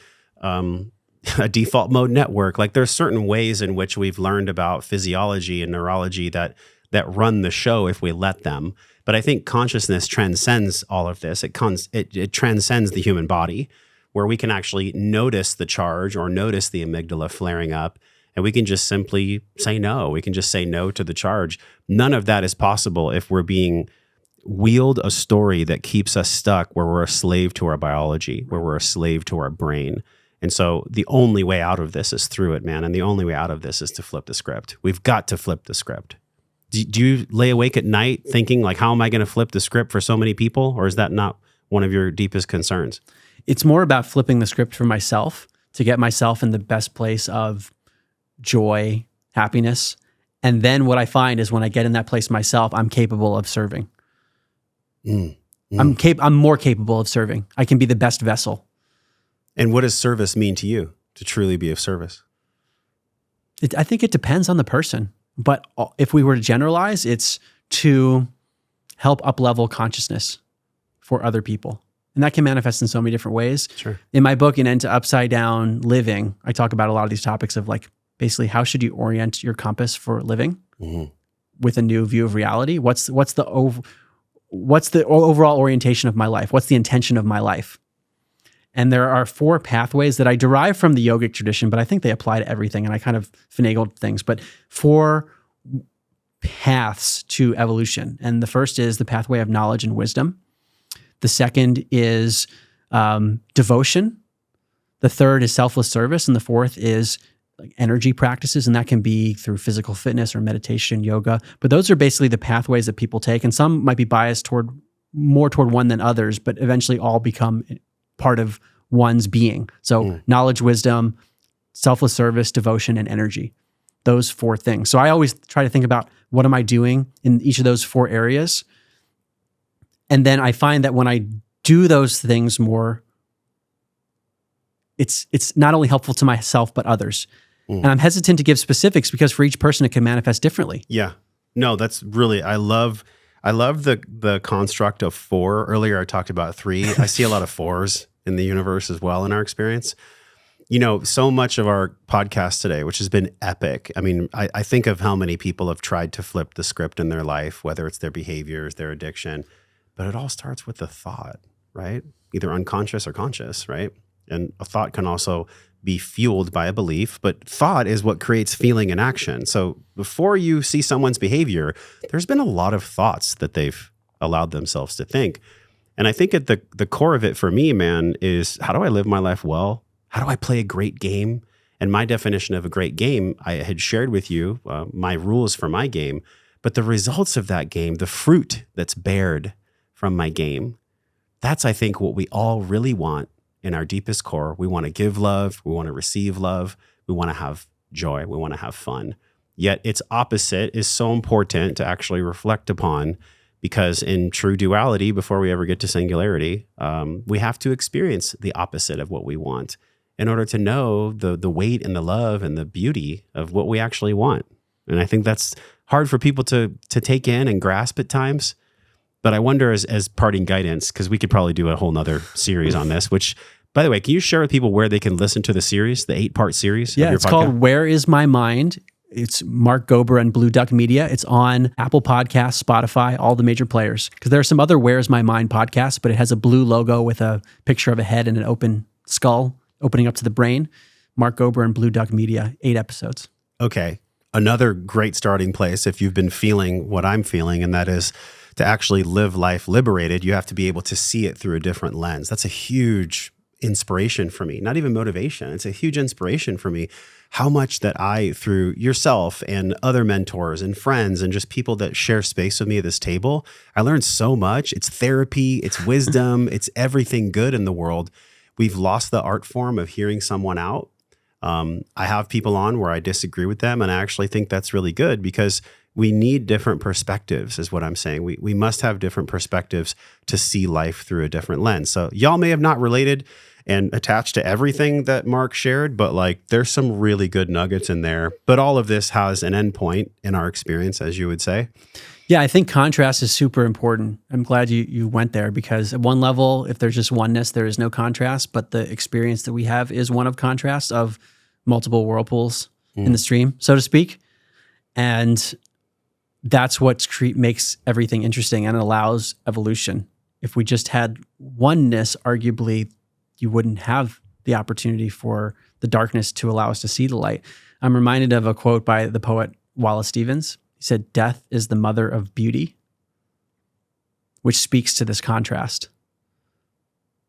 a default mode network. Like there's certain ways in which we've learned about physiology and neurology that run the show if we let them. But I think consciousness transcends all of this. It transcends the human body, where we can actually notice the charge or notice the amygdala flaring up, and we can just simply say no. We can just say no to the charge. None of that is possible if we're being wheeled a story that keeps us stuck, where we're a slave to our biology, where we're a slave to our brain. And so the only way out of this is through it, man. And the only way out of this is to flip the script. We've got to flip the script. Do you lay awake at night thinking, like, how am I going to flip the script for so many people? Or is that not one of your deepest concerns? It's more about flipping the script for myself to get myself in the best place of joy, happiness. And then what I find is when I get in that place myself, I'm capable of serving. I'm more capable of serving. I can be the best vessel. And what does service mean to you, to truly be of service? I think it depends on the person. But if we were to generalize, it's to help up-level consciousness for other people. And that can manifest in so many different ways. Sure. In my book, In End to Upside Down Living, I talk about a lot of these topics of, like, basically how should you orient your compass for living with a new view of reality? What's the overall orientation of my life? What's the intention of my life? And there are 4 pathways that I derive from the yogic tradition, but I think they apply to everything. And I kind of finagled things, but 4 paths to evolution. And the first is the pathway of knowledge and wisdom. The second is devotion. The third is selfless service. And the fourth is like energy practices. And that can be through physical fitness or meditation, yoga. But those are basically the pathways that people take. And some might be biased more toward one than others, but eventually all become part of one's being. So knowledge, wisdom, selfless service, devotion, and energy. Those 4 things. So I always try to think about what am I doing in each of those 4 areas. And then I find that when I do those things more, it's not only helpful to myself, but others. And I'm hesitant to give specifics because for each person, it can manifest differently. Yeah. No, that's really, I love the construct of 4. Earlier, I talked about 3. I see a lot of 4s in the universe as well in our experience. You know, so much of our podcast today, which has been epic. I mean, I think of how many people have tried to flip the script in their life, whether it's their behaviors, their addiction, but it all starts with the thought, right? Either unconscious or conscious, right? And a thought can also be fueled by a belief, but thought is what creates feeling and action. So before you see someone's behavior, there's been a lot of thoughts that they've allowed themselves to think. And I think at the core of it for me, man, is how do I live my life well? How do I play a great game? And my definition of a great game, I had shared with you my rules for my game, but the results of that game, the fruit that's bared from my game, that's, I think, what we all really want in our deepest core. We want to give love. We want to receive love. We want to have joy. We want to have fun. Yet its opposite is so important to actually reflect upon, because in true duality, before we ever get to singularity, we have to experience the opposite of what we want in order to know the weight and the love and the beauty of what we actually want. And I think that's hard for people to take in and grasp at times. But I wonder as parting guidance, because we could probably do a whole nother series on this, which, by the way, can you share with people where they can listen to the series, the 8-part series? Yeah, of your it's podcast? called Where Is My Mind? It's Mark Gober and Blue Duck Media. It's on Apple Podcasts, Spotify, all the major players. Because there are some other Where's My Mind podcasts, but it has a blue logo with a picture of a head and an open skull opening up to the brain. Mark Gober and Blue Duck Media, 8 episodes. Okay. Another great starting place if you've been feeling what I'm feeling, and that is to actually live life liberated, you have to be able to see it through a different lens. That's a huge inspiration for me, not even motivation. It's a huge inspiration for me. How much that I, through yourself and other mentors and friends and just people that share space with me at this table, I learned so much. It's therapy, it's wisdom, it's everything good in the world. We've lost the art form of hearing someone out. I have people on where I disagree with them, and I actually think that's really good because we need different perspectives is what I'm saying. We must have different perspectives to see life through a different lens. So y'all may have not related and attached to everything that Mark shared, but like there's some really good nuggets in there. But all of this has an endpoint in our experience, as you would say. Yeah, I think contrast is super important. I'm glad you went there because at one level, if there's just oneness, there is no contrast. But the experience that we have is one of contrast, of multiple whirlpools in the stream, so to speak. And that's what makes everything interesting and allows evolution. If we just had oneness, arguably, you wouldn't have the opportunity for the darkness to allow us to see the light. I'm reminded of a quote by the poet Wallace Stevens. He said, "Death is the mother of beauty," which speaks to this contrast.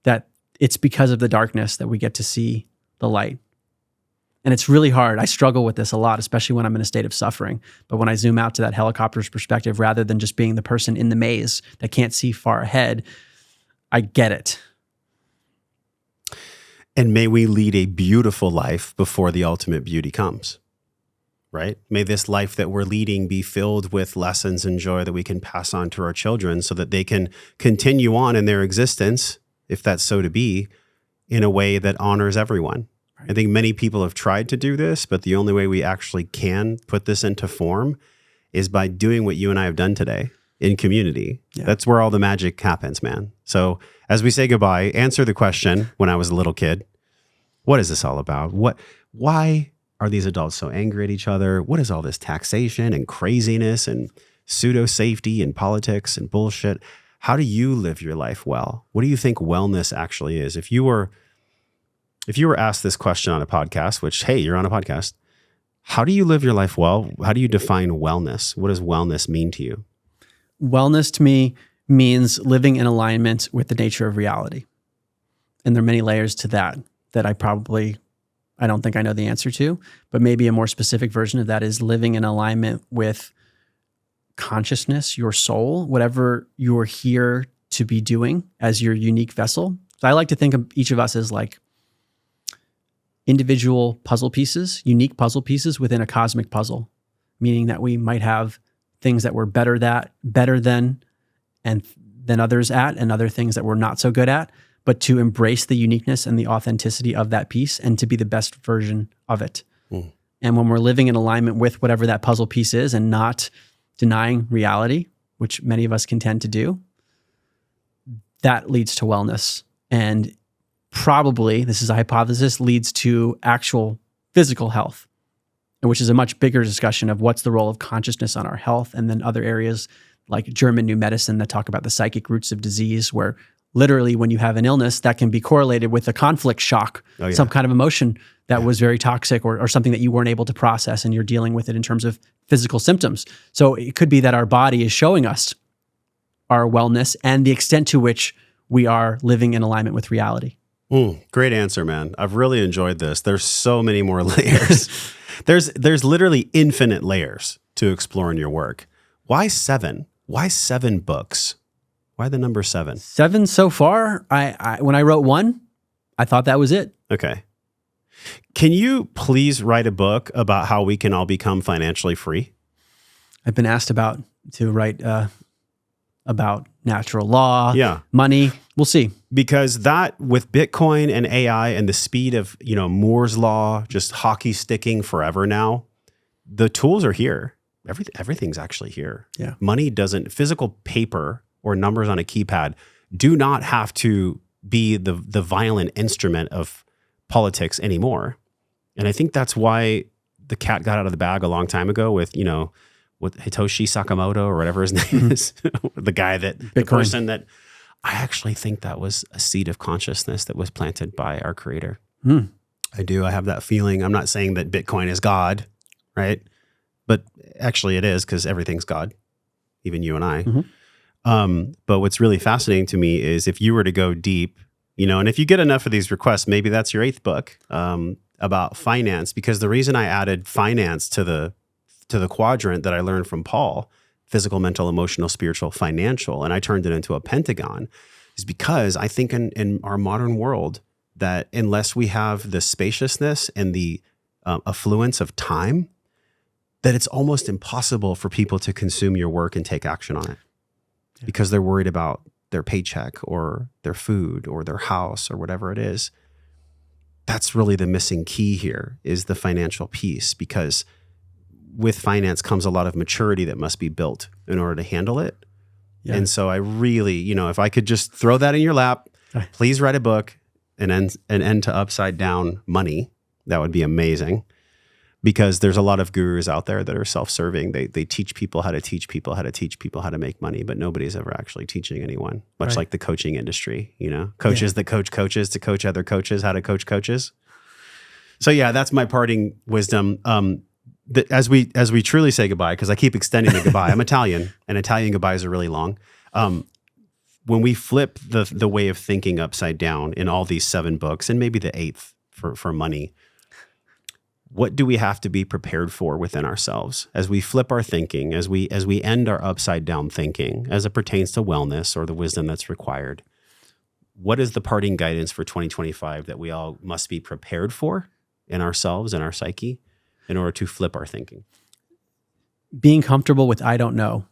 That it's because of the darkness that we get to see the light. And it's really hard. I struggle with this a lot, especially when I'm in a state of suffering. But when I zoom out to that helicopter's perspective, rather than just being the person in the maze that can't see far ahead, I get it. And may we lead a beautiful life before the ultimate beauty comes, right? May this life that we're leading be filled with lessons and joy that we can pass on to our children so that they can continue on in their existence, if that's so to be, in a way that honors everyone. I think many people have tried to do this, but the only way we actually can put this into form is by doing what you and I have done today in community. Yeah. That's where all the magic happens, man. So as we say goodbye, answer the question when I was a little kid, what is this all about? Why are these adults so angry at each other? What is all this taxation and craziness and pseudo safety and politics and bullshit? How do you live your life well? What do you think wellness actually is? If you were If you were asked this question on a podcast, which, hey, you're on a podcast, how do you live your life well? How do you define wellness? What does wellness mean to you? Wellness to me means living in alignment with the nature of reality. And there are many layers to that I don't think I know the answer to, but maybe a more specific version of that is living in alignment with consciousness, your soul, whatever you're here to be doing as your unique vessel. So I like to think of each of us as like individual puzzle pieces, unique puzzle pieces within a cosmic puzzle, meaning that we might have things that we're better than others at, and other things that we're not so good at, but to embrace the uniqueness and the authenticity of that piece and to be the best version of it. And when we're living in alignment with whatever that puzzle piece is and not denying reality, which many of us can tend to do, that leads to wellness. And probably, this is a hypothesis, leads to actual physical health, which is a much bigger discussion of what's the role of consciousness on our health, and then other areas like German New Medicine that talk about the psychic roots of disease, where literally when you have an illness, that can be correlated with a conflict shock, some kind of emotion that was very toxic or something that you weren't able to process, and you're dealing with it in terms of physical symptoms. So it could be that our body is showing us our wellness and the extent to which we are living in alignment with reality. Great answer, man. I've really enjoyed this. There's so many more layers. There's literally infinite layers to explore in your work. Why 7? Why 7 books? Why the number 7? 7 so far. When I wrote 1, I thought that was it. Okay. Can you please write a book about how we can all become financially free? I've been asked to write about natural law, Yeah. money. We'll see. Because that, with Bitcoin and AI and the speed of, Moore's law, just hockey sticking forever now, the tools are here. Everything's actually here. Yeah. Money doesn't, physical paper or numbers on a keypad do not have to be the violent instrument of politics anymore. And I think that's why the cat got out of the bag a long time ago with Hitoshi Sakamoto or whatever his name is, the person that I actually think that was a seed of consciousness that was planted by our creator. I do. I have that feeling. I'm not saying that Bitcoin is God, right? But actually it is, because everything's God, even you and I. But what's really fascinating to me is if you were to go deep, and if you get enough of these requests, maybe that's your 8th book about finance, because the reason I added finance to the quadrant that I learned from Paul, physical, mental, emotional, spiritual, financial, and I turned it into a pentagon, is because I think in our modern world that unless we have the spaciousness and the affluence of time, that it's almost impossible for people to consume your work and take action on it, because they're worried about their paycheck or their food or their house or whatever it is. That's really the missing key here, is the financial piece, because with finance comes a lot of maturity that must be built in order to handle it. Yeah. And so I really, if I could just throw that in your lap, please write a book, an end to upside down money. That would be amazing, because there's a lot of gurus out there that are self-serving. They teach people how to teach people how to teach people how to make money, but nobody's ever actually teaching anyone, much like the coaching industry, coaches that coach coaches to coach other coaches how to coach coaches. So yeah, that's my parting wisdom. As we truly say goodbye, because I keep extending the goodbye. I'm Italian, and Italian goodbyes are really long. When we flip the way of thinking upside down in all these 7 books, and maybe the 8th for money, what do we have to be prepared for within ourselves as we flip our thinking, as we end our upside down thinking, as it pertains to wellness or the wisdom that's required? What is the parting guidance for 2025 that we all must be prepared for in ourselves and our psyche in order to flip our thinking? Being comfortable with I don't know,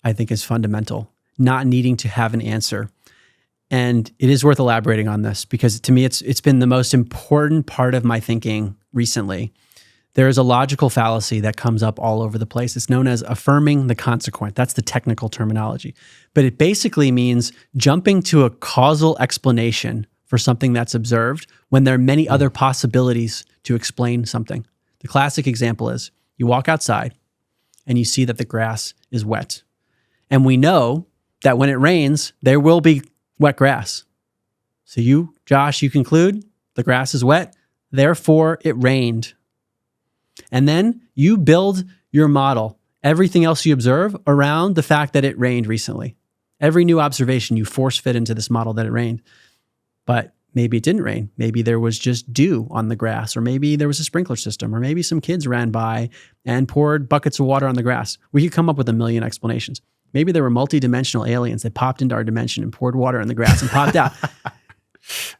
I think, is fundamental. Not needing to have an answer. And it is worth elaborating on this, because to me, it's been the most important part of my thinking recently. There is a logical fallacy that comes up all over the place. It's known as affirming the consequent. That's the technical terminology. But it basically means jumping to a causal explanation for something that's observed when there are many other possibilities to explain something. The classic example is you walk outside and you see that the grass is wet. And we know that when it rains, there will be wet grass. So you, Josh, you conclude The grass is wet, therefore it rained. And then you build your model, everything else you observe around the fact that it rained recently. Every new observation you force fit into this model that it rained. But maybe it didn't rain. Maybe there was just dew on the grass, or maybe there was a sprinkler system, or maybe some kids ran by and poured buckets of water on the grass. We could come up with a million explanations. Maybe there were multidimensional aliens that popped into our dimension and poured water on the grass and popped out.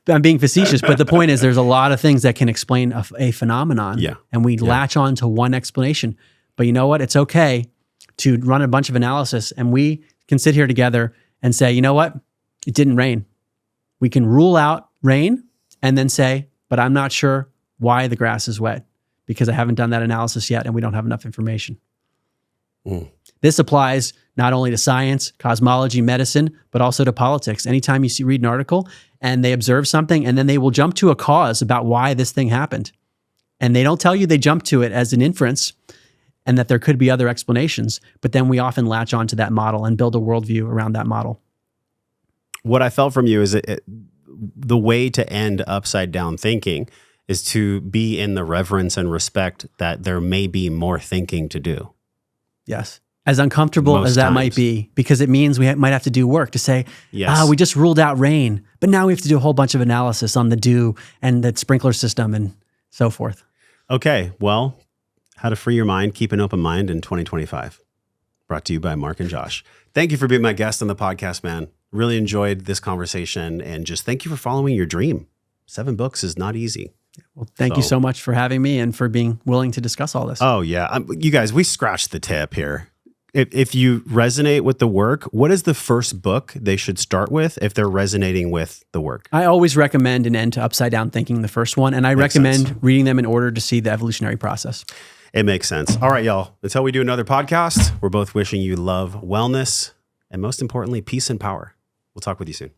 I'm being facetious, but the point is there's a lot of things that can explain a phenomenon. Yeah. And we latch on to one explanation. But you know what? It's okay to run a bunch of analysis, and we can sit here together and say, you know what? It didn't rain. We can rule out rain and then say, but I'm not sure why the grass is wet because I haven't done that analysis yet and we don't have enough information. This applies not only to science, cosmology, medicine, but also to politics. Anytime you read an article and they observe something and then they will jump to a cause about why this thing happened. And they don't tell you they jump to it as an inference and that there could be other explanations, but then we often latch onto that model and build a worldview around that model. What I felt from you is the way to end upside down thinking is to be in the reverence and respect that there may be more thinking to do. Yes. As uncomfortable Most as that times. might be, because it means we might have to do work to say, Yes. we just ruled out rain, but now we have to do a whole bunch of analysis on the dew and the sprinkler system and so forth. Okay. Well, how to free your mind, keep an open mind in 2025. Brought to you by Mark and Josh. Thank you for being my guest on the podcast, man. Really enjoyed this conversation, and just thank you for following your dream. 7 books is not easy. Well, thank you so much for having me and for being willing to discuss all this. Oh, yeah. You guys, we scratched the tip here. If you resonate with the work, what is the first book they should start with if they're resonating with the work? I always recommend An End to Upside Down Thinking, the first one, and I Makes recommend sense. reading them in order to see the evolutionary process. It makes sense. All right, y'all. Until we do another podcast, we're both wishing you love, wellness, and most importantly, peace and power. We'll talk with you soon.